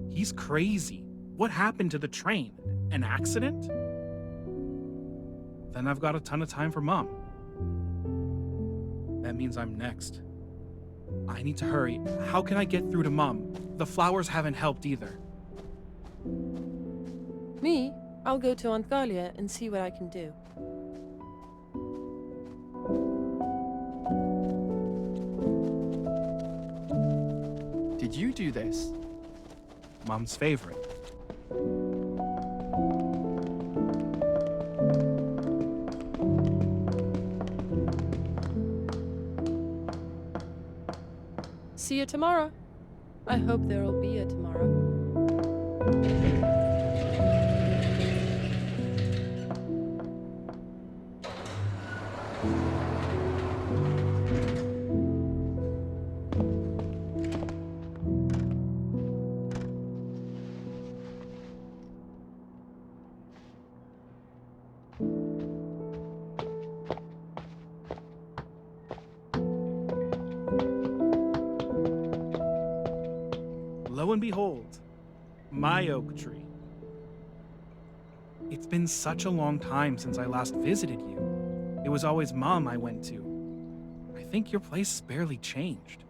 He's crazy. What happened to the train? An accident? Then I've got a ton of time for Mom. That means I'm next. I need to hurry. How can I get through to Mum? The flowers haven't helped either. Me? I'll go to Aunt Galia and see what I can do. Did you do this? Mum's favorite. See you tomorrow. I hope there'll be a tomorrow. Lo and behold, my oak tree. It's been such a long time since I last visited you. It was always Mom I went to. I think your place barely changed.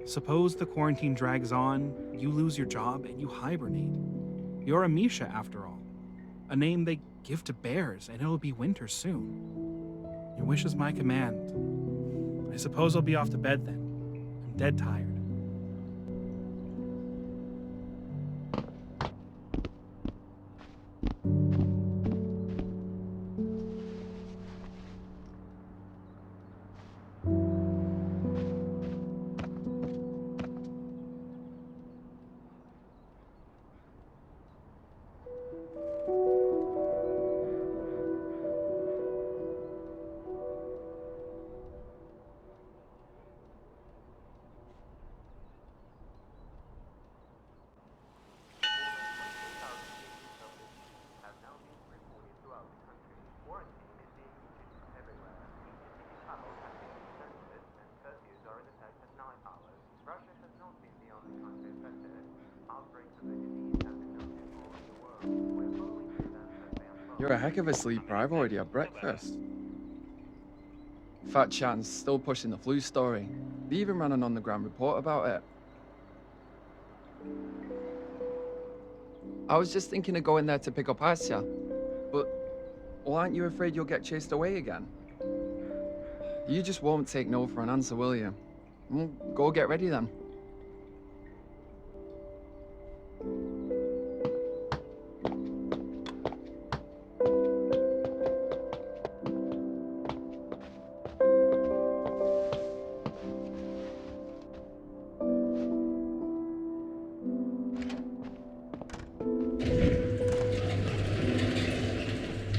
Suppose the quarantine drags on, you lose your job, and you hibernate. You're a Misha, after all. A name they give to bears, and it'll be winter soon. Your wish is my command. I suppose I'll be off to bed then. I'm dead tired. You're a heck of a sleeper. I've already had breakfast. Fat Chan's still pushing the flu story. They even ran an on-the-ground report about it. I was just thinking of going there to pick up Asya, but well, aren't you afraid you'll get chased away again? You just won't take no for an answer, will you? Well, go get ready then.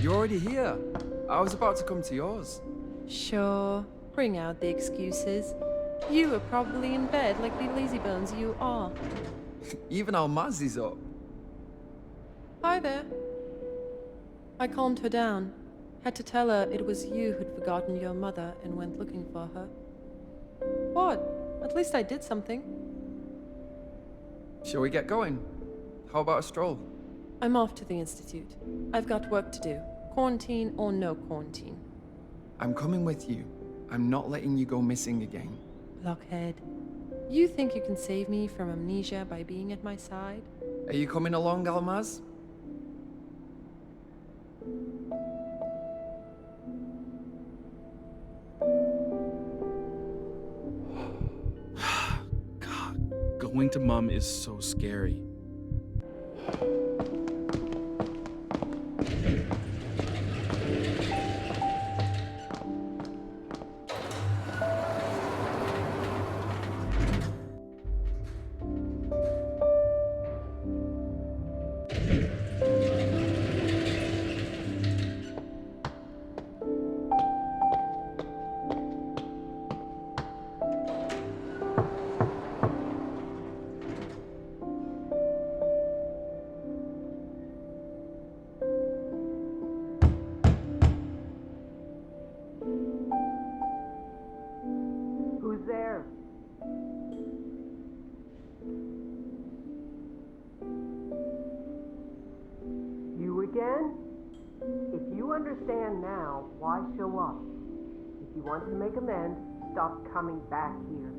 You're already here. I was about to come to yours. Sure, bring out the excuses. You were probably in bed like the lazybones you are. Even Almaz is up. Hi there. I calmed her down. Had to tell her it was you who'd forgotten your mother and went looking for her. What? At least I did something. Shall we get going? How about a stroll? I'm off to the Institute. I've got work to do. Quarantine or no quarantine. I'm coming with you. I'm not letting you go missing again. Blockhead. You think you can save me from amnesia by being at my side? Are you coming along, Almaz? God, going to Mum is so scary. Who's there? You again? If you understand now, why show up? If you want to make amends, stop coming back here.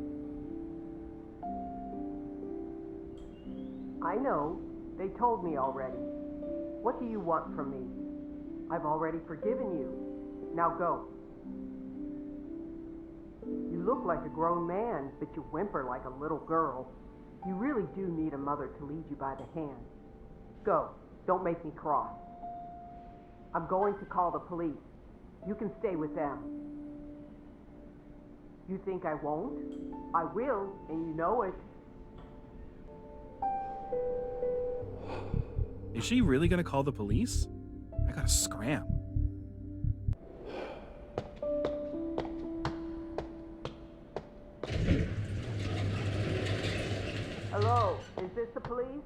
I know. They told me already. What do you want from me? I've already forgiven you. Now go. You look like a grown man, but you whimper like a little girl. You really do need a mother to lead you by the hand. Go. Don't make me cross. I'm going to call the police. You can stay with them. You think I won't? I will, and you know it. Is she really gonna call the police? I gotta scram. Hello, is this the police?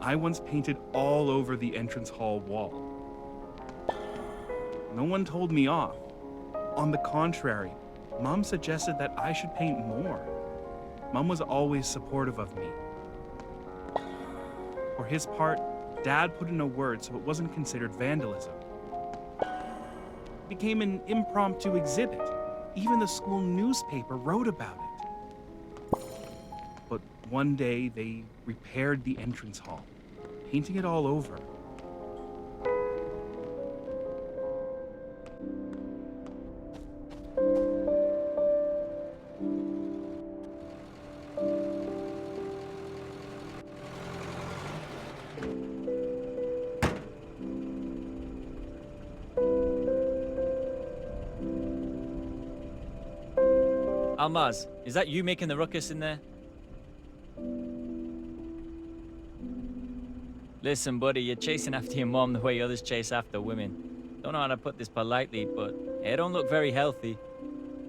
I once painted all over the entrance hall wall. No one told me off. On the contrary, Mom suggested that I should paint more. Mom was always supportive of me. For his part, Dad put in a word so it wasn't considered vandalism. It became an impromptu exhibit. Even the school newspaper wrote about it. But one day, they repaired the entrance hall, painting it all over. Almaz, is that you making the ruckus in there? Listen, buddy, you're chasing after your mom the way others chase after women. Don't know how to put this politely, but it don't look very healthy.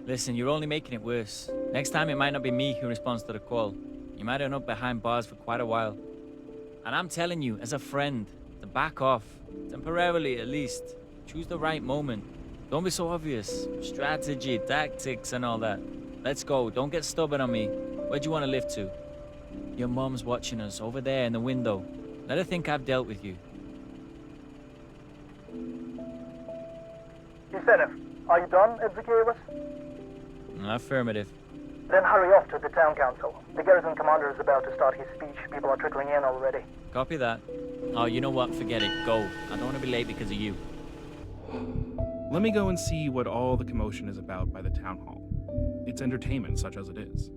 Listen, you're only making it worse. Next time it might not be me who responds to the call. You might end up behind bars for quite a while. And I'm telling you, as a friend, to back off. Temporarily, at least. Choose the right moment. Don't be so obvious. Strategy, tactics, and all that. Let's go. Don't get stubborn on me. Where'd you want to live to? Your mom's watching us, over there in the window. Let her think I've dealt with you. Yusuf, are you done, Executus? Affirmative. Then hurry off to the town council. The garrison commander is about to start his speech. People are trickling in already. Copy that. Oh, you know what? Forget it. Go. I don't want to be late because of you. Let me go and see what all the commotion is about by the town hall. It's entertainment, such as it is.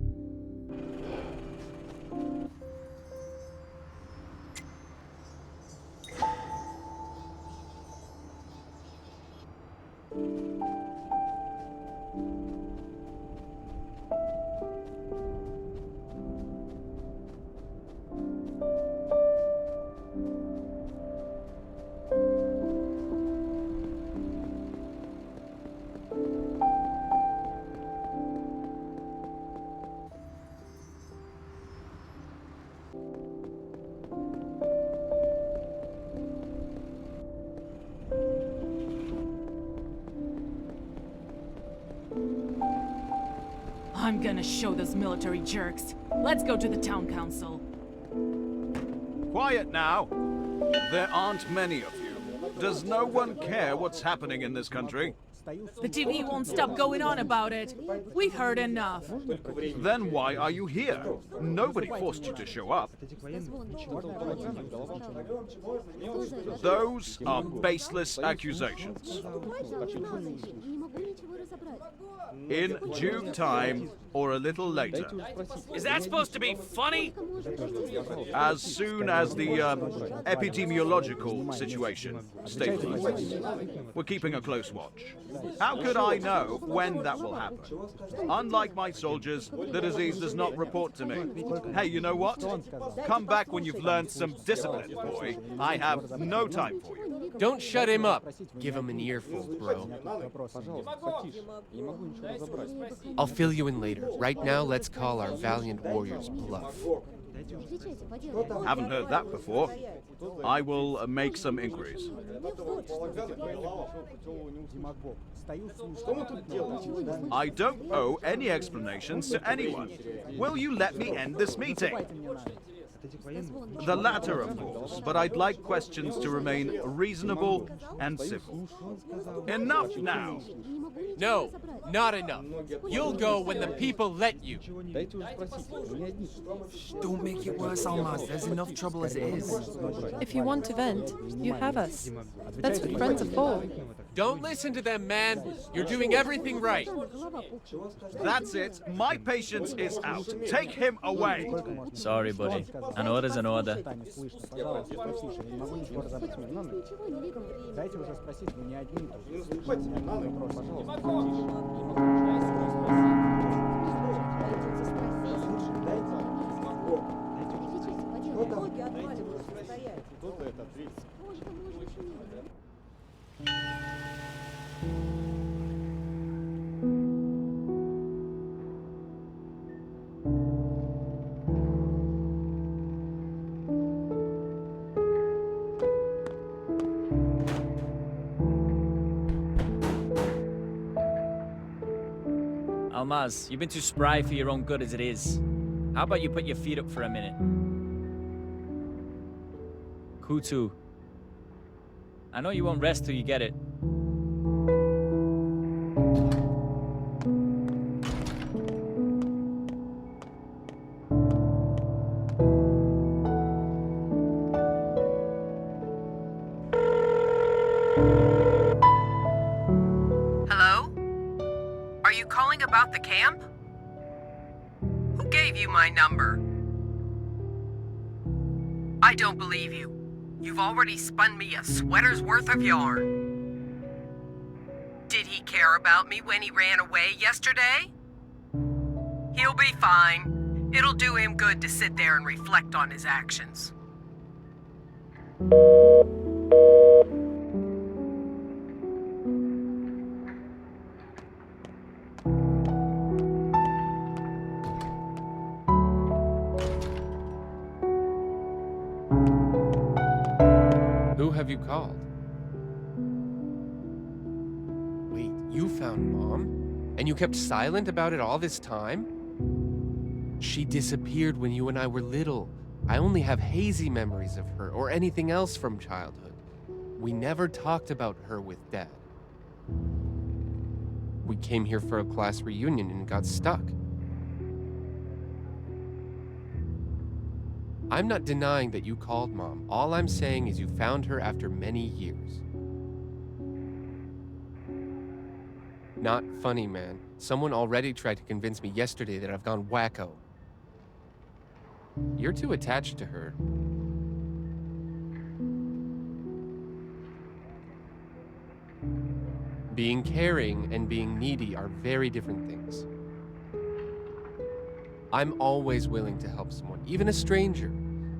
I'm gonna show those military jerks. Let's go to the town council. Quiet now. There aren't many of you. Does no one care what's happening in this country? The TV won't stop going on about it. We've heard enough. Then why are you here? Nobody forced you to show up. Those are baseless accusations. In due time, or a little later. Is that supposed to be funny? As soon as the epidemiological situation stabilizes. We're keeping a close watch. How could I know when that will happen? Unlike my soldiers, the disease does not report to me. Hey, you know what? Come back when you've learned some discipline, boy. I have no time for you. Don't shut him up. Give him an earful, bro. I'll fill you in later. Right now, let's call our valiant warriors' bluff. Haven't heard that before. I will make some inquiries. I don't owe any explanations to anyone. Will you let me end this meeting? The latter, of course, but I'd like questions to remain reasonable and civil. Enough now! No, not enough. You'll go when the people let you. Don't make it worse, Almaz. There's enough trouble as it is. If you want to vent, you have us. That's what friends are for. Don't listen to them, man. You're doing everything right. That's it. My patience is out. Take him away. Sorry, buddy. An order's an order. Almaz, you've been too spry for your own good as it is. How about you put your feet up for a minute? Kutu. I know you won't rest till you get it. Hello? Are you calling about the camp? Who gave you my number? I don't believe you. You've already spun me a sweater's worth of yarn. Did he care about me when he ran away yesterday? He'll be fine. It'll do him good to sit there and reflect on his actions. Who have you called? Wait, you found Mom? And you kept silent about it all this time? She disappeared when you and I were little. I only have hazy memories of her or anything else from childhood. We never talked about her with Dad. We came here for a class reunion and got stuck. I'm not denying that you called Mom. All I'm saying is you found her after many years. Not funny, man. Someone already tried to convince me yesterday that I've gone wacko. You're too attached to her. Being caring and being needy are very different things. I'm always willing to help someone, even a stranger.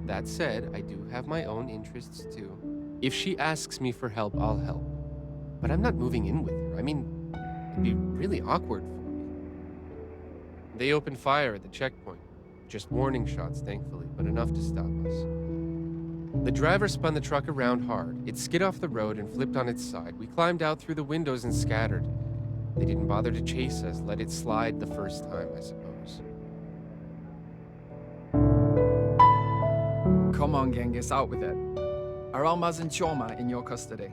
That said, I do have my own interests too. If she asks me for help, I'll help. But I'm not moving in with her. I mean, it'd be really awkward for me. They opened fire at the checkpoint. Just warning shots, thankfully, but enough to stop us. The driver spun the truck around hard. It skid off the road and flipped on its side. We climbed out through the windows and scattered. They didn't bother to chase us, let it slide the first time, I suppose. Come on, Genghis, out with it. Are Almaz and Choma in your custody?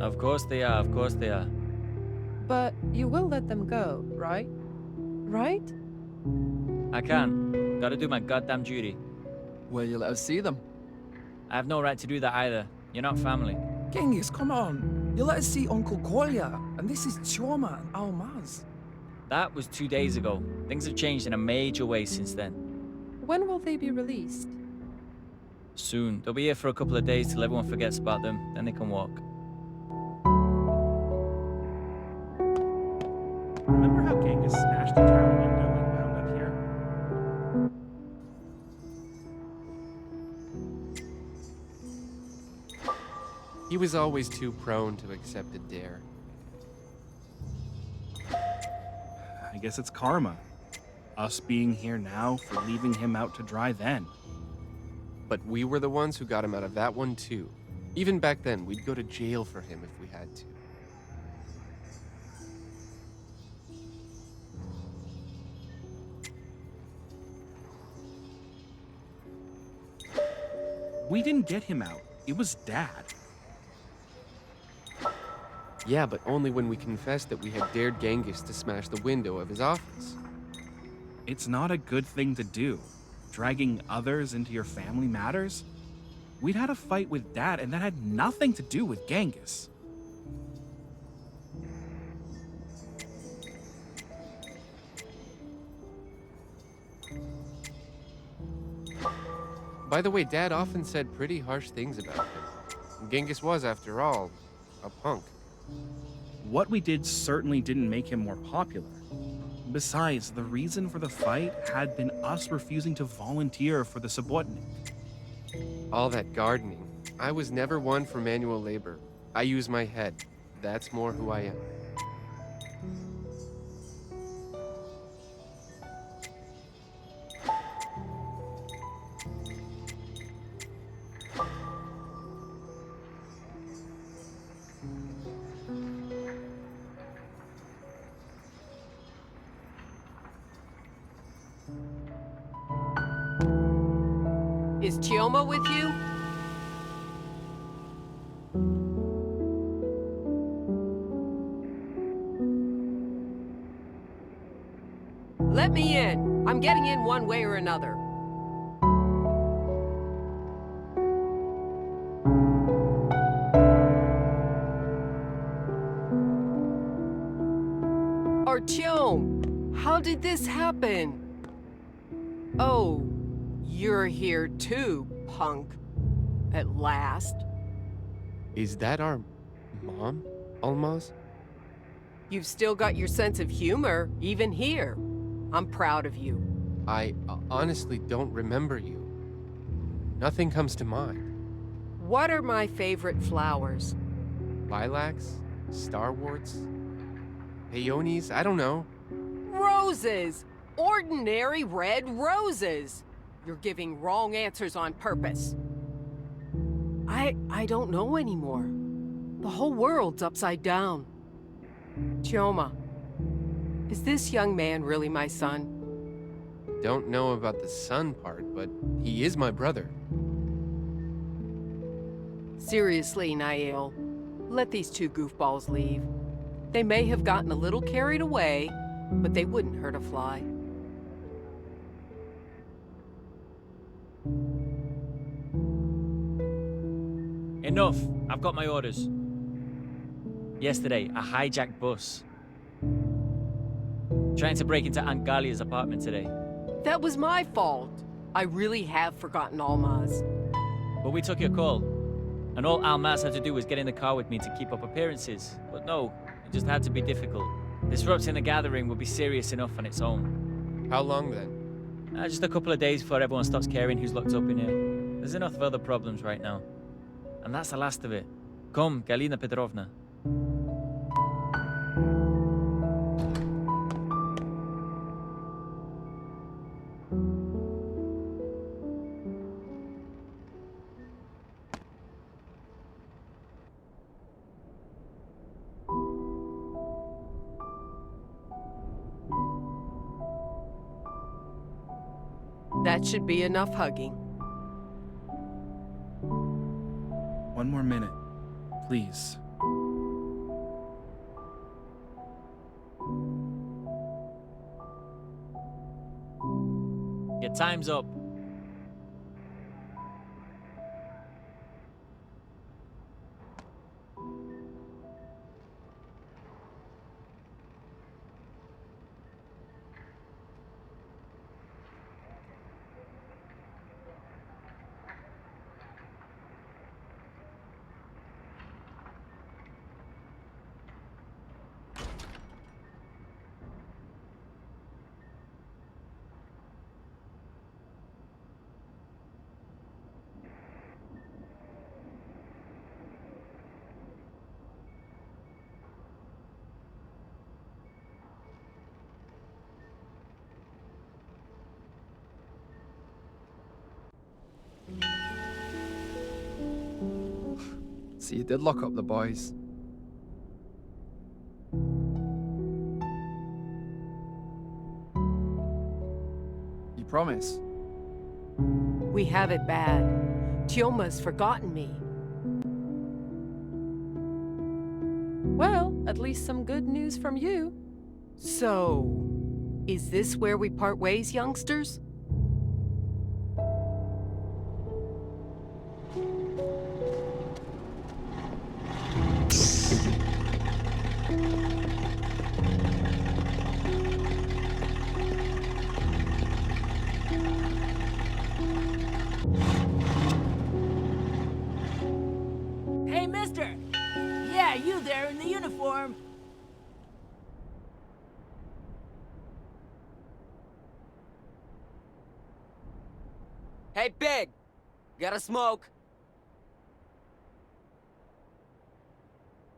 Of course they are, of course they are. But you will let them go, right? Right? I can't. Gotta do my goddamn duty. Will you let us see them? I have no right to do that either. You're not family. Genghis, come on. You let us see Uncle Kolya, and this is Choma and Almaz. That was 2 days ago. Things have changed in a major way since then. When will they be released? Soon. They'll be here for a couple of days till everyone forgets about them. Then they can walk. Remember how Genghis smashed into our window and wound up here? was always too prone to accept a dare. I guess it's karma. Us being here now for leaving him out to dry then. But we were the ones who got him out of that one too. Even back then, we'd go to jail for him if we had to. We didn't get him out. It was Dad. Yeah, but only when we confessed that we had dared Genghis to smash the window of his office. It's not a good thing to do. Dragging others into your family matters. We'd had a fight with Dad, and that had nothing to do with Genghis. By the way, Dad often said pretty harsh things about him. Genghis was, after all, a punk. What we did certainly didn't make him more popular. Besides, the reason for the fight had been us refusing to volunteer for the subordinate. All that gardening. I was never one for manual labor. I use my head. That's more who I am. Is Chioma with you? Let me in. I'm getting in one way or another. Artyom, how did this happen? Oh, you're here too, punk. At last. Is that our mom, Almaz? You've still got your sense of humor, even here. I'm proud of you. I honestly don't remember you. Nothing comes to mind. What are my favorite flowers? Lilacs? Starworts? Peonies? I don't know. Roses! Ordinary red roses! You're giving wrong answers on purpose. I don't know anymore. The whole world's upside down. Chioma, is this young man really my son? Don't know about the son part, but he is my brother. Seriously, Nael, let these two goofballs leave. They may have gotten a little carried away, but they wouldn't hurt a fly. Enough. I've got my orders. Yesterday, a hijacked bus. Trying to break into Aunt Galia's apartment today. That was my fault. I really have forgotten Almaz. But we took your call. And all Almaz had to do was get in the car with me to keep up appearances. But no, it just had to be difficult. Disrupting the gathering would be serious enough on its own. How long then? Just a couple of days before everyone stops caring who's locked up in here. There's enough of other problems right now. And that's the last of it. Come, Galina Petrovna. That should be enough hugging. One more minute, please. Your time's up. So you did lock up the boys. You promise? We have it bad. Tioma's forgotten me. Well, at least some good news from you. So, is this where we part ways, youngsters? Hey, mister! Yeah, you there in the uniform. Hey, Big! Got a smoke?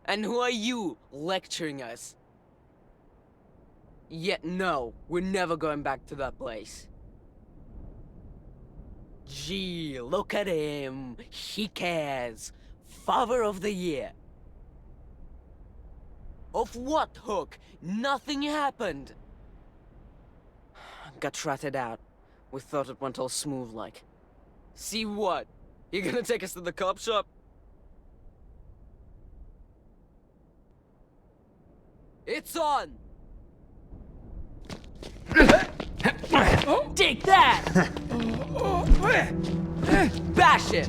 And who are you lecturing us? Yet no, we're never going back to that place. Gee, look at him. He cares. Father of the Year. Of what, Hook? Nothing happened. Got ratted out. We thought it went all smooth like. See what? You gonna take us to the cop shop? It's on! Take that! Bash it!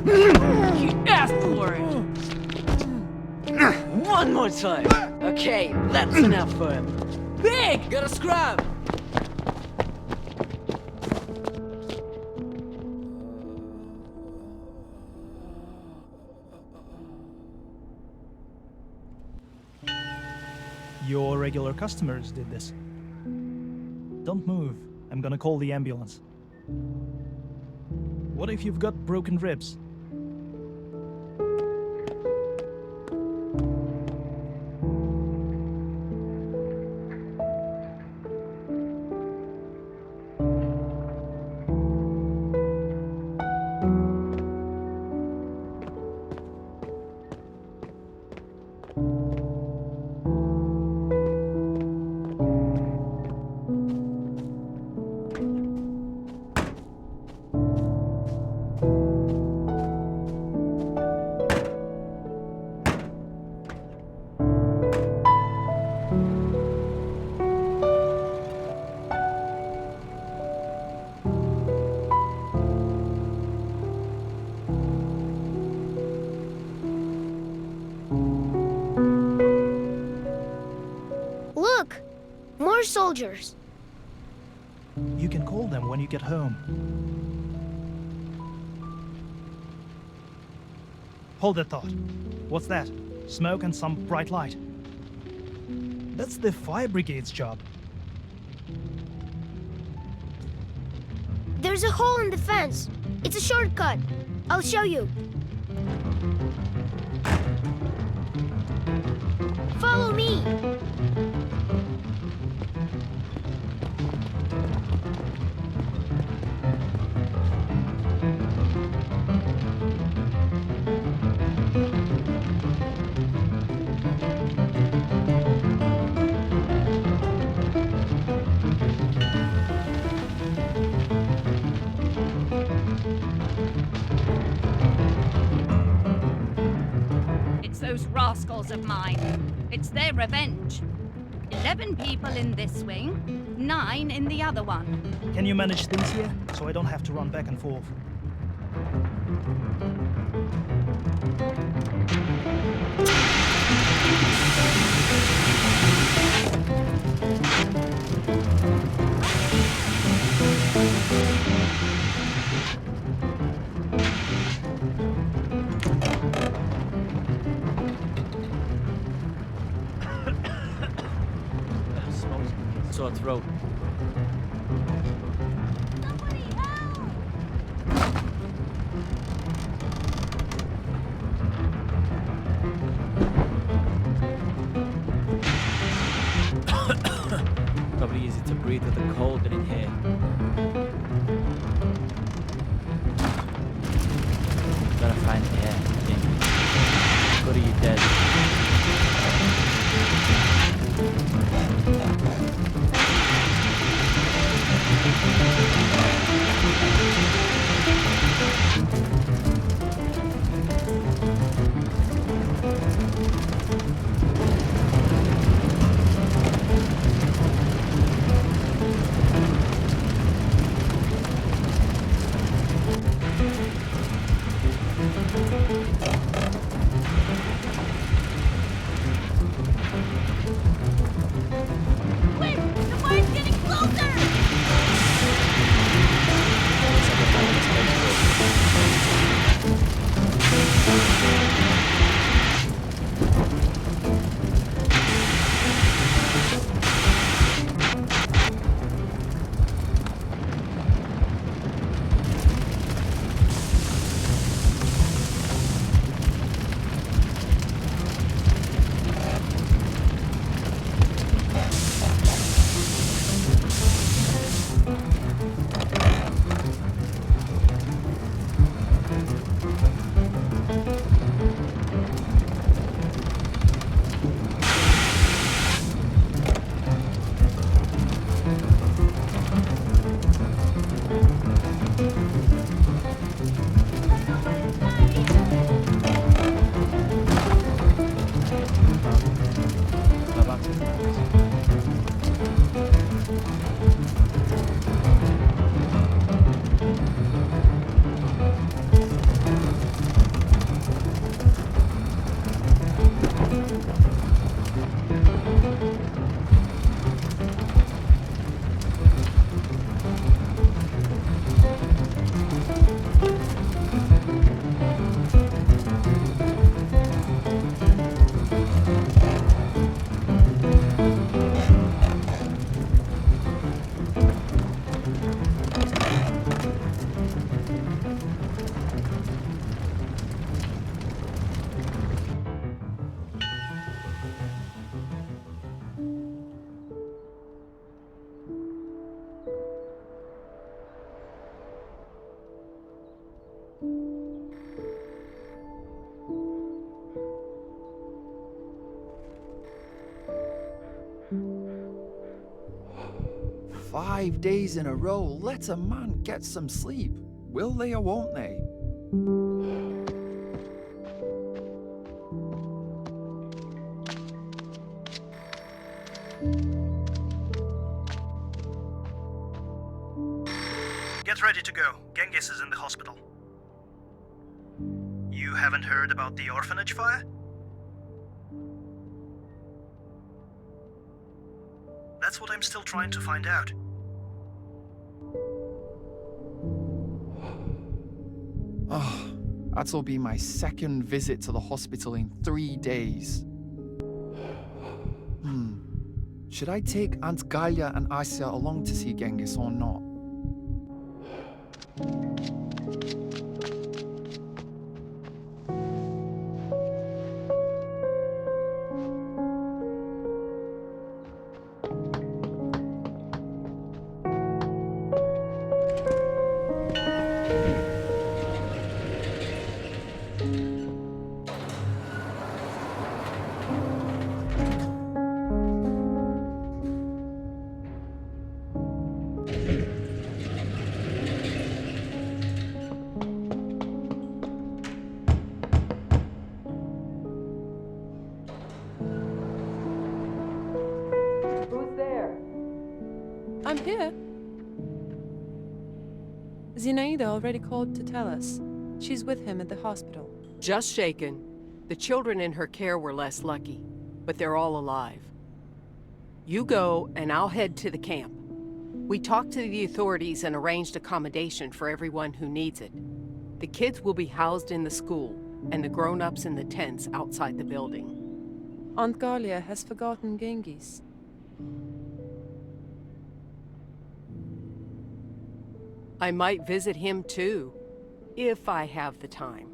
You asked for it! One more time! Okay, that's enough for him. Big! Gotta scrap! Your regular customers did this. Don't move. I'm gonna call the ambulance. What if you've got broken ribs? Look! More soldiers. You can call them when you get home. Hold that thought. What's that? Smoke and some bright light. That's the fire brigade's job. There's a hole in the fence. It's a shortcut. I'll show you. Follow me. It's those rascals of mine. It's their revenge. 11 people in this wing, 9 in the other one. Can you manage things here, so I don't have to run back and forth? Sore throat. Probably easy to breathe with the cold in here. Gotta find air. good are you dead? "5 days in a row, let a man get some sleep. Will they or won't they?" Get ready to go. Genghis is in the hospital. You haven't heard about the orphanage fire? That's what I'm still trying to find out. Oh, that'll be my second visit to the hospital in 3 days. Should I take Aunt Galia and Asya along to see Genghis or not? I'm here. Zinaida already called to tell us. She's with him at the hospital. Just shaken. The children in her care were less lucky, but they're all alive. You go, and I'll head to the camp. We talked to the authorities and arranged accommodation for everyone who needs it. The kids will be housed in the school, and the grown-ups in the tents outside the building. Aunt Galia has forgotten Genghis. I might visit him too, if I have the time.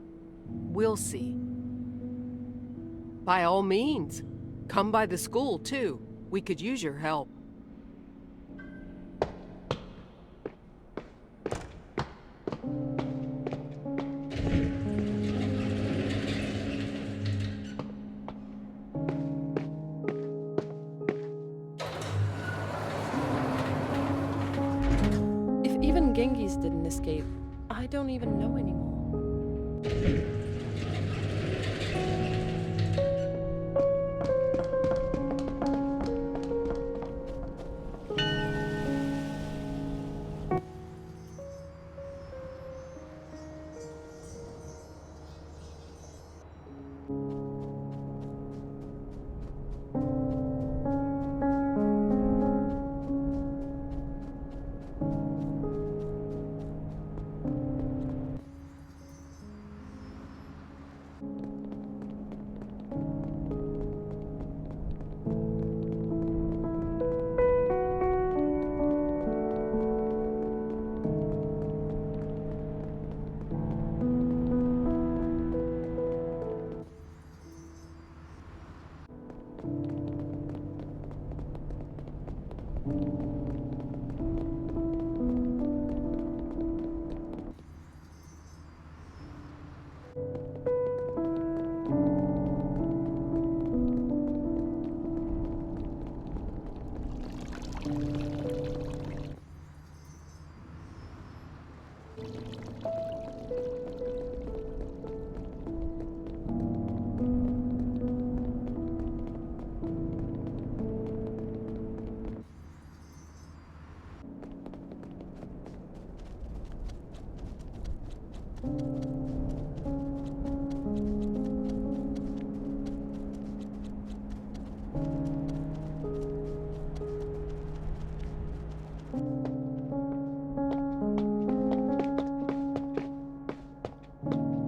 We'll see. By all means, come by the school too. We could use your help. Genghis didn't escape, I don't even know anymore.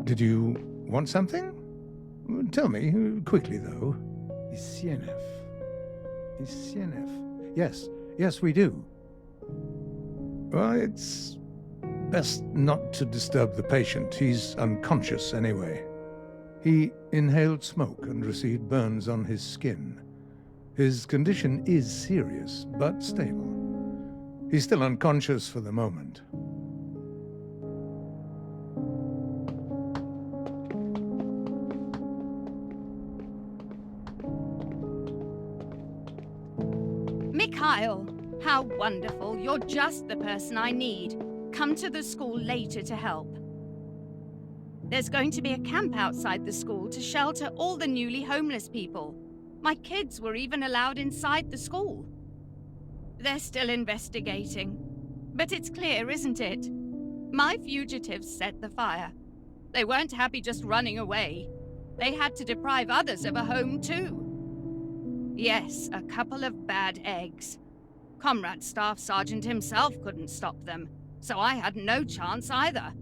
Did you want something? Tell me, quickly though. Isienef. Yes, we do. Well, it's best not to disturb the patient. He's unconscious anyway. He inhaled smoke and received burns on his skin. His condition is serious, but stable. He's still unconscious for the moment. Mikhail, how wonderful. You're just the person I need. Come to the school later to help. There's going to be a camp outside the school to shelter all the newly homeless people. My kids were even allowed inside the school. They're still investigating. But it's clear, isn't it? My fugitives set the fire. They weren't happy just running away. They had to deprive others of a home too. Yes, a couple of bad eggs. Comrade Staff Sergeant himself couldn't stop them, so I had no chance either.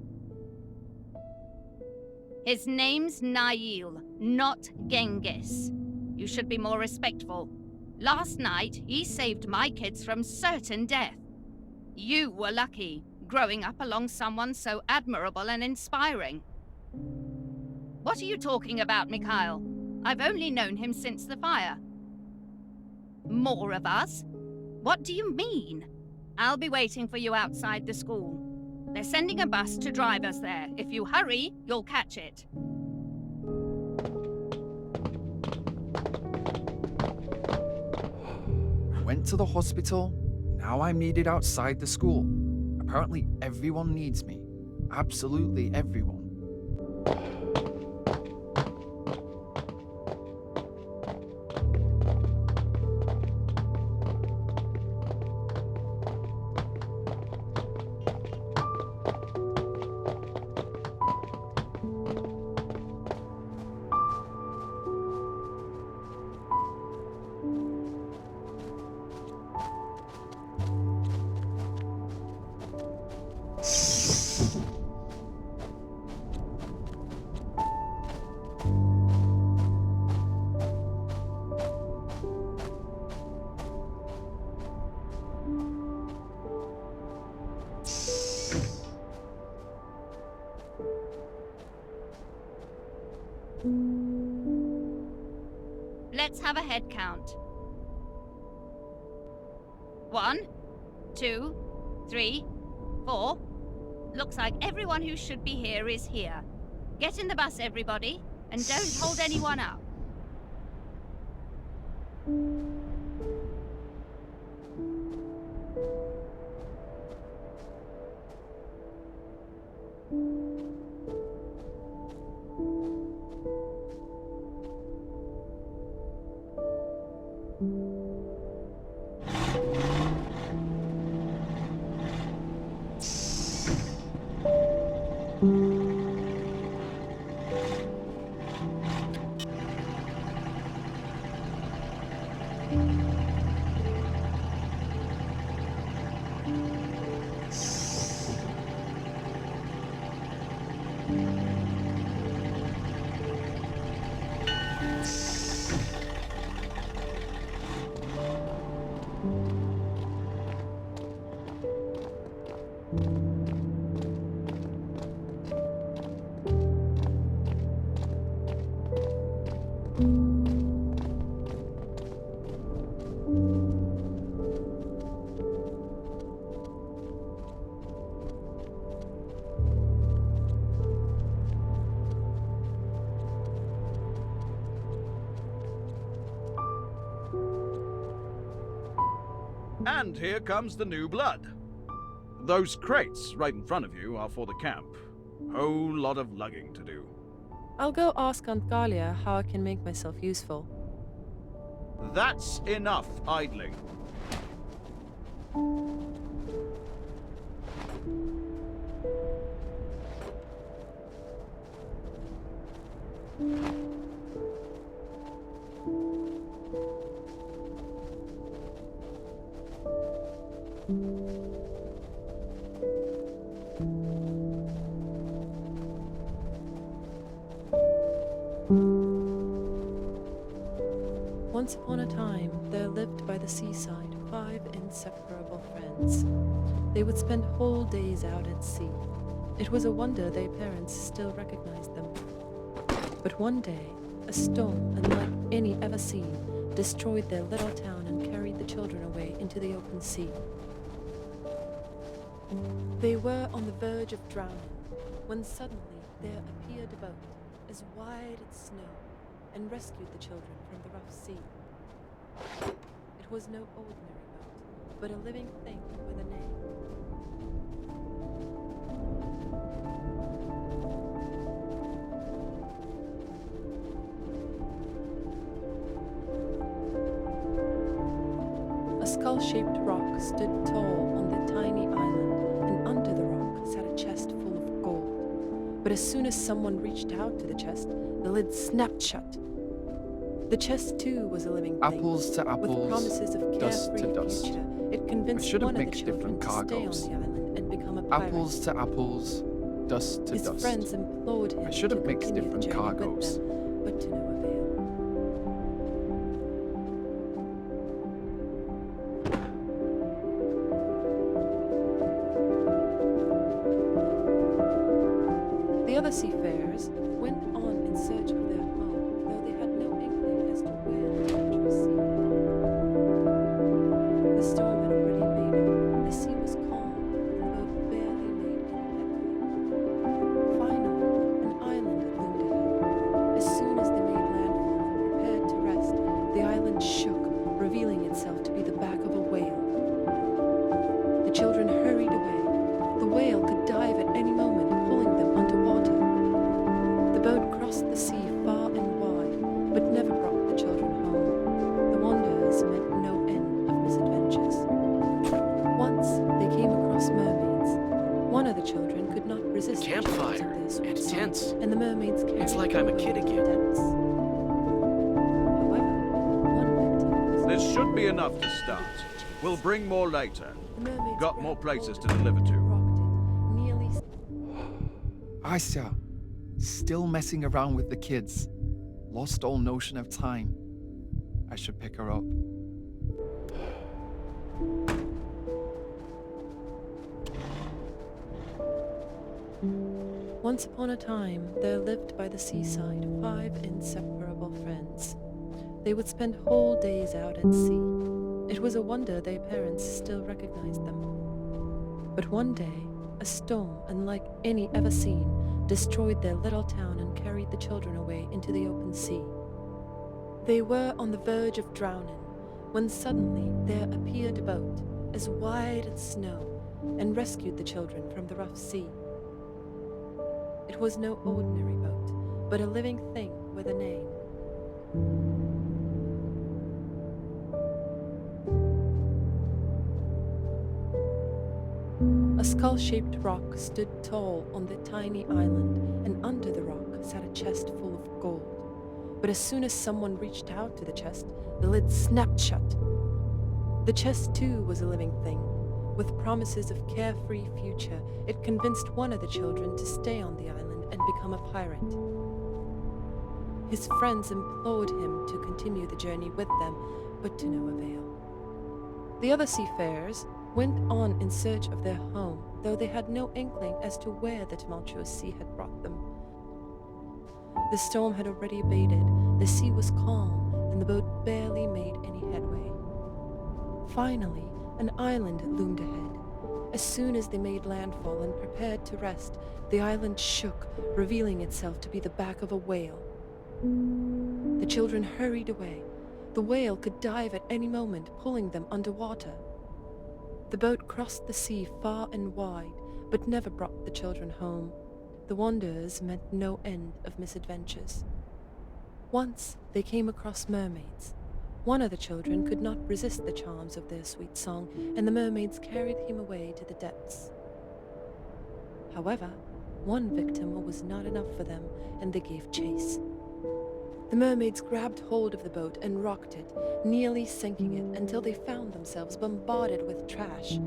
His name's Nail, not Genghis. You should be more respectful. Last night, he saved my kids from certain death. You were lucky, growing up along someone so admirable and inspiring. What are you talking about, Mikhail? I've only known him since the fire. More of us? What do you mean? I'll be waiting for you outside the school. They're sending a bus to drive us there. If you hurry, you'll catch it. I went to the hospital. Now I'm needed outside the school. Apparently everyone needs me. Absolutely everyone. Let's have a head count. 1, 2, 3, 4. Looks like everyone who should be here is here. Get in the bus, everybody, and don't hold anyone up. And here comes the new blood. Those crates right in front of you are for the camp. Whole lot of lugging to do. I'll go ask Aunt Galia how I can make myself useful. That's enough idling. Once upon a time, there lived by the seaside 5 inseparable friends. They would spend whole days out at sea. It was a wonder their parents still recognized them. But one day, a storm unlike any ever seen destroyed their little town and carried the children away into the open sea. They were on the verge of drowning when suddenly there appeared a boat as wide as snow and rescued the children from the rough sea. It was no ordinary boat, but a living thing with a name. A skull-shaped rock stood tall on the tiny island, and under the rock sat a chest full of gold. But as soon as someone reached out to the chest, the lid snapped shut. The chest, too, was a living thing. Apples to apples, with promises of dust carefree to dust. future. It convinced I should have one of the mixed children different to stay on cargoes. the island and become a pirate. Apples to apples, dust to His dust. friends implored him I should have to mixed continue the different journey with cargoes. them, but to no avail. The other seafarers went on in search of their home, though they had no inkling as to where the treacherous sea had gone. The storm had already abated, the sea was calm, and the boat barely made any headway. Finally, an island loomed ahead. As soon as they made landfall and prepared to rest, the island shook, revealing itself to be the back of a whale. The children hurried away. The whale could dive at any moment, pulling them underwater. The boat crossed the sea far and wide, but never brought the children home. The wanderers met no end of misadventures. Once they came across mermaids. One of the children could not resist the charms Campfire of their and sweet song, tents. and the mermaids carried It's like I'm a them kid away to again. depths. However, one victim was This should be enough to start. We'll bring more later. the mermaids Got more places to deliver to. nearly Aisha, still messing around with the kids. Lost all notion of time. I should pick her up. Once upon a time, there lived by the seaside 5 inseparable friends. They would spend whole days out at sea. It was a wonder their parents still recognized them. But one day, a storm unlike any ever seen destroyed their little town and carried the children away into the open sea. They were on the verge of drowning when suddenly there appeared a boat as wide as snow and rescued the children from the rough sea. It was no ordinary boat, but a living thing with a name. A skull-shaped rock stood tall on the tiny island, and under the rock sat a chest full of gold. But as soon as someone reached out to the chest, the lid snapped shut. The chest, too, was a living thing. With promises of carefree future, it convinced one of the children to stay on the island and become a pirate. His friends implored him to continue the journey with them, but to no avail. The other seafarers went on in search of their home, though they had no inkling as to where the tumultuous sea had brought them. The storm had already abated, the sea was calm, and the boat barely made any headway. Finally, an island loomed ahead. As soon as they made landfall and prepared to rest, the island shook, revealing itself to be the back of a whale. The children hurried away. The whale could dive at any moment, pulling them underwater. The boat crossed the sea far and wide, but never brought the children home. The wanderers met no end of misadventures. Once they came across mermaids. One of the children could not resist the charms of their sweet song, and the mermaids carried him away to the depths. However, one victim was not enough for them, and they gave chase. The mermaids grabbed hold of the boat and rocked it, nearly sinking it until they found themselves bombarded with trash.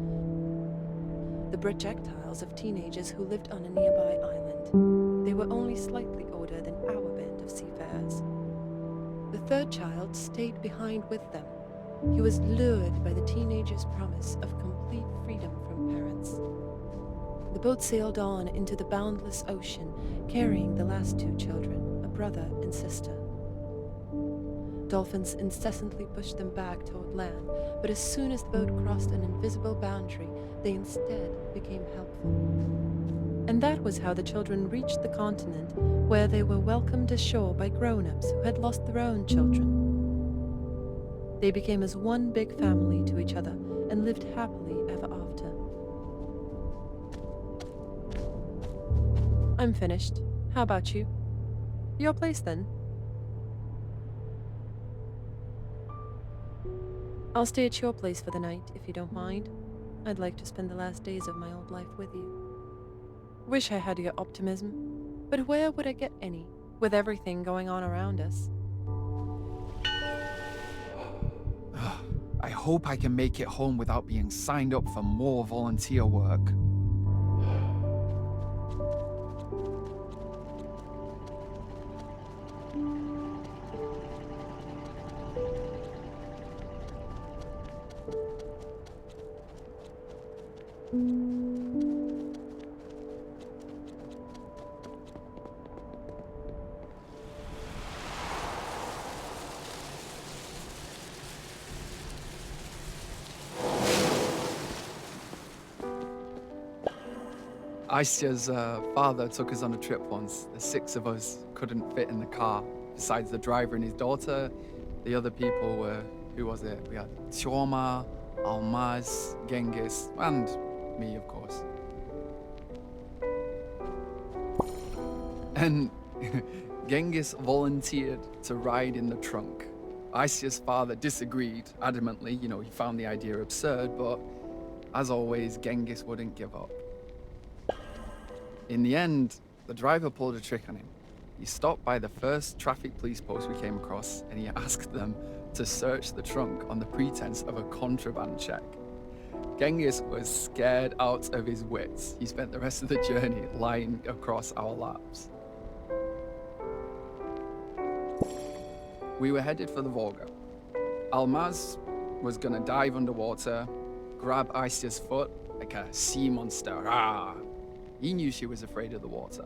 The projectiles of teenagers who lived on a nearby island. They were only slightly older than our band of seafarers. The third child stayed behind with them. He was lured by the teenagers' promise of complete freedom from parents. The boat sailed on into the boundless ocean, carrying the last two children, a brother and sister. Dolphins incessantly pushed them back toward land, but as soon as the boat crossed an invisible boundary, they instead became helpful. And that was how the children reached the continent, where they were welcomed ashore by grown-ups who had lost their own children. They became as one big family to each other and lived happily ever after. I'm finished. How about you? Your place, then? I'll stay at your place for the night, if you don't mind. I'd like to spend the last days of my old life with you. Wish I had your optimism, but where would I get any, with everything going on around us? I hope I can make it home without being signed up for more volunteer work. Aisya's father took us on a trip once. The six of us couldn't fit in the car. Besides the driver and his daughter, the other people were, who was it? We had Tioma, Almaz, Genghis, and me, of course. And Genghis volunteered to ride in the trunk. Aisya's father disagreed adamantly. You know, he found the idea absurd, but as always, Genghis wouldn't give up. In the end, the driver pulled a trick on him. He stopped by the first traffic police post we came across, and he asked them to search the trunk on the pretense of a contraband check. Genghis was scared out of his wits. He spent the rest of the journey lying across our laps. We were headed for the Volga. Almaz was gonna dive underwater, grab Aisya's foot like a sea monster. Ah! He knew she was afraid of the water.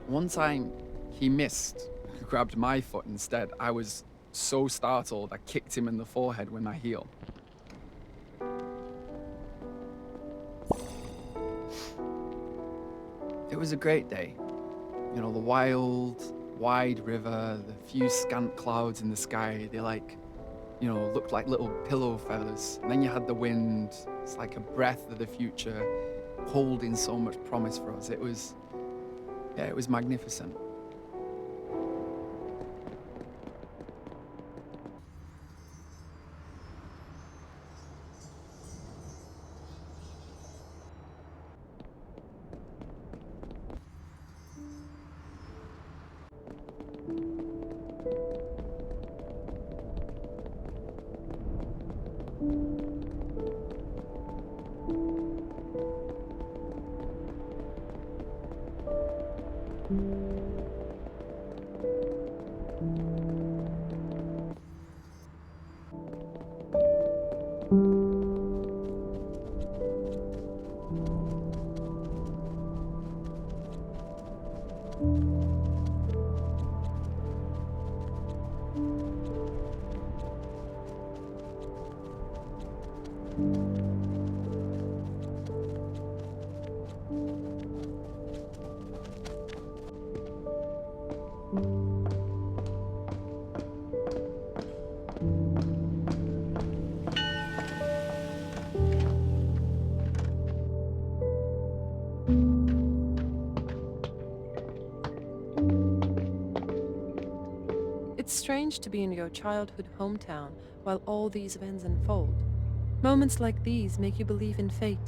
One time, he missed, grabbed my foot instead. I was so startled, I kicked him in the forehead with my heel. It was a great day. You know, the wild, wide river, the few scant clouds in the sky, they looked like little pillow feathers. And then you had the wind. It's like a breath of the future, holding so much promise for us. It was magnificent. strange to be in your childhood hometown while all these events unfold. Moments like these make you believe in fate.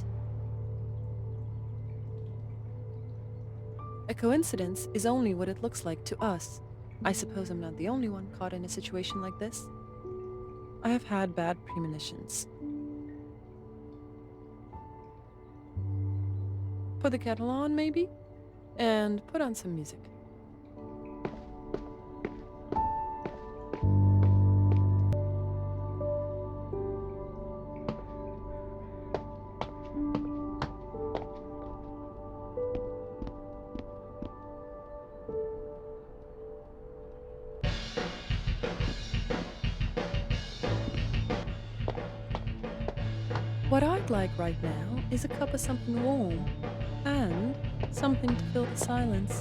A coincidence is only what it looks like to us. I suppose I'm not the only one caught in a situation like this. I have had bad premonitions. Put the kettle on, maybe? And put on some music. What I'd like right now is a cup of something warm and something to fill the silence.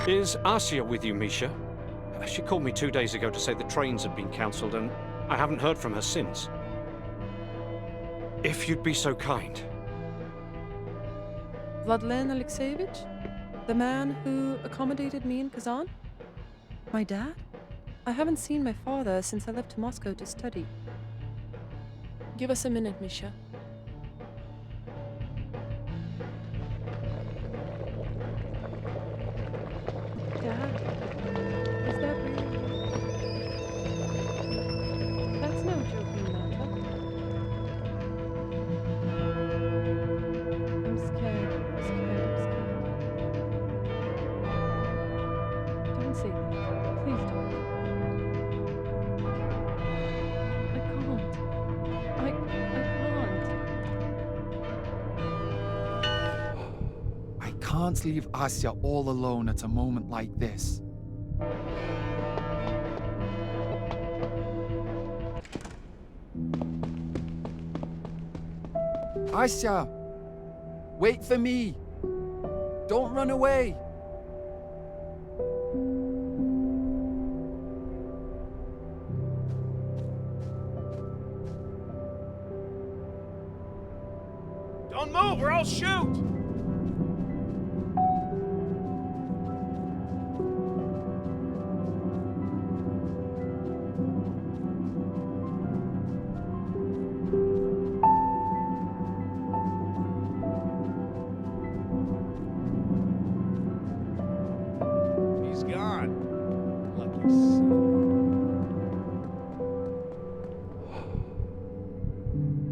Is Asia with you, Misha? She called me 2 days ago to say the trains had been cancelled, and I haven't heard from her since. If you'd be so kind. Vladlen Alexeyevich? The man who accommodated me in Kazan? My dad? I haven't seen my father since I left to Moscow to study. Give us a minute, Misha. Dad? Is that real? That's no joking matter. I'm scared. I'm scared. Don't say that. Please don't. I can't. I can't. I can't leave Asya all alone at a moment like this. Asya! Wait for me! Don't run away! Don't move or I'll shoot! He's gone. Lucky son.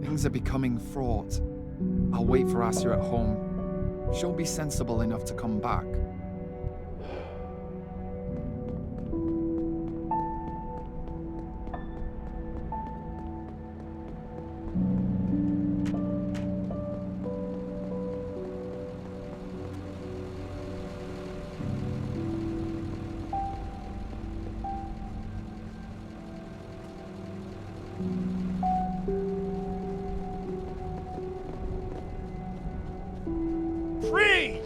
Things are becoming fraught. I'll wait for Asya at home. She'll be sensible enough to come back. Freeze!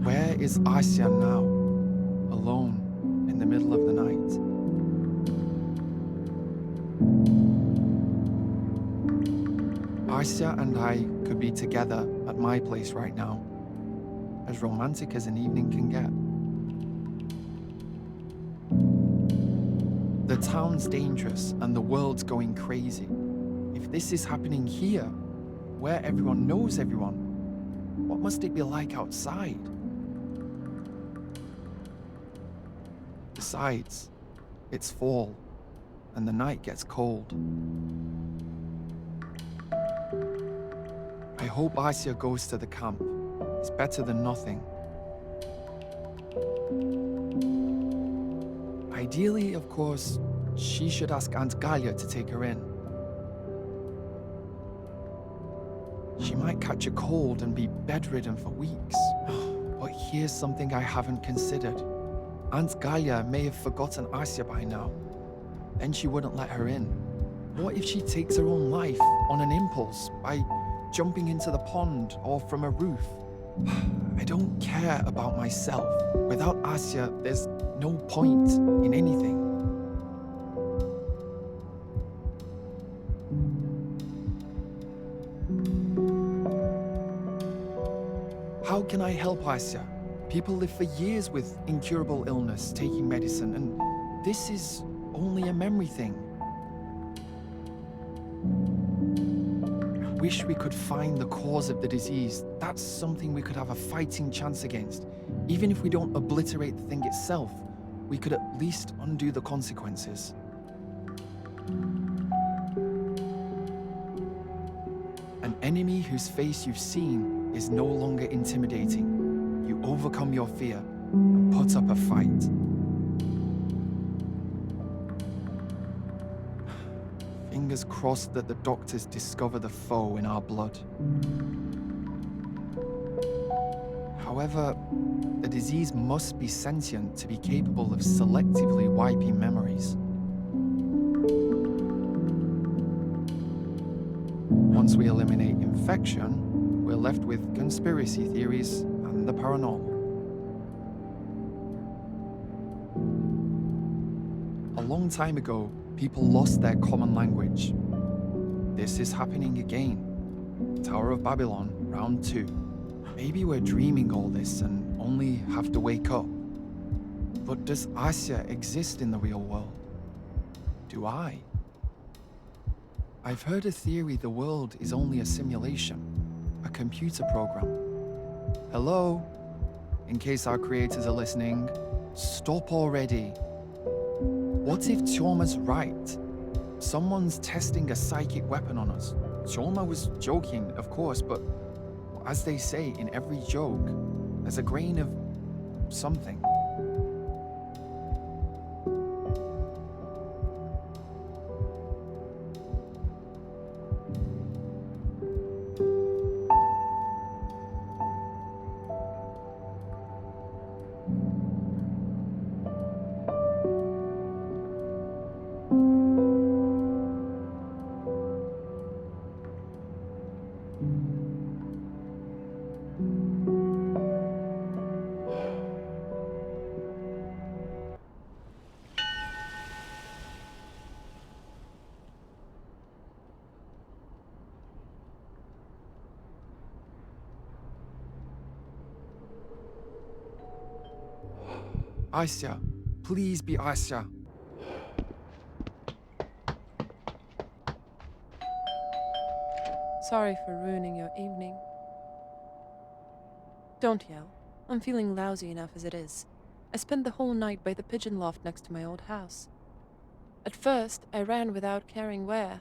Where is Asya now? Alone, in the middle of the night. Asya and I could be together at my place right now. As romantic as an evening can get. The town's dangerous and the world's going crazy. If this is happening here, where everyone knows everyone, what must it be like outside? Besides, it's fall, and the night gets cold. I hope Asya goes to the camp. It's better than nothing. Ideally, of course, she should ask Aunt Galia to take her in. She might catch a cold and be bedridden for weeks. But here's something I haven't considered. Aunt Galia may have forgotten Asya by now. Then she wouldn't let her in. What if she takes her own life on an impulse by jumping into the pond or from a roof? I don't care about myself. Without Asya, there's no point in anything. How can I help Asya? People live for years with incurable illness, taking medicine, and this is only a memory thing. I wish we could find the cause of the disease. That's something we could have a fighting chance against. Even if we don't obliterate the thing itself, we could at least undo the consequences. An enemy whose face you've seen is no longer intimidating. You overcome your fear and put up a fight. Fingers crossed that the doctors discover the foe in our blood. However, the disease must be sentient to be capable of selectively wiping memories. Once we eliminate infection, we're left with conspiracy theories and the paranormal. A long time ago, people lost their common language. This is happening again. Tower of Babylon, round 2. Maybe we're dreaming all this and only have to wake up. But does Asya exist in the real world? Do I? I've heard a theory the world is only a simulation, a computer program. Hello? In case our creators are listening, stop already. What if Chorma's right? Someone's testing a psychic weapon on us. Chorma was joking, of course, but as they say in every joke, there's a grain of something. Asya, please be Asya. Sorry for ruining your evening. Don't yell. I'm feeling lousy enough as it is. I spent the whole night by the pigeon loft next to my old house. At first, I ran without caring where.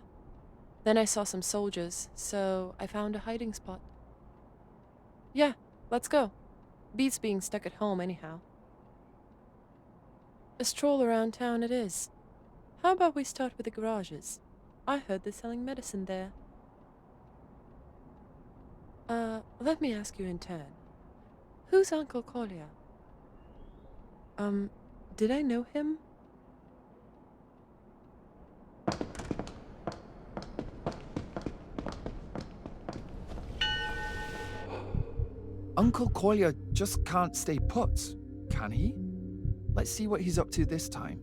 Then I saw some soldiers, so I found a hiding spot. Yeah, let's go. Beats being stuck at home anyhow. A stroll around town it is. How about we start with the garages? I heard they're selling medicine there. Let me ask you in turn. Who's Uncle Kolya? Did I know him? Uncle Kolya just can't stay put, can he? Let's see what he's up to this time.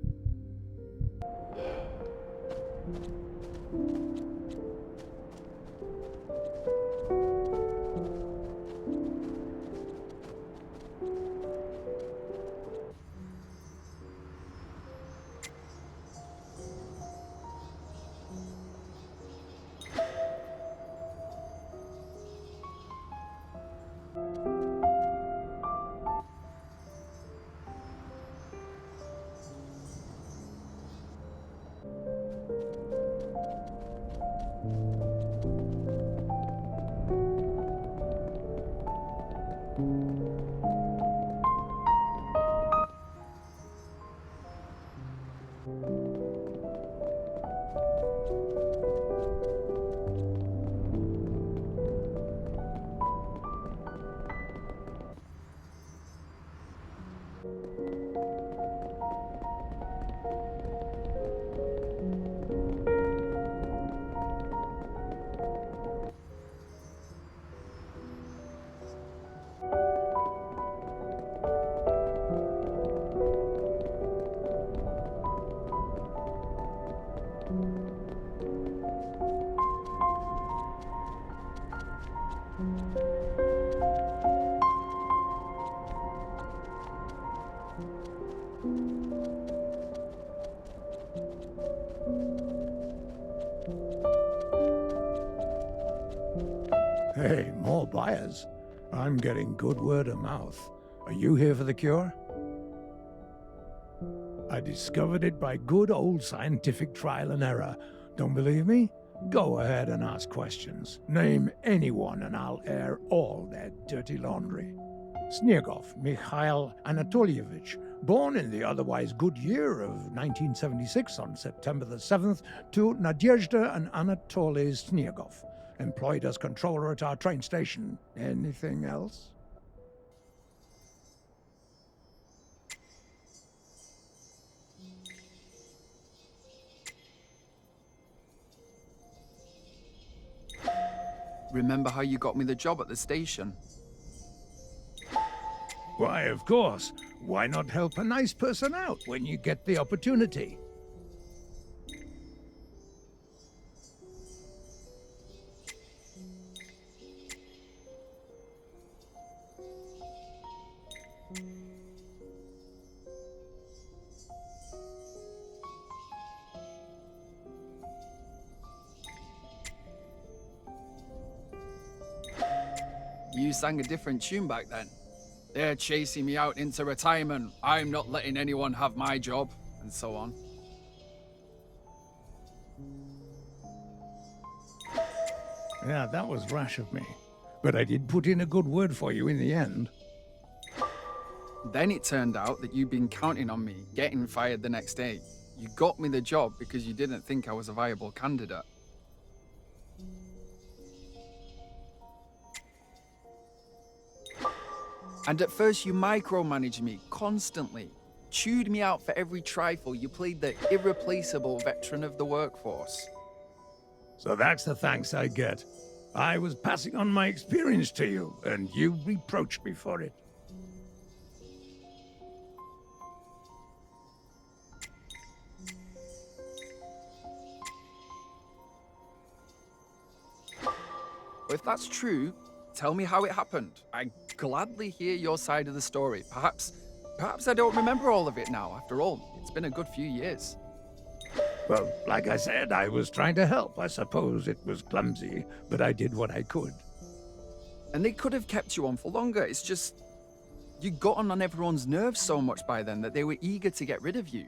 Hey, more buyers. I'm getting good word of mouth. Are you here for the cure? I discovered it by good old scientific trial and error. Don't believe me? Go ahead and ask questions. Name anyone and I'll air all their dirty laundry. Snergov Mikhail Anatolievich, born in the otherwise good year of 1976 on September the 7th to Nadezhda and Anatoly Snergov. Employed as controller at our train station. Anything else? Remember how you got me the job at the station? Why, of course. Why not help a nice person out when you get the opportunity? You sang a different tune back then. They're chasing me out into retirement. I'm not letting anyone have my job, and so on. Yeah, that was rash of me. But I did put in a good word for you in the end. Then it turned out that you'd been counting on me getting fired the next day. You got me the job because you didn't think I was a viable candidate. And at first you micromanaged me constantly, chewed me out for every trifle. You played the irreplaceable veteran of the workforce. So that's the thanks I get. I was passing on my experience to you, and you reproached me for it. If that's true, tell me how it happened. I gladly hear your side of the story. Perhaps I don't remember all of it now. After all, it's been a good few years. Well, like I said, I was trying to help. I suppose it was clumsy, but I did what I could. And they could have kept you on for longer. It's just, you got on everyone's nerves so much by then that they were eager to get rid of you.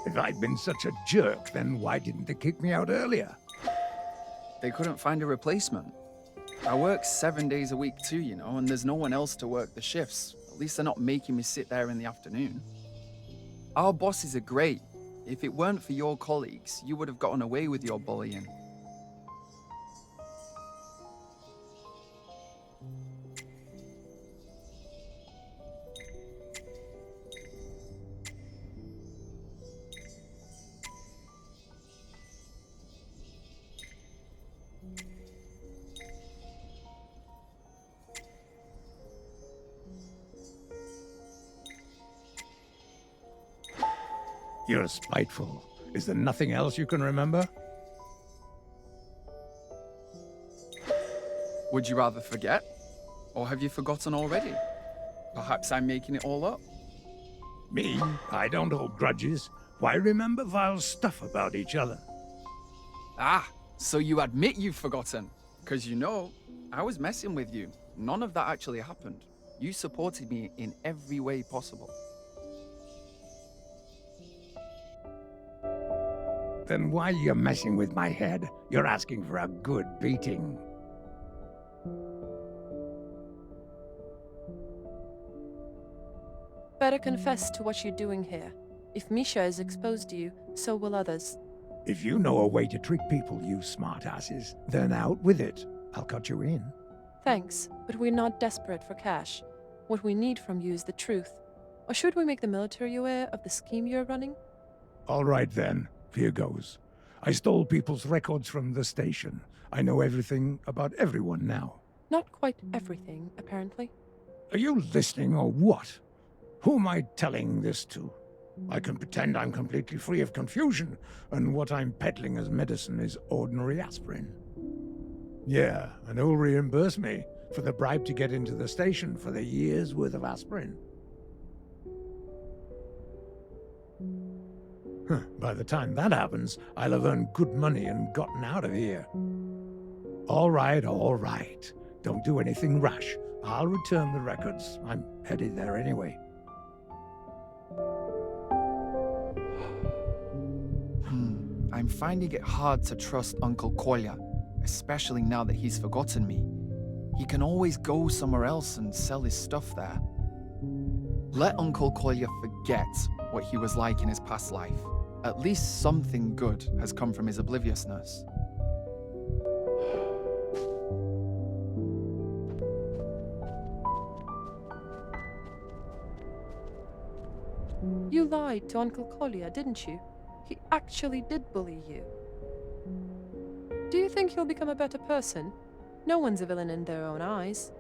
If I'd been such a jerk, then why didn't they kick me out earlier? They couldn't find a replacement. I work 7 days a week too, you know, and there's no one else to work the shifts. At least they're not making me sit there in the afternoon. Our bosses are great. If it weren't for your colleagues, you would have gotten away with your bullying. You're spiteful. Is there nothing else you can remember? Would you rather forget? Or have you forgotten already? Perhaps I'm making it all up. Me? I don't hold grudges. Why remember vile stuff about each other? Ah, so you admit you've forgotten. Because you know, I was messing with you. None of that actually happened. You supported me in every way possible. Then why are you messing with my head? You're asking for a good beating. Better confess to what you're doing here. If Misha is exposed to you, so will others. If you know a way to trick people, you smartasses, then out with it. I'll cut you in. Thanks, but we're not desperate for cash. What we need from you is the truth. Or should we make the military aware of the scheme you're running? All right then, here goes. I stole people's records from the station. I know everything about everyone now. Not quite everything, apparently. Are you listening or what? Who am I telling this to? I can pretend I'm completely free of confusion, and what I'm peddling as medicine is ordinary aspirin. Yeah, and who'll reimburse me for the bribe to get into the station for the year's worth of aspirin? By the time that happens, I'll have earned good money and gotten out of here. All right, all right. Don't do anything rash. I'll return the records. I'm headed there anyway. I'm finding it hard to trust Uncle Kolya, especially now that he's forgotten me. He can always go somewhere else and sell his stuff there. Let Uncle Kolya forget what he was like in his past life. At least something good has come from his obliviousness. You lied to Uncle Kolya, didn't you? He actually did bully you. Do you think you'll become a better person? No one's a villain in their own eyes.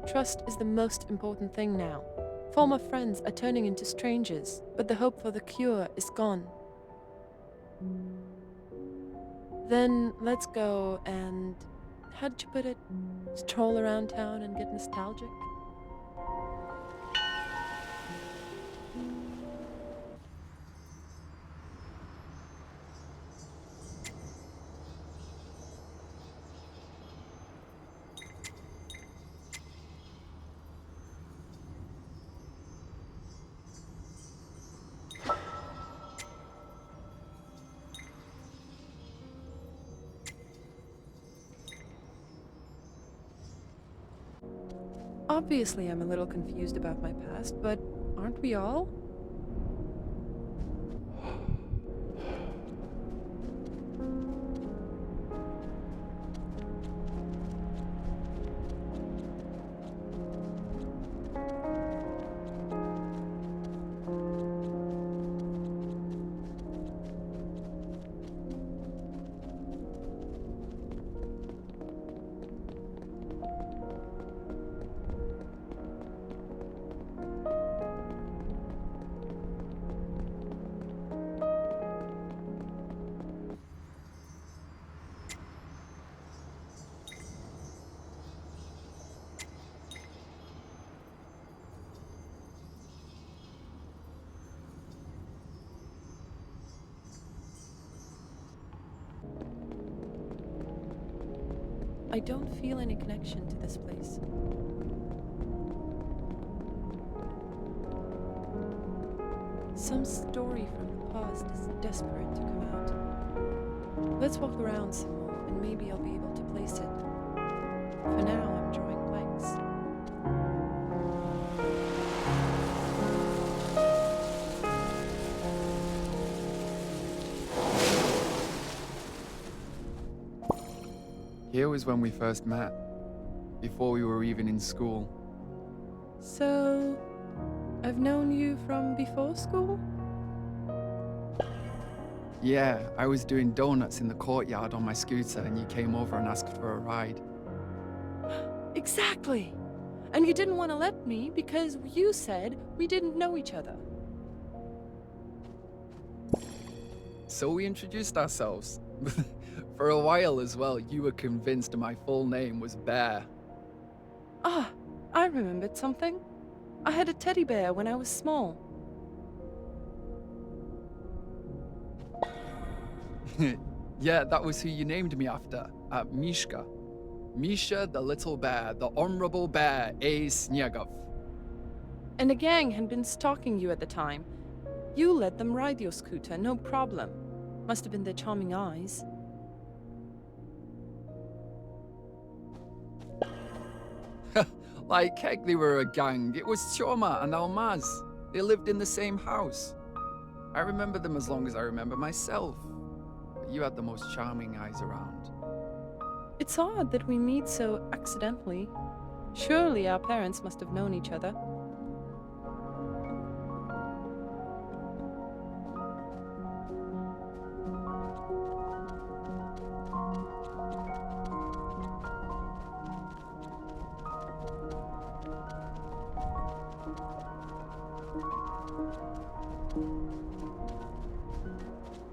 Trust is the most important thing now. Former friends are turning into strangers, but the hope for the cure is gone. Then let's go and, how did you put it, stroll around town and get nostalgic? Obviously, I'm a little confused about my past, but aren't we all? I don't feel any connection to this place. Some story from the past is desperate to come out. Let's walk around some more, and maybe I'll be able to place it. For now, I'm drawing blanks. Here was when we first met, before we were even in school. So, I've known you from before school? Yeah, I was doing donuts in the courtyard on my scooter and you came over and asked for a ride. Exactly! And you didn't want to let me because you said we didn't know each other. So we introduced ourselves. For a while as well, you were convinced my full name was Bear. Ah, I remembered something. I had a teddy bear when I was small. Yeah, that was who you named me after, Mishka. Misha the little bear, the honorable bear, A. Snyegov. And the gang had been stalking you at the time. You let them ride your scooter, no problem. Must have been their charming eyes. Like heck, they were a gang. It was Choma and Almaz. They lived in the same house. I remember them as long as I remember myself. But you had the most charming eyes around. It's odd that we meet so accidentally. Surely our parents must have known each other.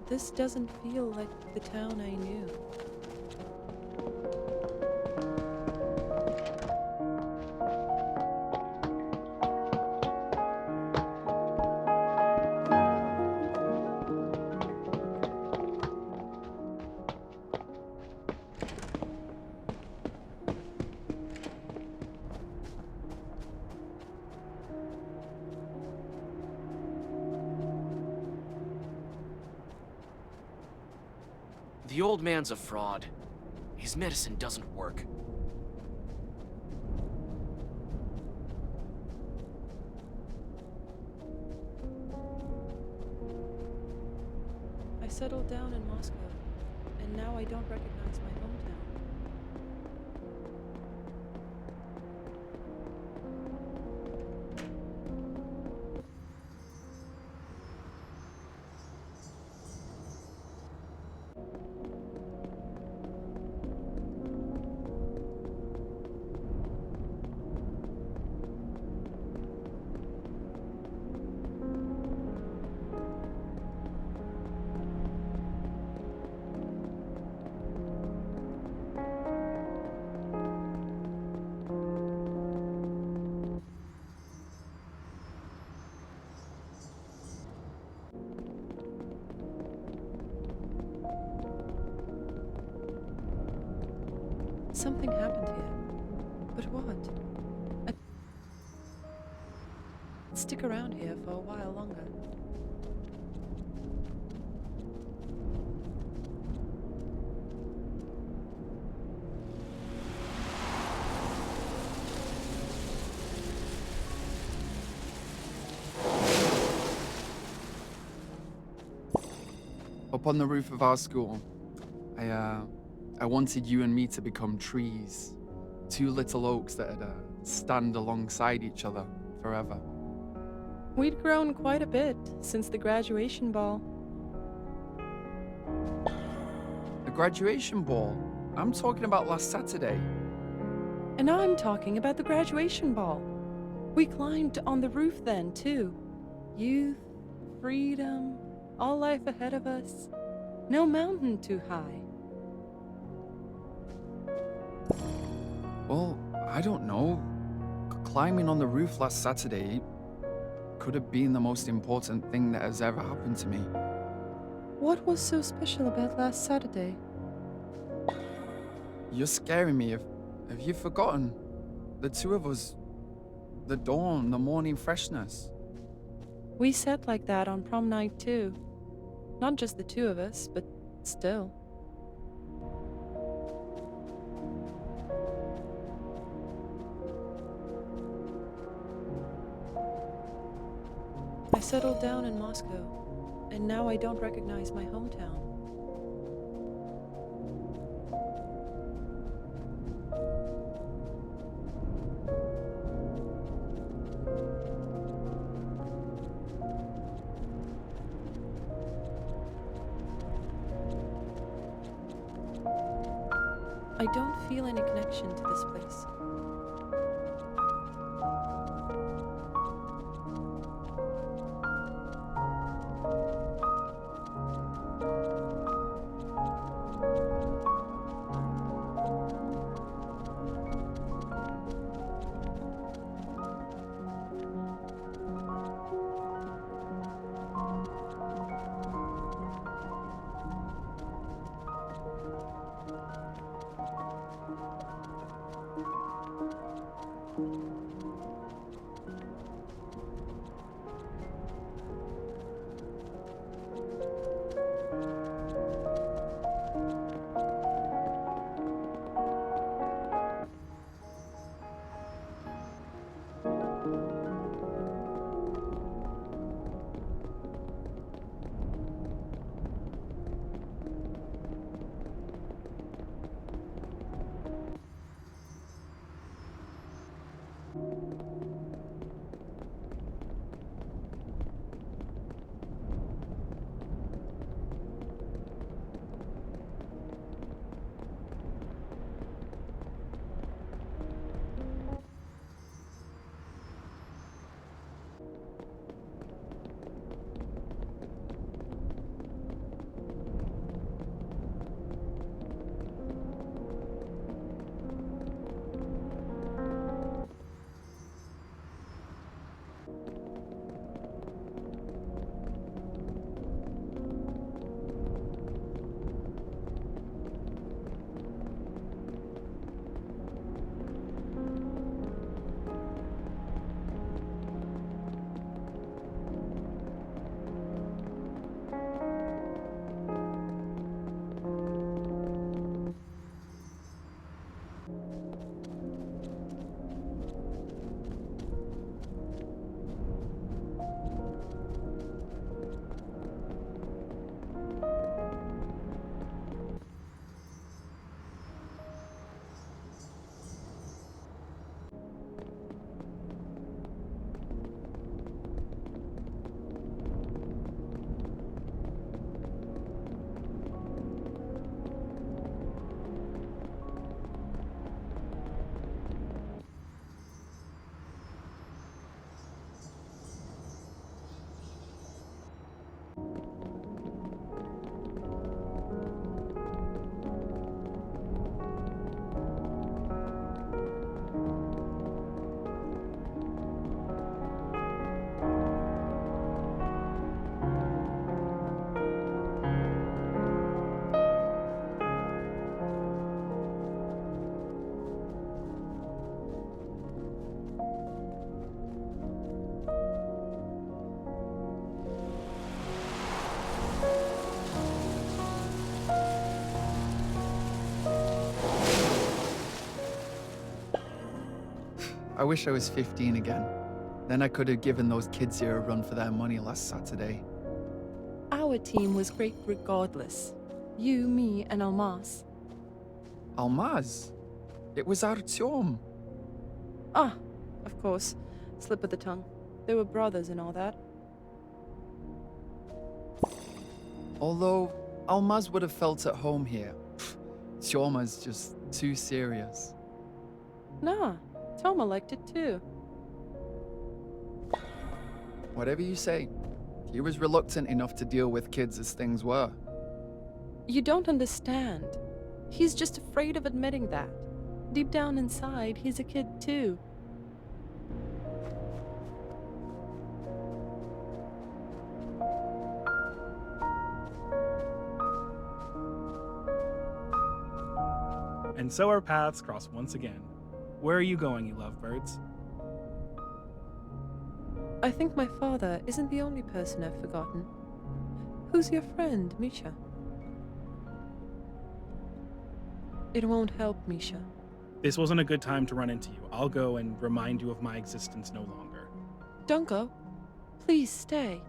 This doesn't feel like the town I knew. The old man's a fraud. His medicine doesn't work. I settled down in Moscow, and now I don't recognize my hometown. Something happened here. But what? I'd stick around here for a while longer. Up on the roof of our school, I wanted you and me to become trees. Two little oaks that'd stand alongside each other forever. We'd grown quite a bit since the graduation ball. The graduation ball? I'm talking about last Saturday. And I'm talking about the graduation ball. We climbed on the roof then, too. Youth, freedom, all life ahead of us. No mountain too high. Well, I don't know. Climbing on the roof last Saturday could have been the most important thing that has ever happened to me. What was so special about last Saturday? You're scaring me. Have you forgotten? The two of us, the dawn, the morning freshness. We sat like that on prom night too. Not just the two of us, but still. I settled down in Moscow, and now I don't recognize my hometown. I don't feel any connection to this place. I wish I was 15 again. Then I could have given those kids here a run for their money last Saturday. Our team was great regardless. You, me, and Almas. Almaz? It was Artyom. Ah, of course. Slip of the tongue. They were brothers and all that. Although, Almaz would have felt at home here. Tyoma's just too serious. Nah, Toma liked it too. Whatever you say. He was reluctant enough to deal with kids as things were. You don't understand. He's just afraid of admitting that. Deep down inside, he's a kid too. And so our paths cross once again. Where are you going, you lovebirds? I think my father isn't the only person I've forgotten. Who's your friend, Misha? It won't help, Misha. This wasn't a good time to run into you. I'll go and remind you of my existence no longer. Don't go. Please stay.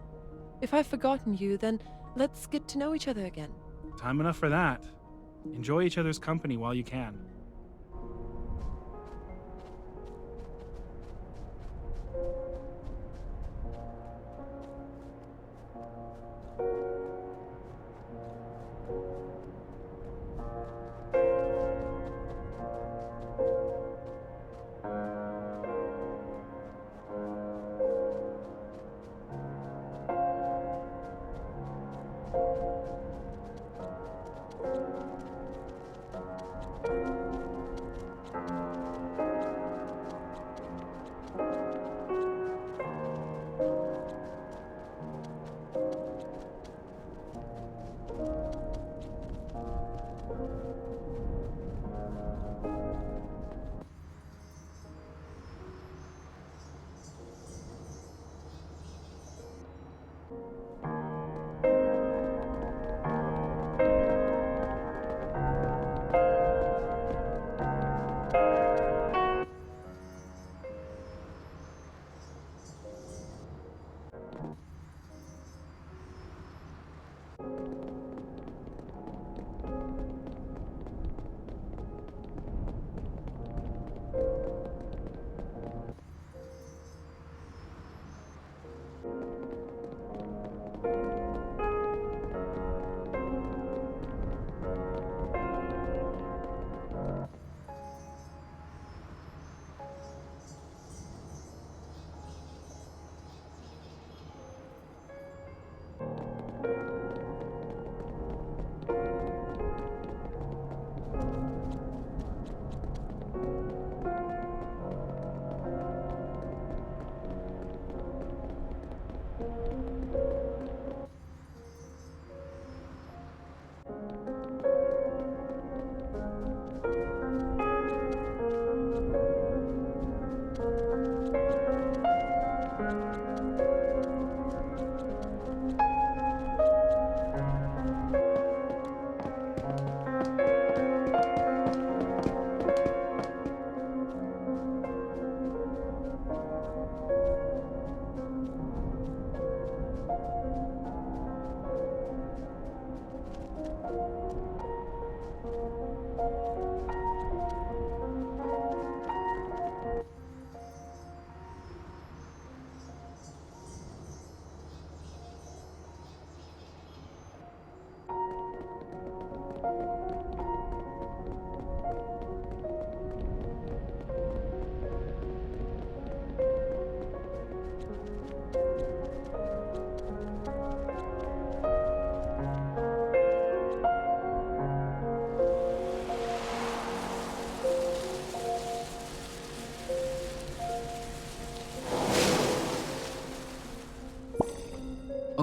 If I've forgotten you, then let's get to know each other again. Time enough for that. Enjoy each other's company while you can.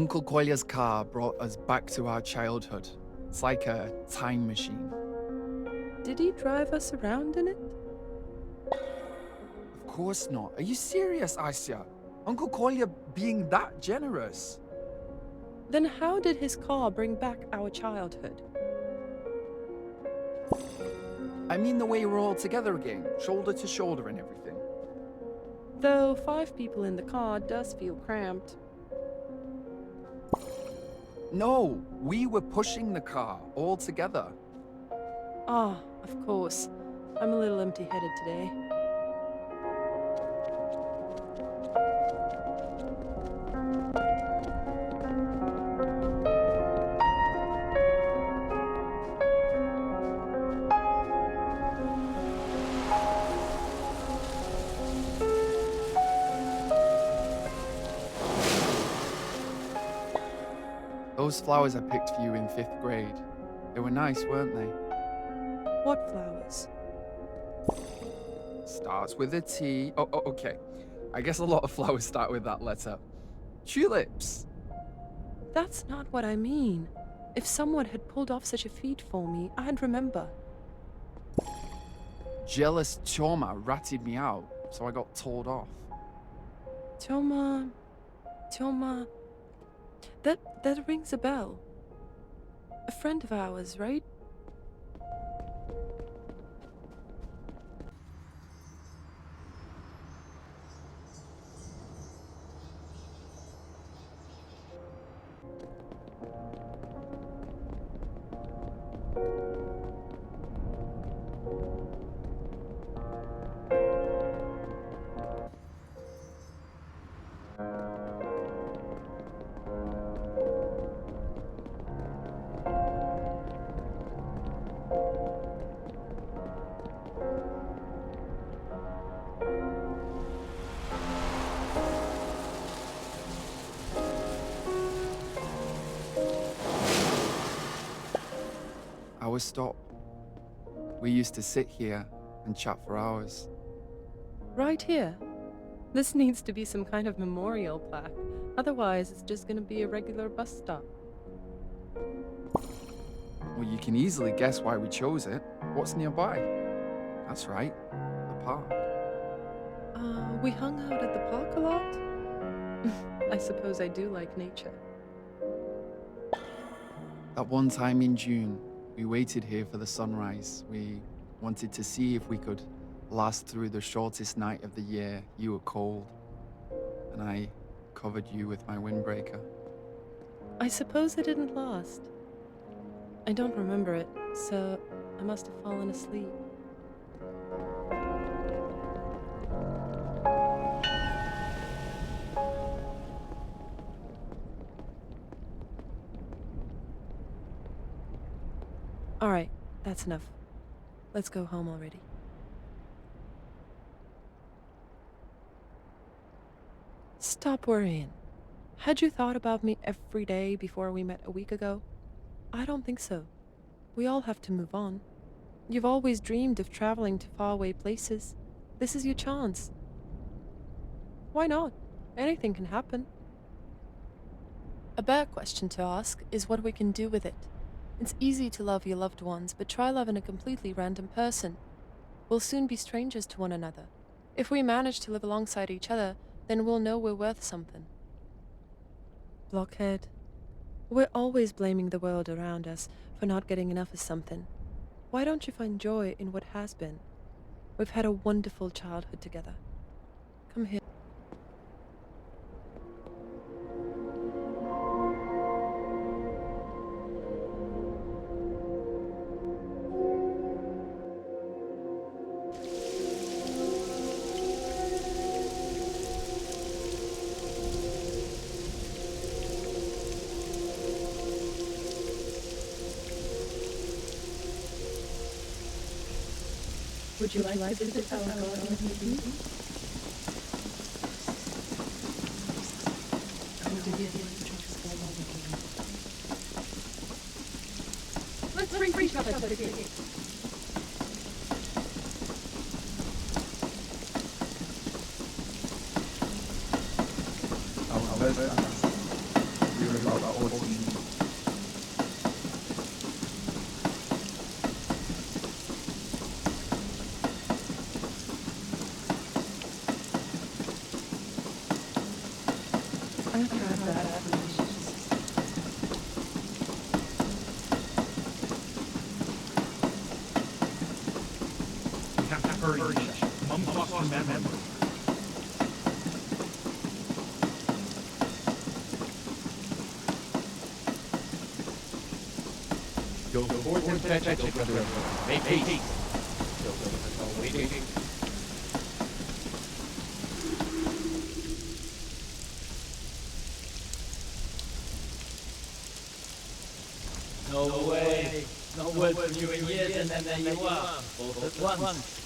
Uncle Kolya's car brought us back to our childhood. It's like a time machine. Did he drive us around in it? Of course not. Are you serious, Asya? Uncle Kolya being that generous? Then how did his car bring back our childhood? I mean the way we're all together again, shoulder to shoulder and everything. Though 5 people in the car does feel cramped. No, we were pushing the car all together. Ah, of course. I'm a little empty-headed today. Those flowers I picked for you in 5th grade. They were nice, weren't they? What flowers? Starts with a T. Oh, okay. I guess a lot of flowers start with that letter. Tulips. That's not what I mean. If someone had pulled off such a feat for me, I'd remember. Jealous Choma ratted me out, so I got told off. Toma... That rings a bell. A friend of ours, right? Our stop. We used to sit here and chat for hours. Right here. This needs to be some kind of memorial plaque. Otherwise, it's just gonna be a regular bus stop. Well, you can easily guess why we chose it. What's nearby? That's right, the park. We hung out at the park a lot? I suppose I do like nature. That one time in June, we waited here for the sunrise. We wanted to see if we could last through the shortest night of the year. You were cold, and I covered you with my windbreaker. I suppose it didn't last. I don't remember it, so I must have fallen asleep. All right, that's enough. Let's go home already. Stop worrying. Had you thought about me every day before we met a week ago? I don't think so. We all have to move on. You've always dreamed of traveling to faraway places. This is your chance. Why not? Anything can happen. A better question to ask is what we can do with it. It's easy to love your loved ones, but try loving a completely random person. We'll soon be strangers to one another. If we manage to live alongside each other, then we'll know we're worth something. Blockhead. We're always blaming the world around us for not getting enough of something. Why don't you find joy in what has been? We've had a wonderful childhood together. Come here. Would you like to visit our garden with me? Let's bring each other to the gate. We have to hurry, Misha. Mum's lost her memory. Go forth and fetch it, brother. Make haste. Waiting. No way. No word from you in years, and then there you are, both at once.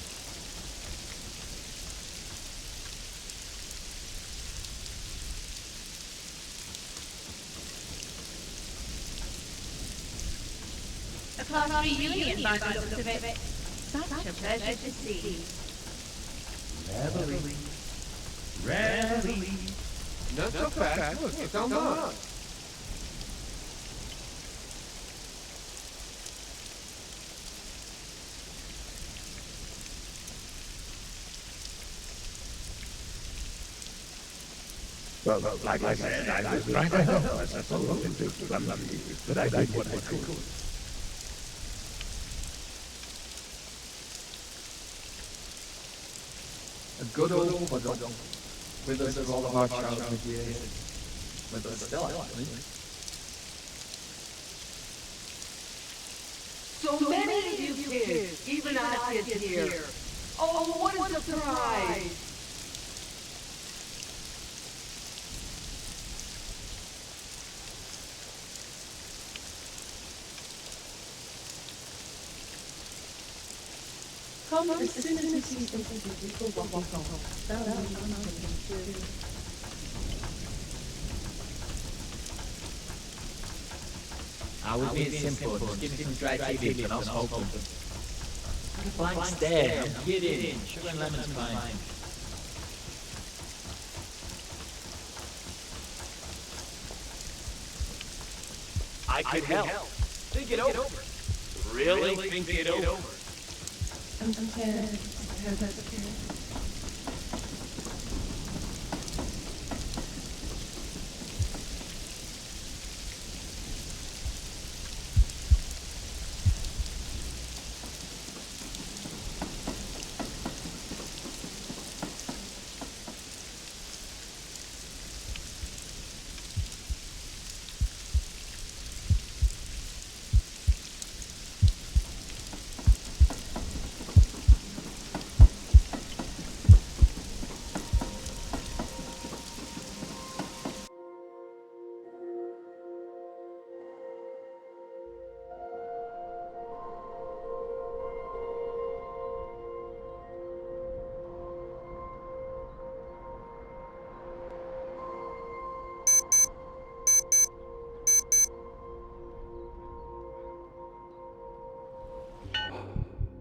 A class reunion by the looks of it. Such a pleasure to see. Rivalry. Not so fast. Look, it's on. Well, like I said, I was right. I know I was so looking to clumsy, but I did what I could. A good old puddle, with us for all of our childhood years. With us still, actually. So many of you kids, even Asia's here. Oh, what a surprise! Come as soon as we see something beautiful walking home. That will be comforting. I would be simple. Just give me some dry tea leaves and I'll smoke them. Blank stare. Get in. Sugar and lemon's fine. I could help. Think it over. Really think it over. I'm scared. That's okay.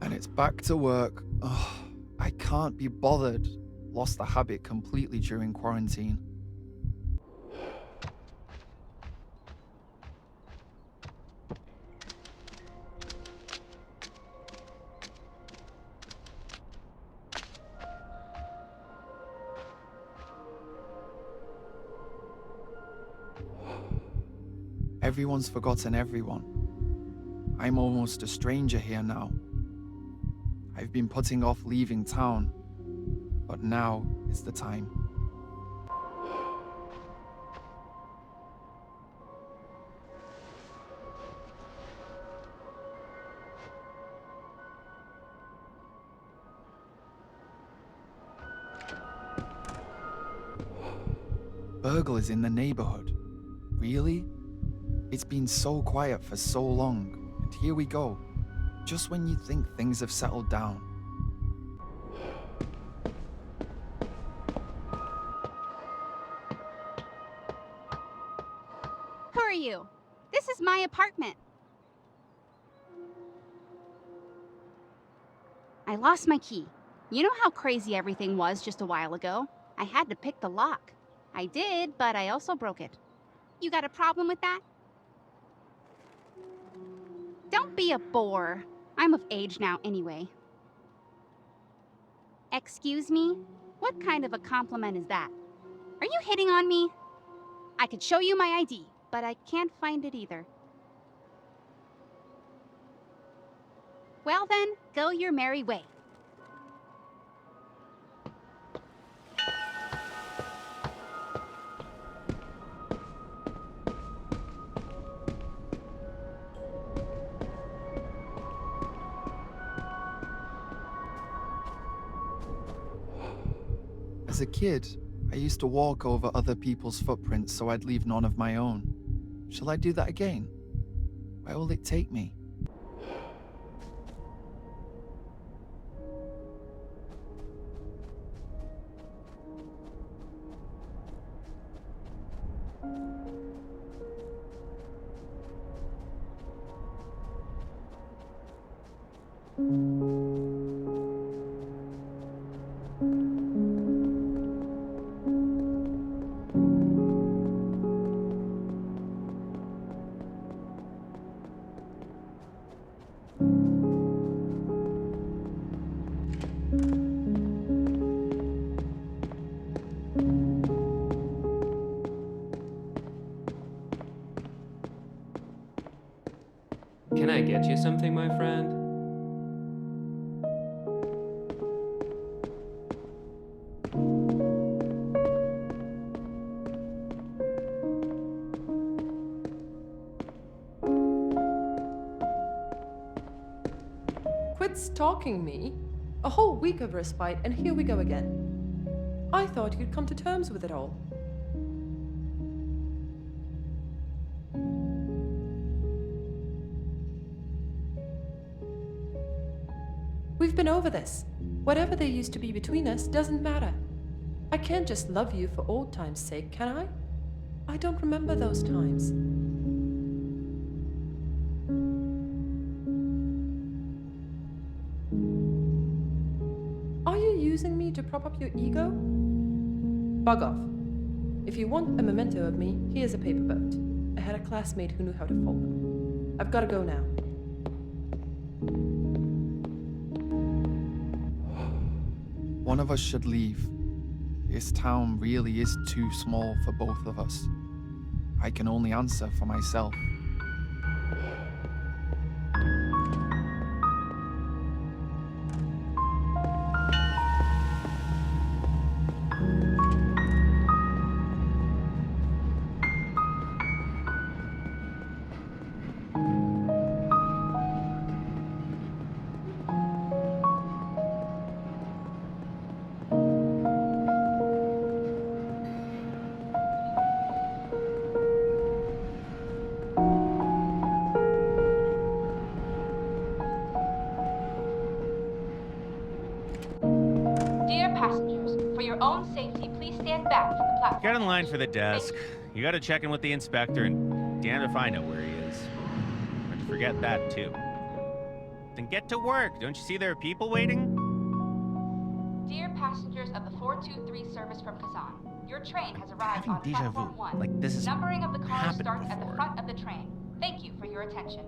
And it's back to work. Ugh, I can't be bothered. Lost the habit completely during quarantine. Everyone's forgotten everyone. I'm almost a stranger here now. I've been putting off leaving town, but now is the time. Burglars in the neighborhood. Really? It's been so quiet for so long, and here we go. Just when you think things have settled down. Who are you? This is my apartment. I lost my key. You know how crazy everything was just a while ago? I had to pick the lock. I did, but I also broke it. You got a problem with that? Don't be a bore. I'm of age now anyway. Excuse me? What kind of a compliment is that? Are you hitting on me? I could show you my ID, but I can't find it either. Well then, go your merry way. As a kid, I used to walk over other people's footprints so I'd leave none of my own. Shall I do that again? Where will it take me? Can I get you something, my friend? Quit stalking me. A whole week of respite, and here we go again. I thought you'd come to terms with it all. We've been over this. Whatever there used to be between us doesn't matter. I can't just love you for old time's sake, can I? I don't remember those times. Are you using me to prop up your ego? Bug off. If you want a memento of me, here's a paper boat. I had a classmate who knew how to fold them. I've got to go now. One of us should leave. This town really is too small for both of us. I can only answer for myself. Get in line for the desk. You gotta check in with the inspector, and damn if I know where he is. Don't forget that, too. Then get to work. Don't you see there are people waiting? Dear passengers of the 423 service from Kazan, your train has arrived on deja platform vu. 1. Like, this has Numbering of the cars happened starts at the before. front of the train. Thank you for your attention.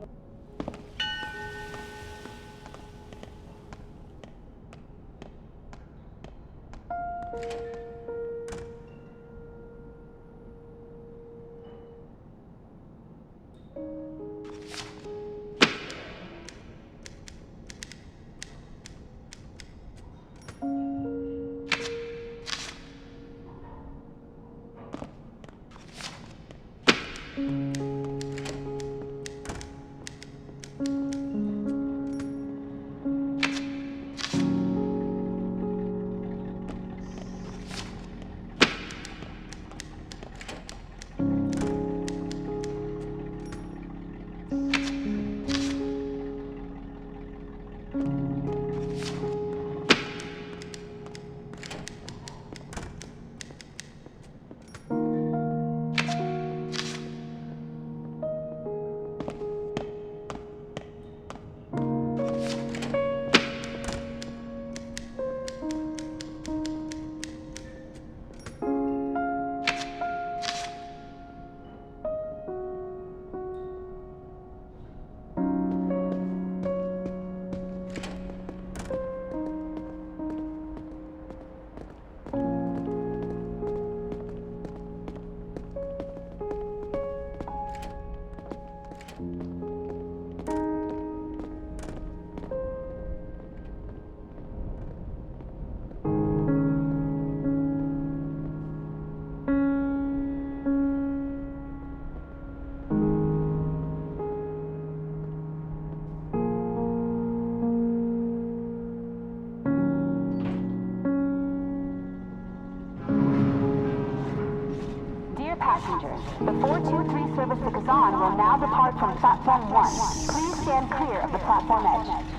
Passengers, the 423 service to Kazan will now depart from platform 1. Please stand clear of the platform edge.